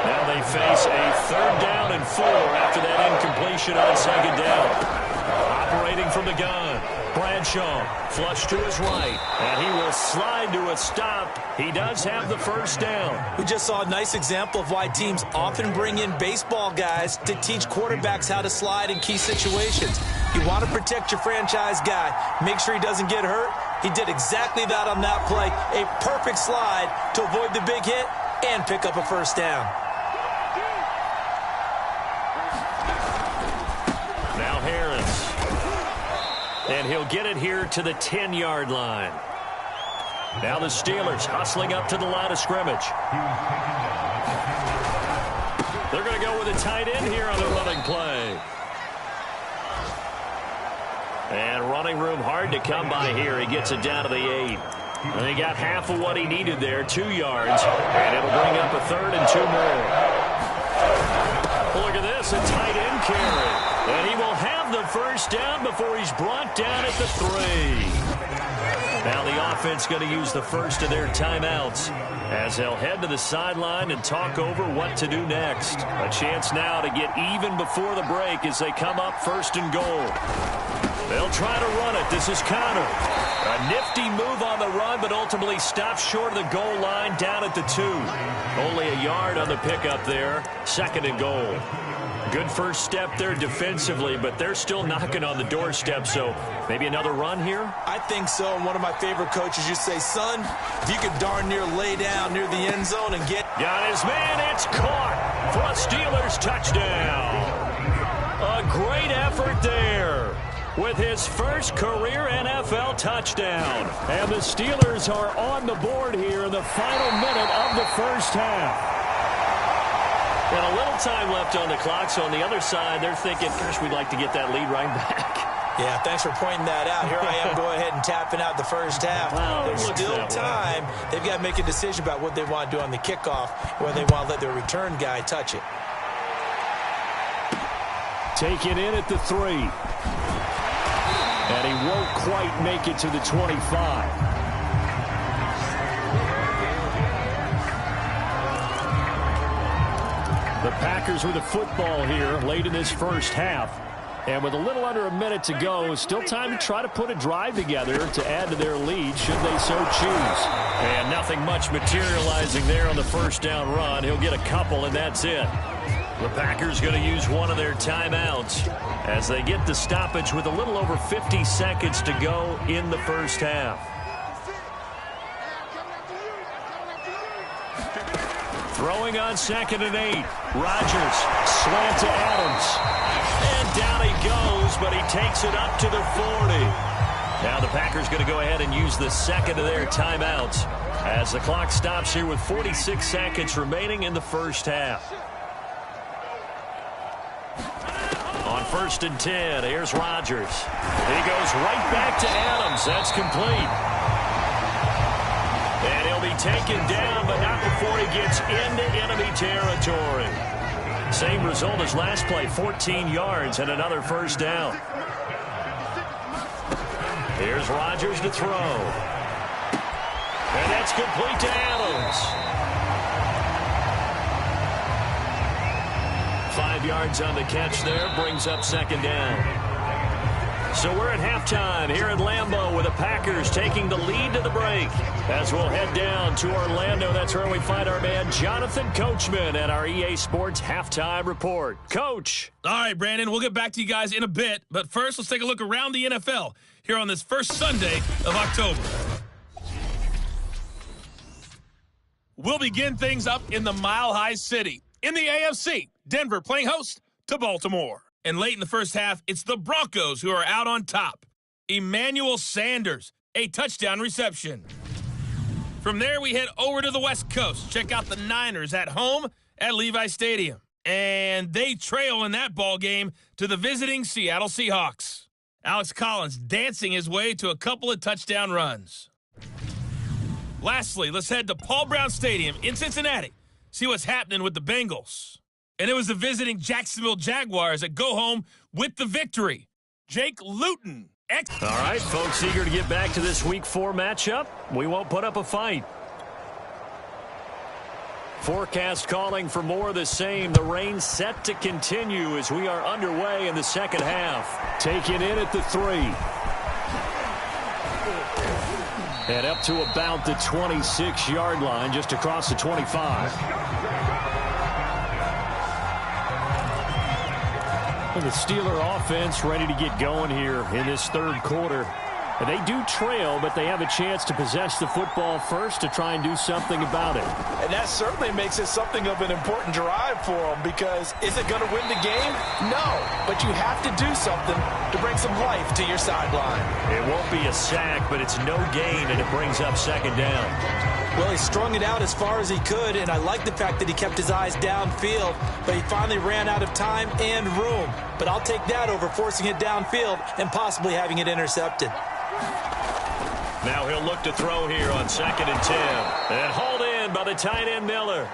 Now they face a 3rd down and 4 after that incompletion on second down. Operating from the gun. Bradshaw, flush to his right, and he will slide to a stop. He does have the first down. We just saw a nice example of why teams often bring in baseball guys to teach quarterbacks how to slide in key situations. You want to protect your franchise guy. Make sure he doesn't get hurt. He did exactly that on that play. A perfect slide to avoid the big hit and pick up a first down. Now Harris. And he'll get it here to the 10-yard line. Now the Steelers hustling up to the line of scrimmage. They're going to go with a tight end here on the running play. And running room hard to come by here. He gets it down to the 8. And he got half of what he needed there, 2 yards. And it'll bring up a 3rd and 2 more. Look at this, a tight end carry. And he will have the the first down before he's brought down at the 3. Now the offense going to use the first of their timeouts as they'll head to the sideline and talk over what to do next. A chance now to get even before the break as they come up 1st and goal. They'll try to run it. This is Connor. A nifty move on the run, but ultimately stops short of the goal line down at the 2. Only a yard on the pickup there. 2nd and goal. Good first step there defensively, but they're still knocking on the doorstep, so maybe another run here? I think so. And one of my favorite coaches used to say, son, if you could darn near lay down near the end zone and get... Got his man. It's caught for a Steelers touchdown. A great effort there with his first career NFL touchdown. And the Steelers are on the board here in the final minute of the first half. And a little time left on the clock, so on the other side, they're thinking, gosh, we'd like to get that lead right back. Yeah, thanks for pointing that out. Here I am going ahead and tapping out the first half. Well, there's still time. They've got to make a decision about what they want to do on the kickoff, whether they want to let their return guy touch it. Taken in at the 3. And he won't quite make it to the 25. The Packers with the football here late in this first half. And with a little under a minute to go, still time to try to put a drive together to add to their lead should they so choose. And nothing much materializing there on the first down run. He'll get a couple, and that's it. The Packers going to use one of their timeouts as they get the stoppage with a little over 50 seconds to go in the first half. Throwing on 2nd and 8. Rodgers, slant to Adams. And down he goes, but he takes it up to the 40. Now the Packers going to go ahead and use the second of their timeouts as the clock stops here with 46 seconds remaining in the first half. On 1st and 10, here's Rodgers. He goes right back to Adams. That's complete. And he'll be taken down, but not before he gets into enemy territory. Same result as last play, 14 yards and another first down. Here's Rodgers to throw. And that's complete to Adams. 5 yards on the catch there, brings up 2nd down. So we're at halftime here at Lambeau with the Packers taking the lead to the break. As we'll head down to Orlando, that's where we find our man Jonathan Coachman at our EA Sports Halftime Report. Coach. All right, Brandon, we'll get back to you guys in a bit. But first, let's take a look around the NFL here on this first Sunday of October. We'll begin things up in the Mile High City. In the AFC, Denver playing host to Baltimore. And late in the first half, it's the Broncos who are out on top. Emmanuel Sanders, a touchdown reception. From there, we head over to the West Coast. Check out the Niners at home at Levi Stadium. And they trail in that ball game to the visiting Seattle Seahawks. Alex Collins dancing his way to a couple of touchdown runs. Lastly, let's head to Paul Brown Stadium in Cincinnati. See what's happening with the Bengals. And it was the visiting Jacksonville Jaguars that go home with the victory. Jake Luton. All right, folks, eager to get back to this Week 4 matchup. We won't put up a fight. Forecast calling for more of the same. The rain set to continue as we are underway in the second half. Taken in at the 3. And up to about the 26-yard line, just across the 25. The Steeler offense ready to get going here in this third quarter. They do trail, but they have a chance to possess the football first to try and do something about it. And that certainly makes it something of an important drive for them, because is it going to win the game? No, but you have to do something to bring some life to your sideline. It won't be a sack, but it's no gain, and it brings up 2nd down. Well, he strung it out as far as he could, and I like the fact that he kept his eyes downfield, but he finally ran out of time and room. But I'll take that over forcing it downfield and possibly having it intercepted. Now he'll look to throw here on 2nd and 10. And hauled in by the tight end Miller.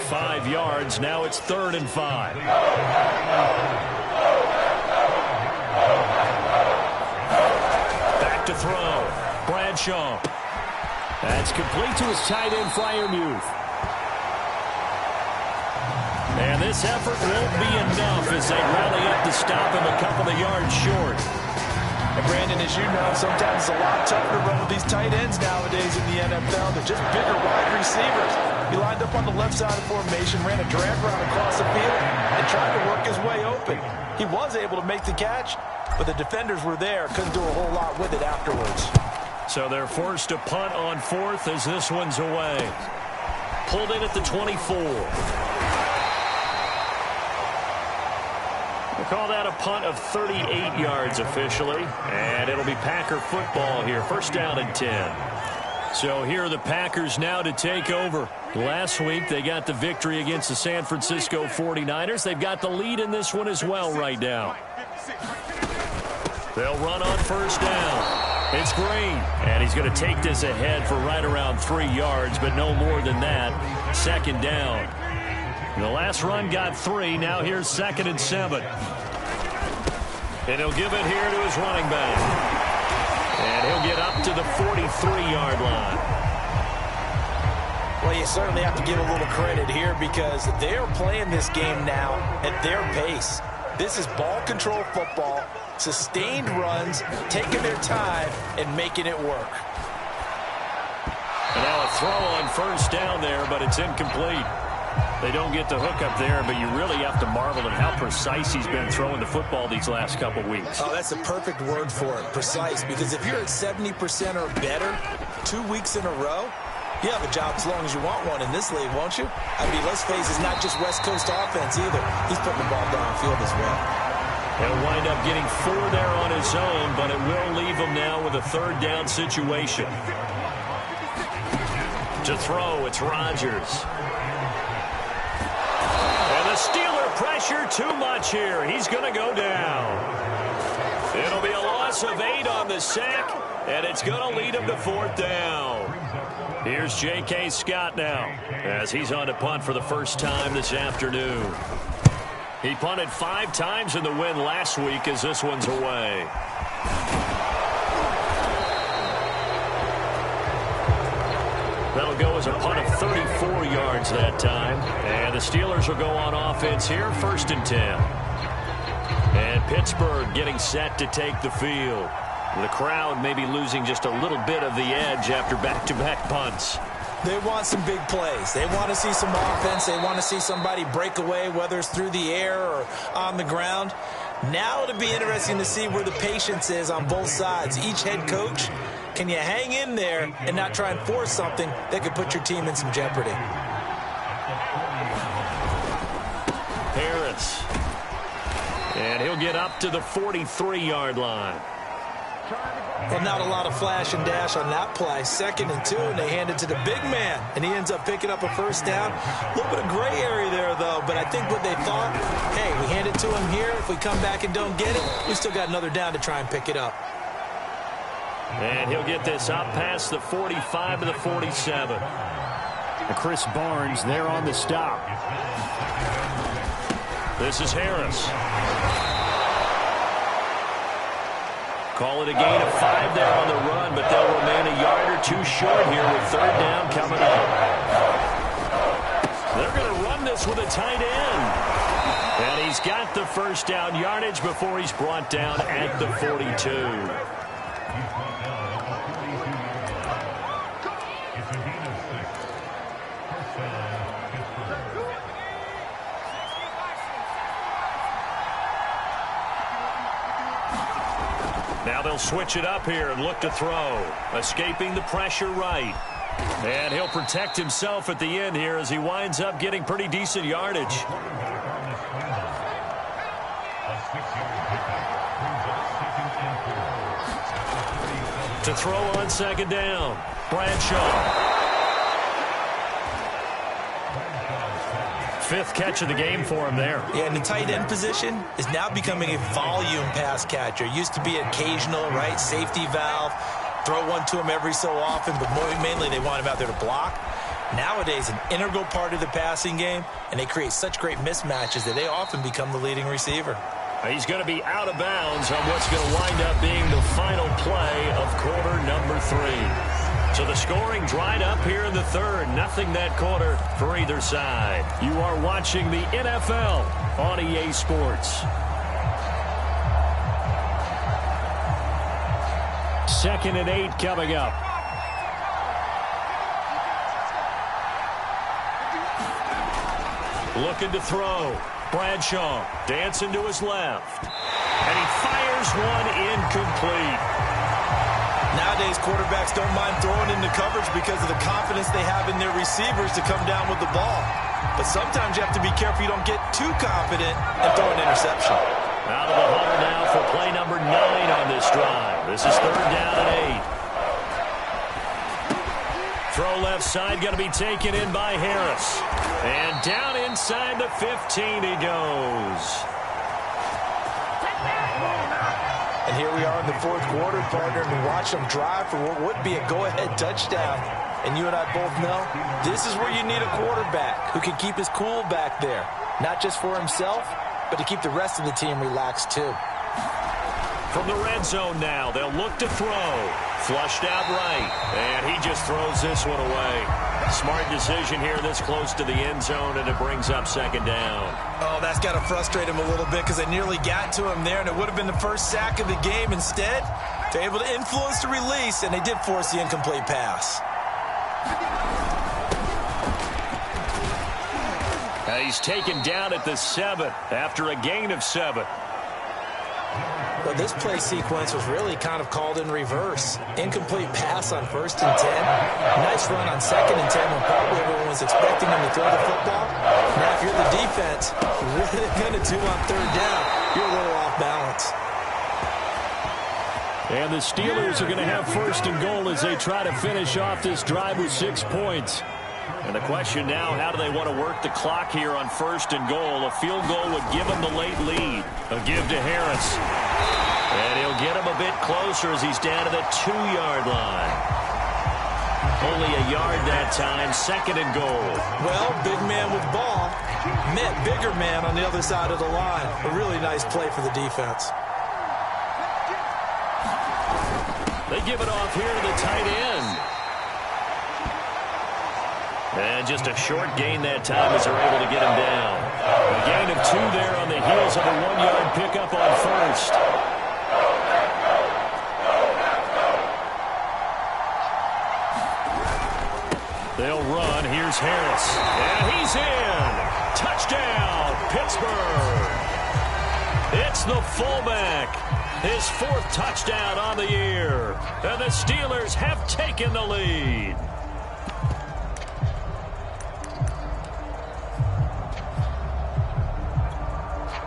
5 yards. Now it's 3rd and 5. to throw. Bradshaw. That's complete to his tight end, Freiermuth. And this effort won't be enough as they rally up to stop him a couple of yards short. And Brandon, as you know, sometimes it's a lot tougher to run with these tight ends nowadays in the NFL. They're just bigger wide receivers. He lined up on the left side of formation, ran a drag route across the field, and tried to work his way open. He was able to make the catch, but the defenders were there. Couldn't do a whole lot with it afterwards. So they're forced to punt on fourth as this one's away. Pulled in at the 24. We'll call that a punt of 38 yards officially. And it'll be Packer football here. First down and 10. So here are the Packers now to take over. Last week they got the victory against the San Francisco 49ers. They've got the lead in this one as well right now. They'll run on first down. It's Green, and he's going to take this ahead for right around 3 yards, but no more than that. Second down. The last run got 3. Now here's 2nd and 7. And he'll give it here to his running back. And he'll get up to the 43-yard line. Well, you certainly have to give a little credit here because they're playing this game now at their pace. This is ball control football, sustained runs, taking their time, and making it work. And now a throw on first down there, but it's incomplete. They don't get the hook up there, but you really have to marvel at how precise he's been throwing the football these last couple weeks. Oh, that's a perfect word for it, precise, because if you're at 70% or better 2 weeks in a row, you have a job as long as you want one in this league, won't you? I mean, let's face it, it's not just West Coast offense either. He's putting the ball downfield as well. He'll wind up getting 4 there on his own, but it will leave him now with a third down situation. To throw, it's Rodgers. And the Steeler pressure too much here. He's going to go down. It'll be a loss of 8 on the sack, and it's going to lead him to 4th down. Here's J.K. Scott now as he's on to punt for the first time this afternoon. He punted 5 times in the win last week as this one's away. That'll go as a punt of 34 yards that time. And the Steelers will go on offense here, 1st and 10. And Pittsburgh getting set to take the field. The crowd may be losing just a little bit of the edge after back-to-back punts. They want some big plays. They want to see some offense. They want to see somebody break away, whether it's through the air or on the ground. Now it'll be interesting to see where the patience is on both sides. Each head coach, can you hang in there and not try and force something that could put your team in some jeopardy? Harris. And he'll get up to the 43-yard line. Well, not a lot of flash and dash on that play. 2nd and 2, and they hand it to the big man, and he ends up picking up a first down. A little bit of gray area there, though, but I think what they thought, hey, we hand it to him here. If we come back and don't get it, we still got another down to try and pick it up. And he'll get this up past the 45 to the 47. Chris Barnes there on the stop. This is Harris. Call it a gain of 5 there on the run, but they'll remain a yard or 2 short here with 3rd down coming up. They're going to run this with a tight end. And he's got the first down yardage before he's brought down at the 42. Now they'll switch it up here and look to throw. Escaping the pressure right. And he'll protect himself at the end here as he winds up getting pretty decent yardage. To throw on 2nd down, Bradshaw. 5th catch of the game for him there. Yeah, and the tight end position is now becoming a volume pass catcher. Used to be occasional, right? Safety valve. Throw one to him every so often, but mainly they want him out there to block. Nowadays, an integral part of the passing game, and they create such great mismatches that they often become the leading receiver. He's going to be out of bounds on what's going to wind up being the final play of quarter number 3. So the scoring dried up here in the third. Nothing that quarter for either side. You are watching the NFL on EA Sports. Second and 8 coming up. Looking to throw. Bradshaw dancing to his left. And he fires one incomplete. Nowadays, quarterbacks don't mind throwing into coverage because of the confidence they have in their receivers to come down with the ball. But sometimes you have to be careful you don't get too confident and throw an interception. Out of the huddle now for play number 9 on this drive. This is third down and 8. Throw left side, going to be taken in by Harris. And down inside the 15 he goes. And here we are in the fourth quarter, partner, and we watch them drive for what would be a go-ahead touchdown. And you and I both know this is where you need a quarterback who can keep his cool back there. Not just for himself, but to keep the rest of the team relaxed too. From the red zone now, they'll look to throw. Flushed out right, and he just throws this one away. Smart decision here this close to the end zone, and it brings up second down. Oh, that's got to frustrate him a little bit because they nearly got to him there, and it would have been the first sack of the game. Instead, they're able to influence the release, and they did force the incomplete pass. He's taken down at the 7 after a gain of 7. Well, this play sequence was really kind of called in reverse. Incomplete pass on 1st and 10. Nice run on 2nd and 10 when probably everyone was expecting him to throw the football. Now, if you're the defense, what are they going to do on 3rd down? You're a little off balance. And the Steelers are going to have 1st and goal as they try to finish off this drive with 6 points. And the question now, how do they want to work the clock here on 1st and goal? A field goal would give them the late lead. A give to Harris. And he'll get him a bit closer as he's down to the 2-yard line. Only a yard that time, 2nd and goal. Well, big man with ball met bigger man on the other side of the line. A really nice play for the defense. They give it off here to the tight end. And just a short gain that time as they're able to get him down. A gain of 2 there on the heels of a 1-yard pickup on 1st. They'll run. Here's Harris. And he's in. Touchdown, Pittsburgh. It's the fullback. His 4th touchdown on the year. And the Steelers have taken the lead.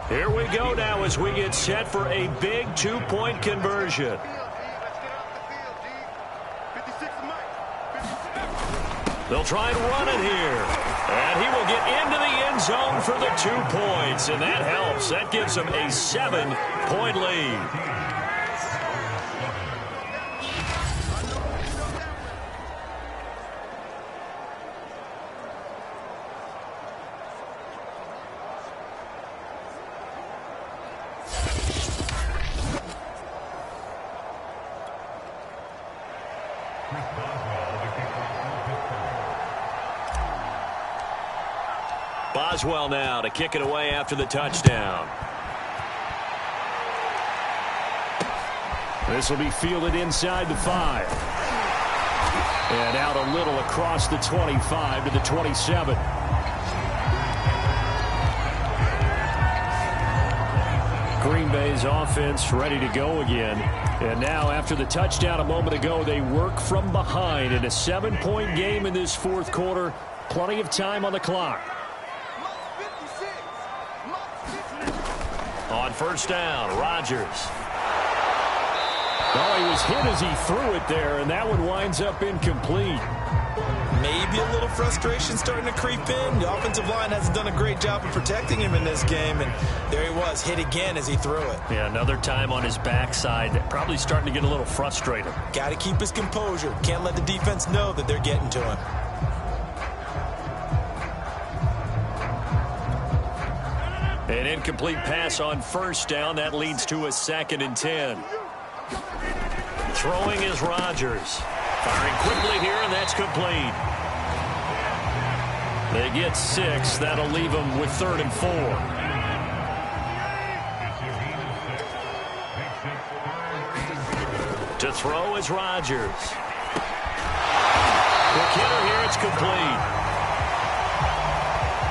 Here we go now as we get set for a big 2-point conversion. They'll try and run it here. And he will get into the end zone for the 2 points. And that helps. That gives them a 7-point lead. Boswell now to kick it away after the touchdown. This will be fielded inside the 5. And out a little across the 25 to the 27. Green Bay's offense ready to go again. And now after the touchdown a moment ago, they work from behind in a 7-point game in this 4th quarter. Plenty of time on the clock. On 1st down, Rodgers. Oh, he was hit as he threw it there, and that one winds up incomplete. Maybe a little frustration starting to creep in. The offensive line hasn't done a great job of protecting him in this game, and there he was, hit again as he threw it. Yeah, another time on his backside, probably starting to get a little frustrated. Got to keep his composure. Can't let the defense know that they're getting to him. An incomplete pass on first down. That leads to a 2nd and 10. Throwing is Rodgers. Firing quickly here, and that's complete. They get 6. That'll leave them with 3rd and 4. To throw is Rodgers. Quick hitter here, it's complete.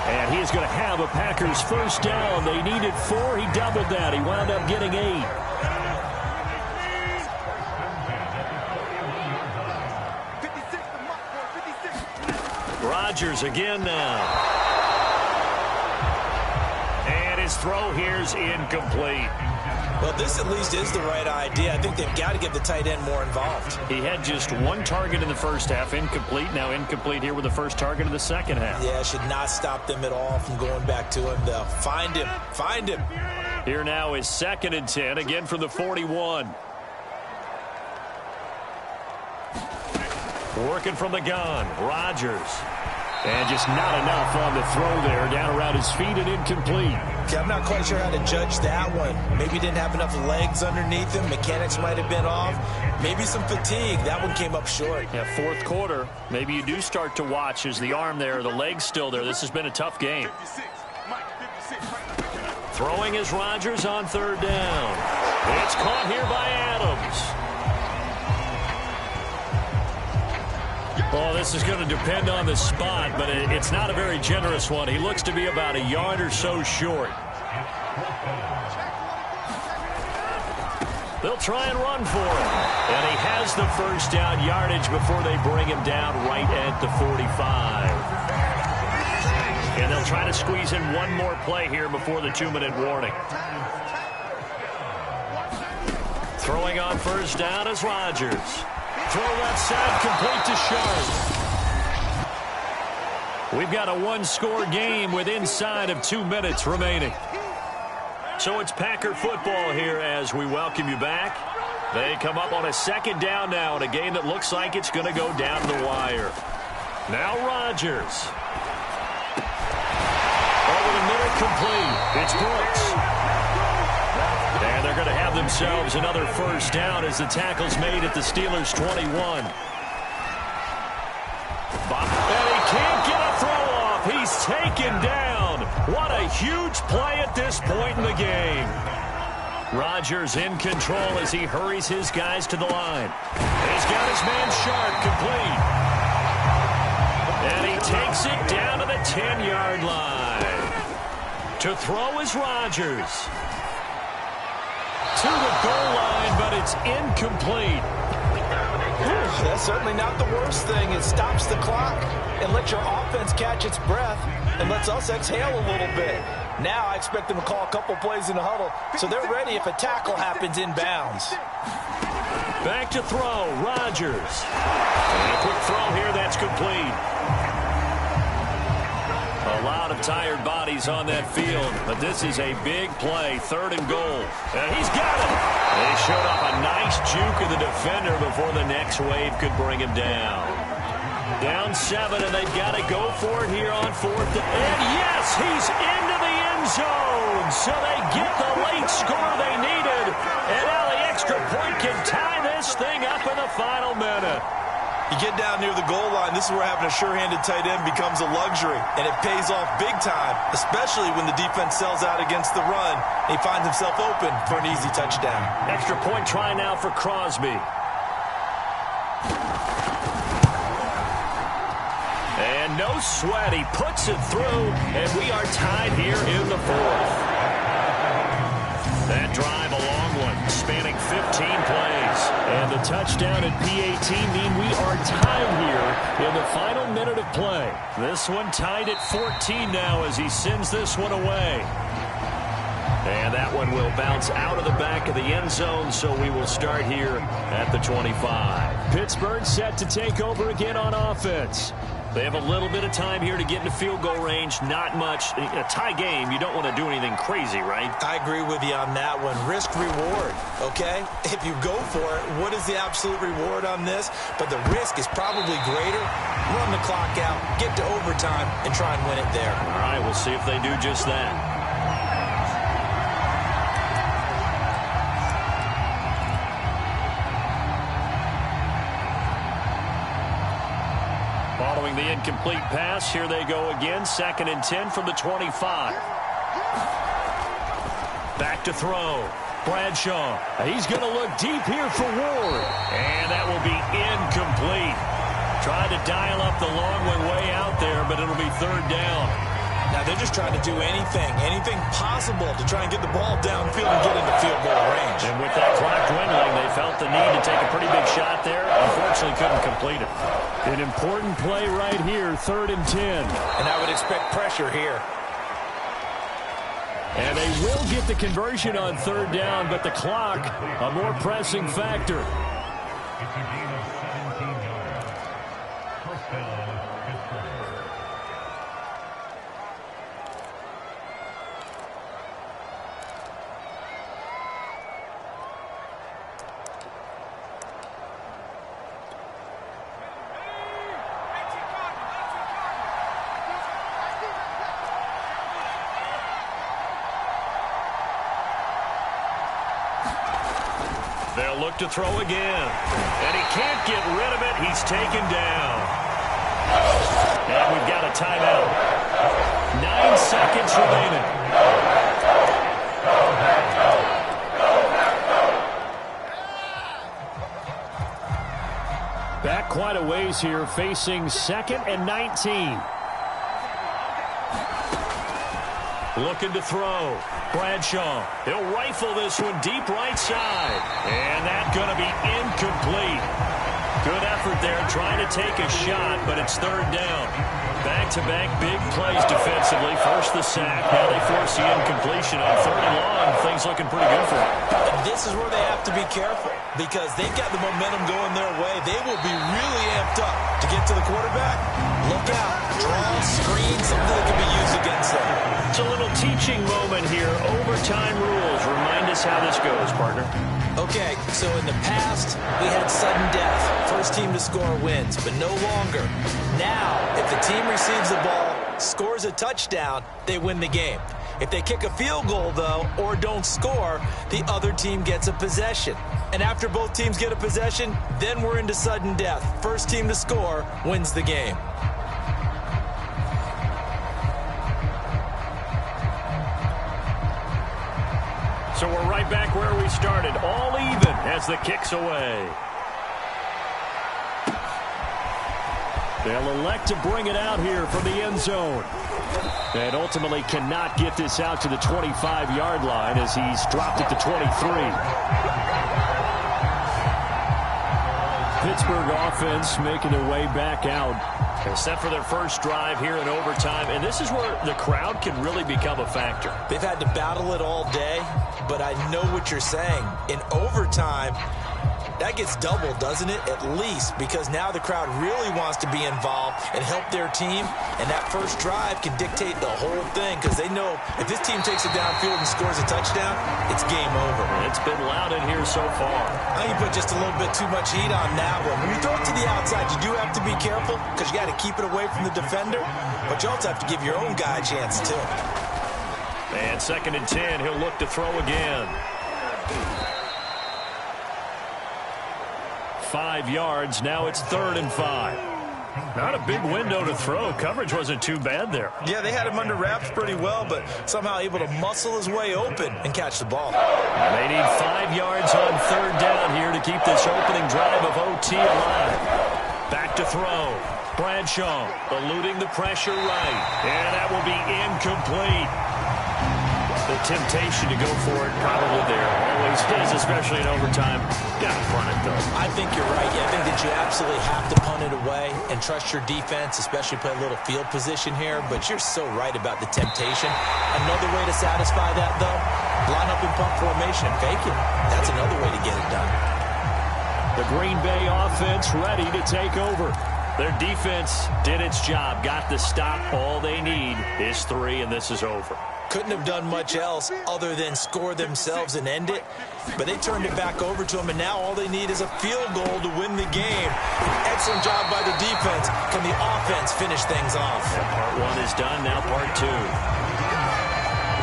And he is going to have a Packers first down. They needed 4. He doubled that. He wound up getting 8. Rodgers again now. And his throw here's incomplete. Well, this at least is the right idea. I think they've got to get the tight end more involved. He had just 1 target in the first half, incomplete. Now incomplete here with the first target of the second half. Yeah, should not stop them at all from going back to him, though. Find him. Find him. Here now is 2nd and 10, again from the 41. Working from the gun, Rodgers. And just not enough on the throw there, down around his feet and incomplete. Okay, I'm not quite sure how to judge that one. Maybe he didn't have enough legs underneath him. Mechanics might have been off. Maybe some fatigue. That one came up short. Yeah, 4th quarter. Maybe you do start to watch as the arm there, the leg's still there. This has been a tough game. Throwing is Rodgers on 3rd down. It's caught here by Adams. Oh, this is going to depend on the spot, but it's not a very generous one. He looks to be about a yard or so short. They'll try and run for him. And he has the first down yardage before they bring him down right at the 45. And they'll try to squeeze in one more play here before the 2-minute warning. Throwing on first down is Rodgers. Throw left side, complete to Sharp. We've got a 1-score game with inside of 2 minutes remaining. So it's Packer football here as we welcome you back. They come up on a 2nd down now in a game that looks like it's going to go down the wire. Now Rodgers. Over the middle, complete. It's Brooks. And they're going to have themselves another first down as the tackle's made at the Steelers' 21. And he can't get a throw off. He's taken down. What a huge play at this point in the game. Rodgers in control as he hurries his guys to the line. He's got his man Sharp, complete. And he takes it down to the 10-yard line. To throw is Rodgers. To the goal line, but it's incomplete. That's certainly not the worst thing. It stops the clock and lets your offense catch its breath and lets us exhale a little bit. Now I expect them to call a couple plays in the huddle, so they're ready if a tackle happens inbounds. Back to throw, Rodgers. And a quick throw here, that's complete. A lot of tired bodies on that field, but this is a big play, 3rd and goal. And he's got it. They showed up a nice juke of the defender before the next wave could bring him down. Down 7, and they've got to go for it here on 4th. And yes, he's into the end zone. So they get the late score they needed. And now the extra point can tie this thing up in the final minute. You get down near the goal line, this is where having a sure-handed tight end becomes a luxury, and it pays off big time, especially when the defense sells out against the run, and he finds himself open for an easy touchdown. Extra point try now for Crosby. And no sweat, he puts it through, and we are tied here in the 4th. That drive, a long one, spanning 15 plays. And the touchdown at PAT mean we are tied here in the final minute of play. This one tied at 14 now as he sends this one away. And that one will bounce out of the back of the end zone, so we will start here at the 25. Pittsburgh set to take over again on offense. They have a little bit of time here to get into field goal range. Not much. A tie game, you don't want to do anything crazy, right? I agree with you on that one. Risk-reward, okay? If you go for it, what is the absolute reward on this? But the risk is probably greater. Run the clock out, get to overtime, and try and win it there. All right, we'll see if they do just that. throwing the incomplete pass. Here they go again. 2nd and 10 from the 25. Back to throw. Bradshaw. He's going to look deep here for Ward. And that will be incomplete. Tried to dial up the long way out there, but it'll be 3rd down. Now they're just trying to do anything possible to try and get the ball downfield and get into field goal range. And with that clock dwindling, they felt the need to take a pretty big shot there. Unfortunately, couldn't complete it. An important play right here, 3rd and 10. And I would expect pressure here. And they will get the conversion on 3rd down, but the clock, a more pressing factor. It's a gain of 17 yards. First down, Pittsburgh. They'll look to throw again. And he can't get rid of it. He's taken down. And we've got a timeout. 9 seconds remaining. Back quite a ways here, facing 2nd and 19. Looking to throw. Bradshaw. He'll rifle this one deep right side. And that's going to be incomplete. Good effort there trying to take a shot, but it's 3rd down. Back-to-back big plays defensively. First the sack. Now they force the incompletion on 3rd and long. Things looking pretty good for them. And this is where they have to be careful because they've got the momentum going their way. They will be really amped up to get to the quarterback. Look out. Draw, screen, something that can be used against them. It's a little teaching moment here. Overtime rules. Remind us how this goes, partner. Okay, so in the past, we had sudden death. First team to score wins, but no longer. Now, if the team receives the ball, scores a touchdown, they win the game. If they kick a field goal, though, or don't score, the other team gets a possession. And after both teams get a possession, then we're into sudden death. First team to score wins the game. So we're right back where we started, all even as the kick's away. They'll elect to bring it out here from the end zone. And ultimately cannot get this out to the 25-yard line as he's dropped it to 23. Pittsburgh offense making their way back out. Set for their first drive here in overtime, and this is where the crowd can really become a factor. They've had to battle it all day, but I know what you're saying. In overtime, that gets doubled, doesn't it? At least, because now the crowd really wants to be involved and help their team, and that first drive can dictate the whole thing because they know if this team takes it downfield and scores a touchdown, it's game over. It's been loud in here so far. I think you put just a little bit too much heat on that one. When you throw it to the outside, you do have to be careful because you got to keep it away from the defender, but you also have to give your own guy a chance too. And 2nd and 10, he'll look to throw again. 5 yards, now it's 3rd and 5. Not a big window to throw. Coverage wasn't too bad there. Yeah, they had him under wraps pretty well, but somehow able to muscle his way open and catch the ball. And they need 5 yards on 3rd down here to keep this opening drive of OT alive. Back to throw. Bradshaw eluding the pressure right. And that will be incomplete. The temptation to go for it probably there. Always is, especially in overtime. Got to punt it, though. I think you're right. Yeah, I think that you absolutely have to punt it away and trust your defense, especially play a little field position here. But you're so right about the temptation. Another way to satisfy that, though, line up in punt formation and fake it. That's another way to get it done. The Green Bay offense ready to take over. Their defense did its job, got the stop. All they need is 3, and this is over. Couldn't have done much else other than score themselves and end it. But they turned it back over to them, and now all they need is a field goal to win the game. Excellent job by the defense. Can the offense finish things off? Part 1 is done, now part 2.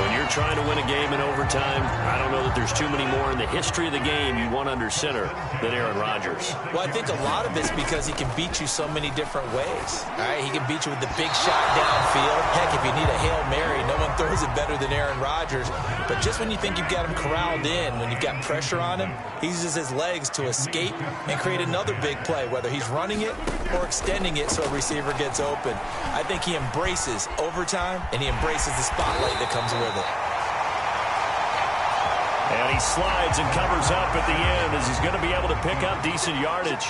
When you're trying to win a game in overtime, I don't know that there's too many more in the history of the game you want under center than Aaron Rodgers. Well, I think a lot of it's because he can beat you so many different ways. All right, he can beat you with the big shot downfield. Heck, if you need a Hail Mary, no one throws it better than Aaron Rodgers. But just when you think you've got him corralled in, when you've got pressure on him, he uses his legs to escape and create another big play, whether he's running it or extending it so a receiver gets open. I think he embraces overtime, and he embraces the spotlight that comes with it. And he slides and covers up at the end as he's going to be able to pick up decent yardage.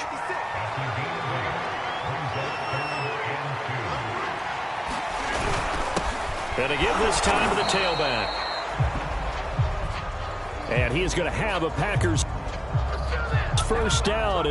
And to give this time to the tailback. And he is going to have a Packers first down.